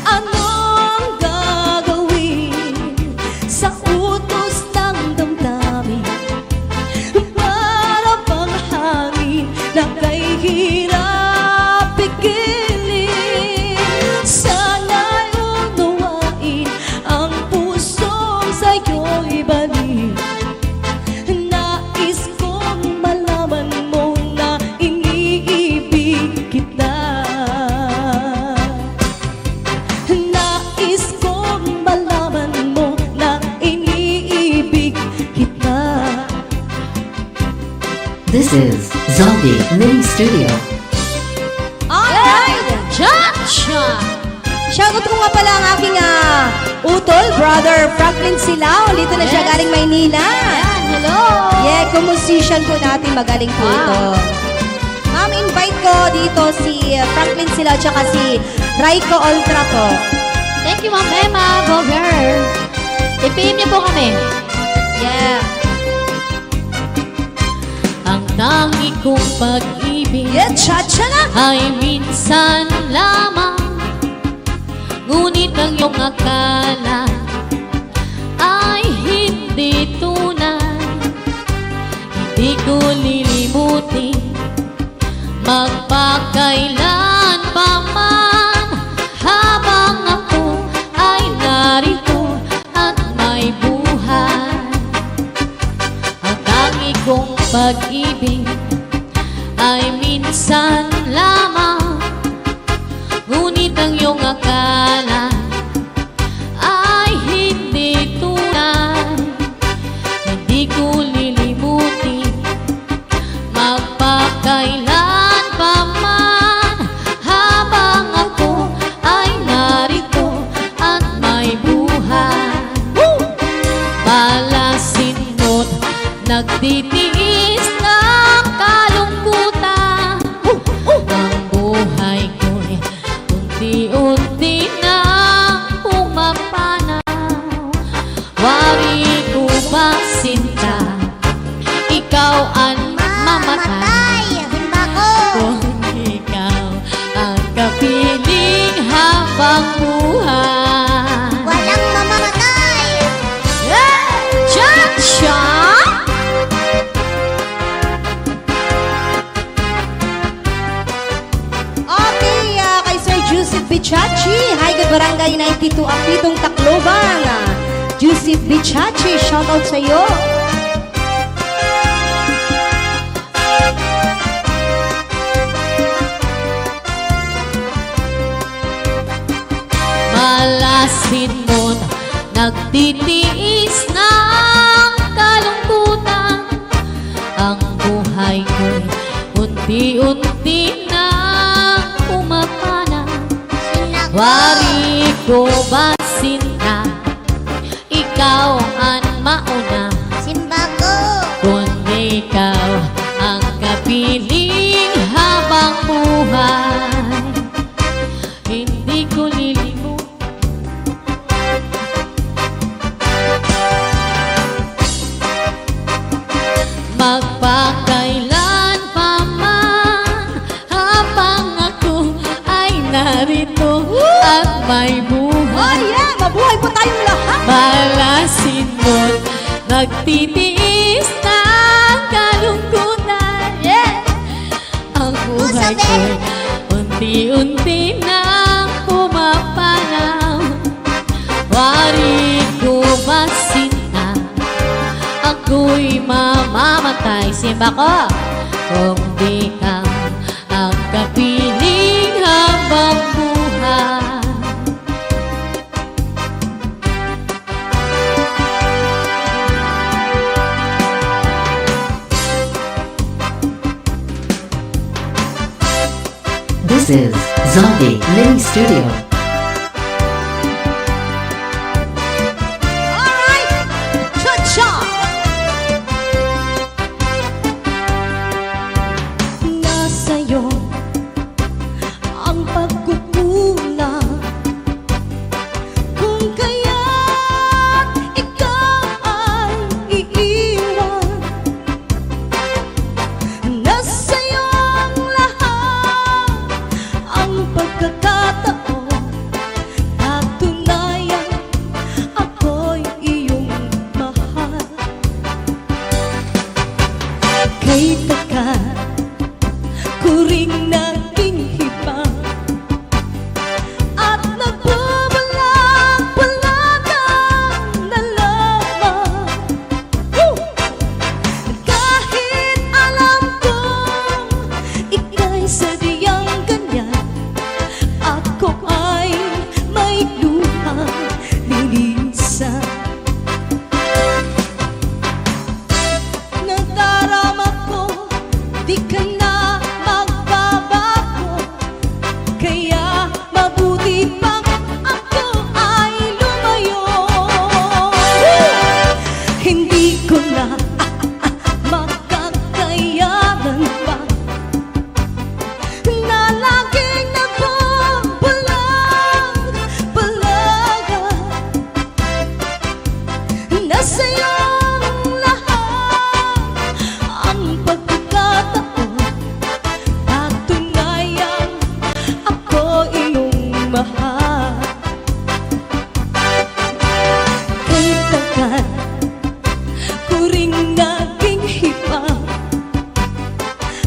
Anong gagawin sa utos ng damdamin? Para bang hangin na kay hirap pigilin? Sana'y unawain ang pusong sa'yo'y balik. Nais kong malaman mo na iniibig kita. Nais kong malaman mo na iniibig kita. This is Zombie Mini Studio. Alright! Cha-cha! Shoutout ko nga pala ang aking utol, brother Franklin Silao. Dito na siya Yes. galing Maynila. Yan, hello! Yeah, kumusician po natin magaling po Wow. ito. Ma'am, invite ko dito si Franklin Silao tsaka si Raiko Ultra po. Thank you, Ma'am Emma. Go girl! I-PM niyo po kami. Yeah. Ang tangi kong pag-ibig Yeah, cha-cha na! ay minsan lamang. Ngunit ang iyong akala ay hindi tunay. Hindi ko lilimutin magpakailan pa man, habang ako ay narito at may buhay. Ang tangi kong pag-ibig ay minsan lamang. Ngunit ang iyong akala ay hindi tunay. Hindi ko lilimutin magpakailan pa man, habang ako ay narito at may buhay. Palasin mo't nagtitiis ng kalungkutan. Ang buhay ko'y unti-unti na pumapanaw. Wari ko ba sinta, ikaw ang mamatay. Kung ikaw ang kapiling habang buhay. Walang mamamatay! Cha-cha! Okay, kay Sir Joseph Bichachi. Hi, good barangay 92 ang pitong Tacloban. Joseph Bichachi, shoutout sa iyo. Malasin mo't nagtitiis ng kalungkutan. Ang buhay ko'y unti-unti na pumapana. Wari ko ba sinta, ikaw ang mauna. Kung ikaw ang kapiling habang buhay, hindi ko lilimot. Magpakailan pa man, habang ako ay narito at may Oh buhay. yeah, mabuhay po tayong lahat. Palasin mo't nagtitiis ng kalungkutan. Yeah! Ang buhay ko'y unti-unti nang pumapanaw. Wari ko ba sinta, ako'y mamamatay. Simba ko, kung di ka ang kapiling habang buhay. This is Zombie Mini Studio. Alright! Cha-cha! Nasa'yo ang pagkukulang, kung kaya't ikaw ay iiwan. Nasa'yo ang lahat, ang pagkakataon, patunayan ako'y iyong mahal. Kay takat ko ring naging hibang at nagbabalag-balagan na lamang. Kahit alam kong ika'y sadyang ganyan, ako ay may luhang lilisan. Nadarama ko, di ka na magbabago, kaya mabuti pang ako ay lumayo. Hindi ko na makakayanan pa na laging nagbabalag-balagan. Nasa'yo ang lahat, ang pagkakataon, patunayan ako iyong mahal. Kay takat ko ring naging hibang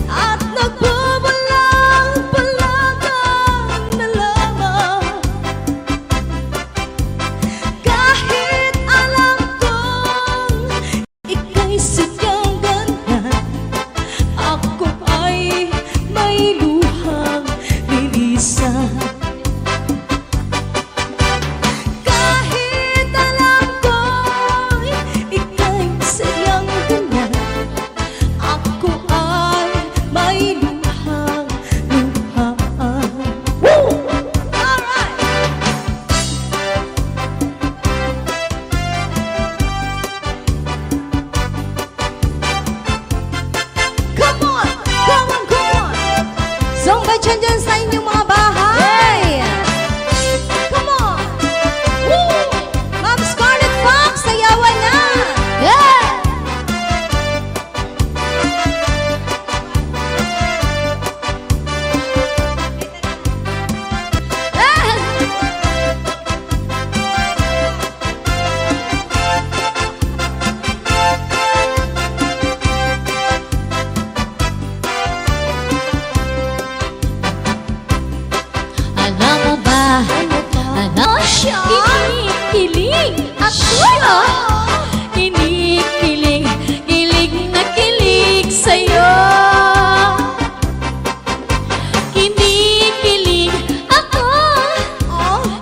at nagbabalag-balagan na lamang. Kahit alam kong ika'y sadyang ganyan, ako ay may luhang lilisan. Kahit alam kong ika'y sadyang ganyan, ako ay may luhang. Alright! Come on! Come on! Come on! Zumba dyan sa inyong mga bahay! Come on! Woo! Ma'am Scarlett Fox, sayawan na! Yeah! Alam mo ba? Alam siya? Kinikilig ako. Kinikilig, kilig na kilig sa'yo. Kinikilig ako.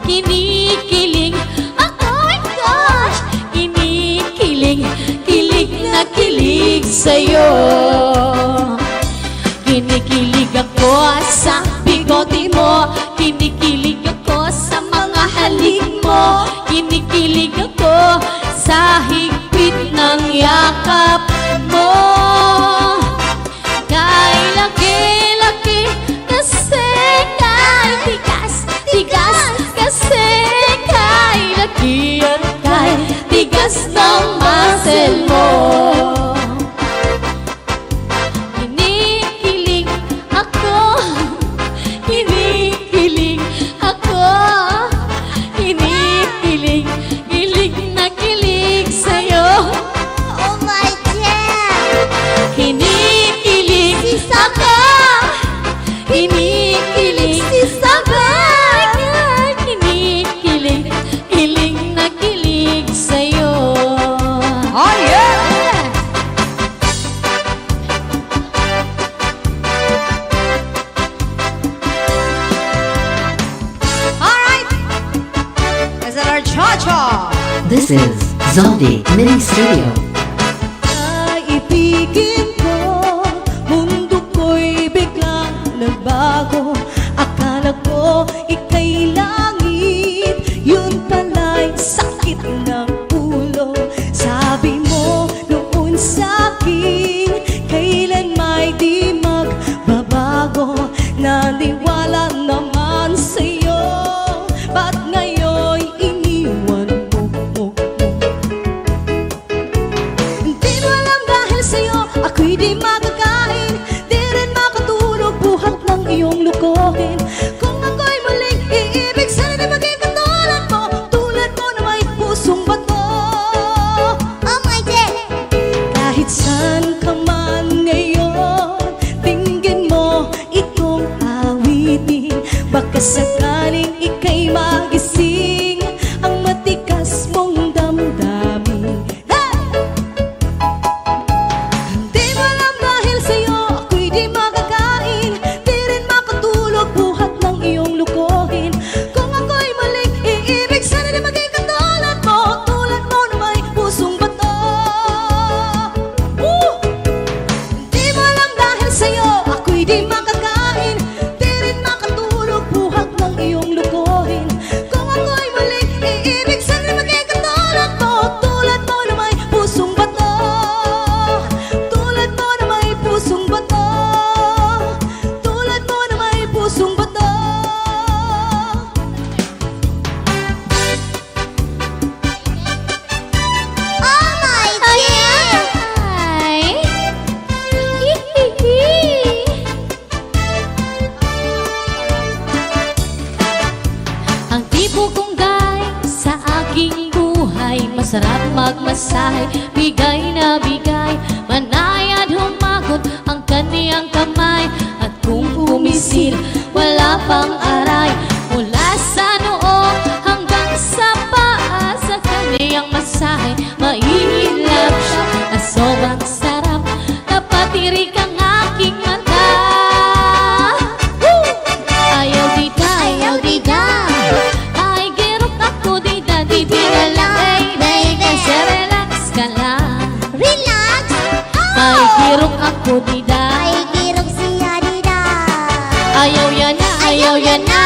Kinikilig ako. My gosh! Kinikilig, kilig na kilig sa'yo. Kinikilig ako sa bigote mo. Kinikilig ako sa mga halik mo. Kinikilig ako sa higpit ng yakap mo. Kay laki-laki kasi kay tigas kasi kay laki at kay tigas ng muscle mo. Kinikilig ako, kinikilig ako, kinikilig, kilig na kilig sa'yo. Oh my God! Kinikilig ako, kinikilig ako, kinikilig, kilig na kilig sa'yo. Oh yeah! Alright! Is that our cha-cha? This is Zombie Mini Studio. Naibigin ko, mundo ko'y biglang nagbago. Akala Baka sakaling ika'y magising ang matikas mong damdamin. Hey! Di mo alam dahil sa'yo ako'y di makakain, di rin makatulog buhat ng iyong lukuhin. Kung ako'y maling iibig, sana di maging katulad mo, tulad mo na may pusong bato. Di mo alam dahil sa'yo ako'y di makakain, di rin makatulog buhat ng iyong lukuhin. Kung ako'y maling iibig, sana di maging katulad mo, tulad mo na may pusong bato. Tulad mo na may pusong bato, tulad mo na may pusong bato. Oh my God! Ang tipo kong guy sa aking buhay, masarap magmasahe, bigay na bigay, manayad humagod ang kaniyang kamay. At kung pumisil, wala pang aray, mula sa noo hanggang sa paa, sa kaniyang masahe, maihilap siya na sobrang sarap, napatirik ang aking mata. Ayaw dita, ayaw dita, ay girok ako dita, dita na lang, baby, kasi relax ka lang. Relax! Ay girok ako dita, Ay, girok siya nila. ayaw yan na,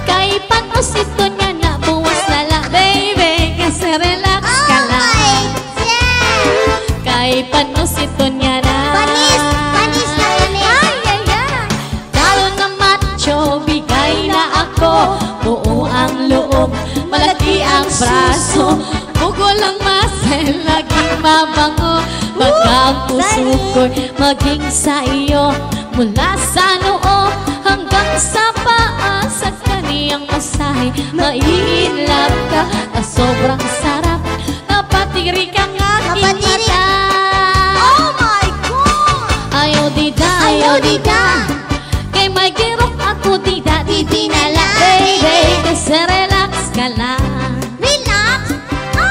kay panos ito niya na, buwas na lang, baby, kasi relax ka lang. Kay panos ito niya na, Panis na panis. ay, ay, ay. Lalo na macho, bigay na ako, buo ang loob, malaki ang braso, bugol ang muscle, laging mabango, baka ang puso ko'y maging sa iyo, mula sa noo hanggang sa paa, sa kaniyang masahe, maiinlove ka, na sobrang sarap, napatirik ang aking Napatirik. mata. Oh my God! Ayaw dida, kay may girok ako dida, di na lang, baby, kasi relax ka lang. Relax!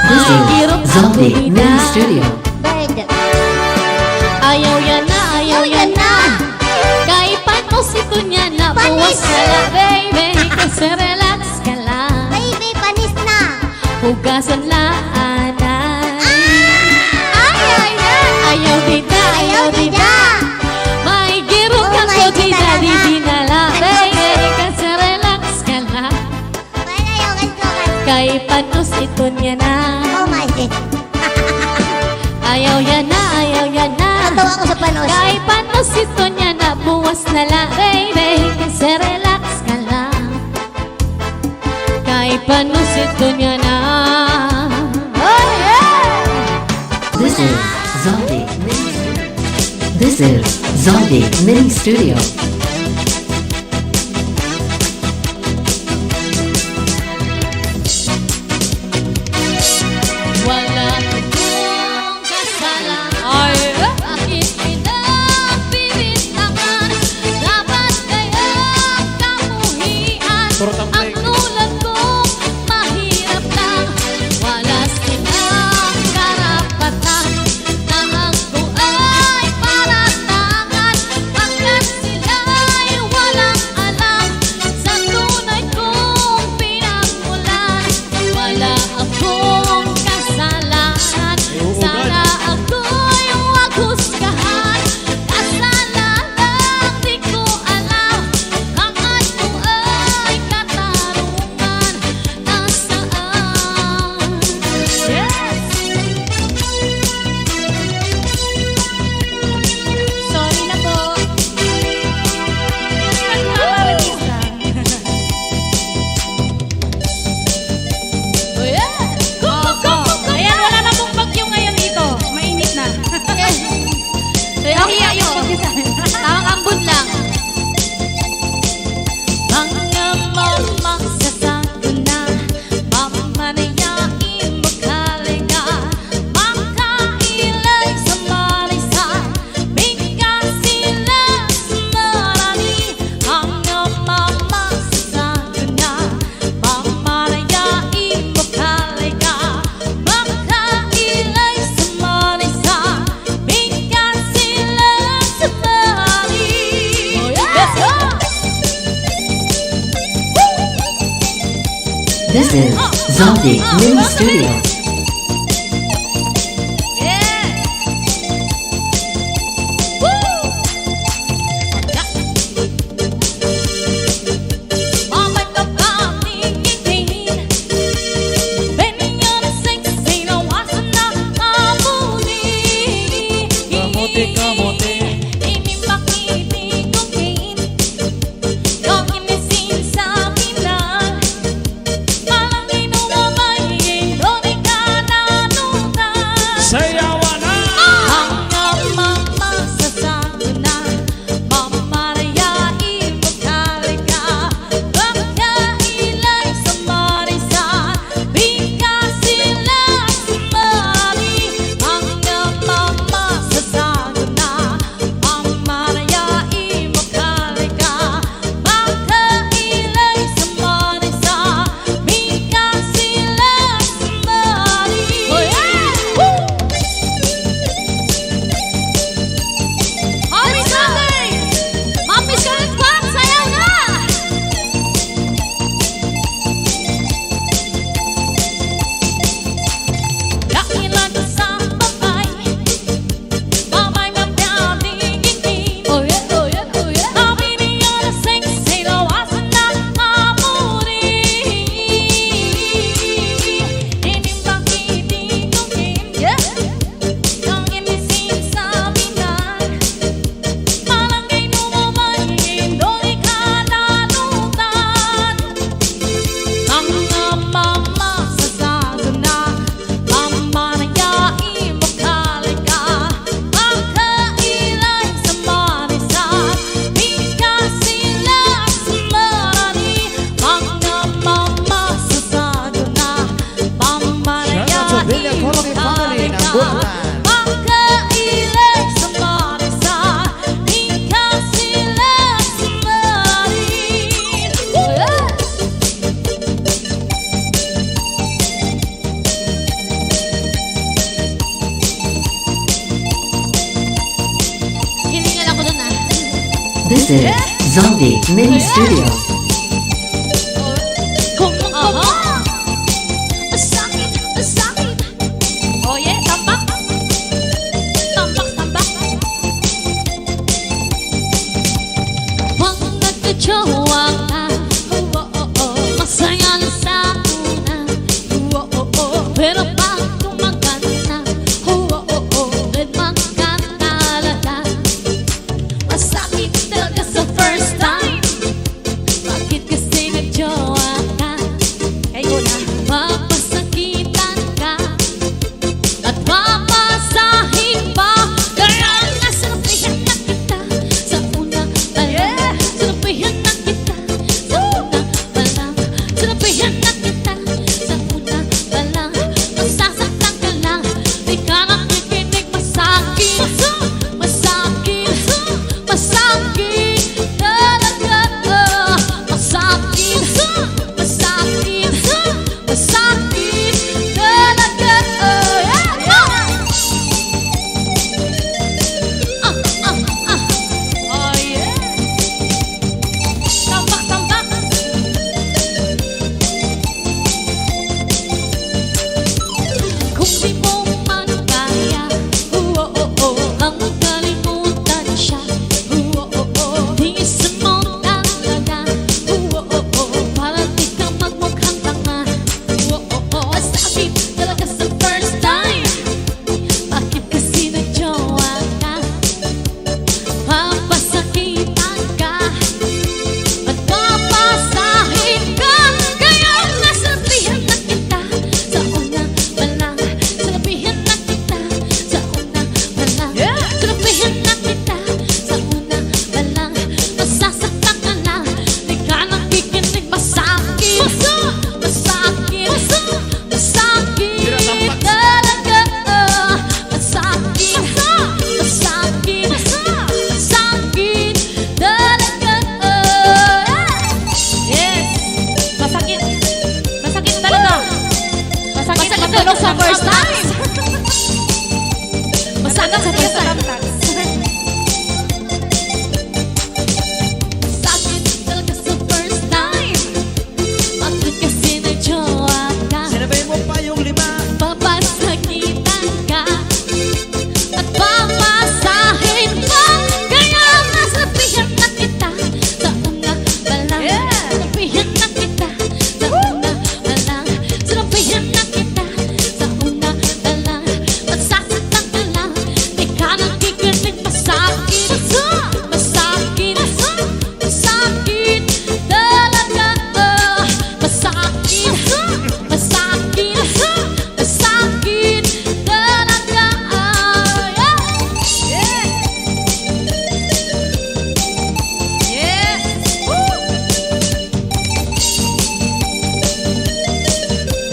This May girok is ako Zombie dida, Mini Studio. Bird. ayaw yan na, kay panos ito niya na, Panis. buwas ka lang, baby, kasi relax ka lang. Baby, panis na. Hugasan laanay, ay, ayaw dida, may girok Oh ako my dida, God, di na lang, baby, kasi relax ka lang. Kay panos ito niya na, Oh my God. ayaw yan na, Natawa ko sa panos. kay panos ito niya na, buwas na lang, baby, kasi relax ka lang. Kay panos ito niya na, oh yeah! This is Zombie Mini Studio. This is Zombie Mini Studio. Wala akong kasalanan, bakit pinagbibitangan? Dapat kayang kamuhian ang tulad kong mahirap lang. Wala silang karapatan na ako ay paratangan, pagkat sila'y walang alam sa tunay kong pinagmulan. Wala akong kasalanan, sana ako'y huwag husgahan. Kasalanan di ko alam, ang ako ay This is Zombie Mini Studio. Kamote sayawan na. This is Zombie Mini Studio. Jowa ka, masaya na sa una, pero pag tumagal na, red magkakalaga. Masakit talaga sa first time,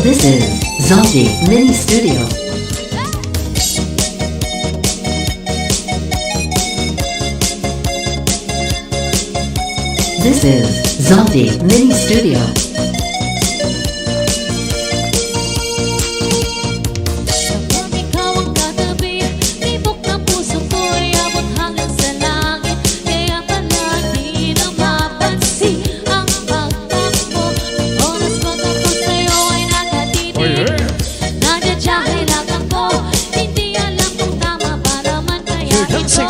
This is Zombie Mini Studio. This is Zombie Mini Studio. Kapag ikaw ang katabi, tibok ng puso ko'y abot hanggang sa langit. Kaya palagi na mapansin ang pagtakbo. Ang oras ko tapos sa'yo ay nakatitig. Nagdadyahe lang ako, hindi alam kung tama ba naman kaya ito.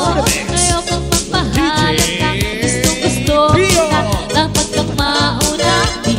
Ayokong magpahalang ka, gustong gusto kita. Dapat kang mauna, di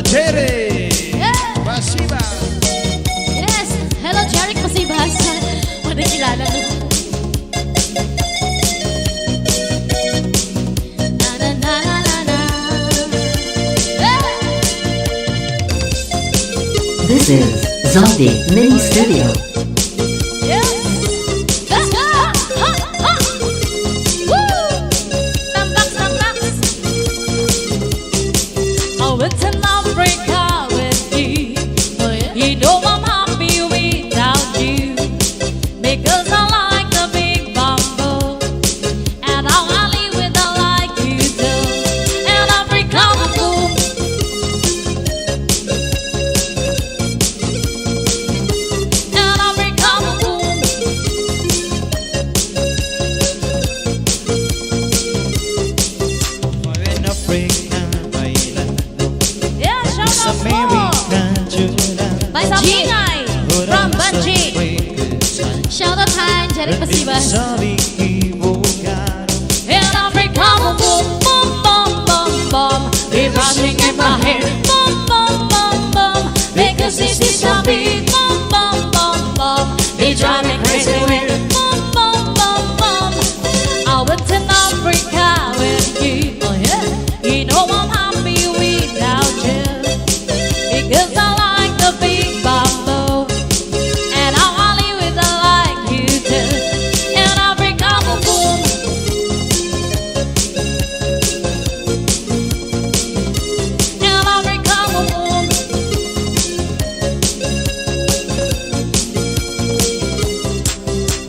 Jerry Yeah. Pasiba. Yes! Hello, Jeric Masibas. Ano kilala mo? Na na na na na na. Yeah. This is Zombie Mini Studio. Yeah. Let's go! Ha, ha. Woo! Tambak, tambak. I went to Africa with you. You know I'm happy without you. Because I like the big bamboo. And I want to live with I like you too. And Africa boom. And Africa boom. In Africa, bailando. Yeah, shout Sa out po. America, Julan. By Jingay from Banjing. Shout out hi, Jeric Masibas. Sabi equivocado. In Africa, boom, boom, boom, boom, boom, boom. Be rushing in my head, boom, boom, boom, boom. Because this is a beat, boom, boom, boom, boom. They drive me crazy with boom, boom, boom, boom. I went to Africa with you, oh yeah. You know I'm happy without you. Because I like the big bamboo. And I want to live with I like you too. In Africa, boom, boom. In Africa, boom, boom.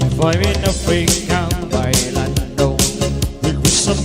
If I'm in Africa, bailando. With some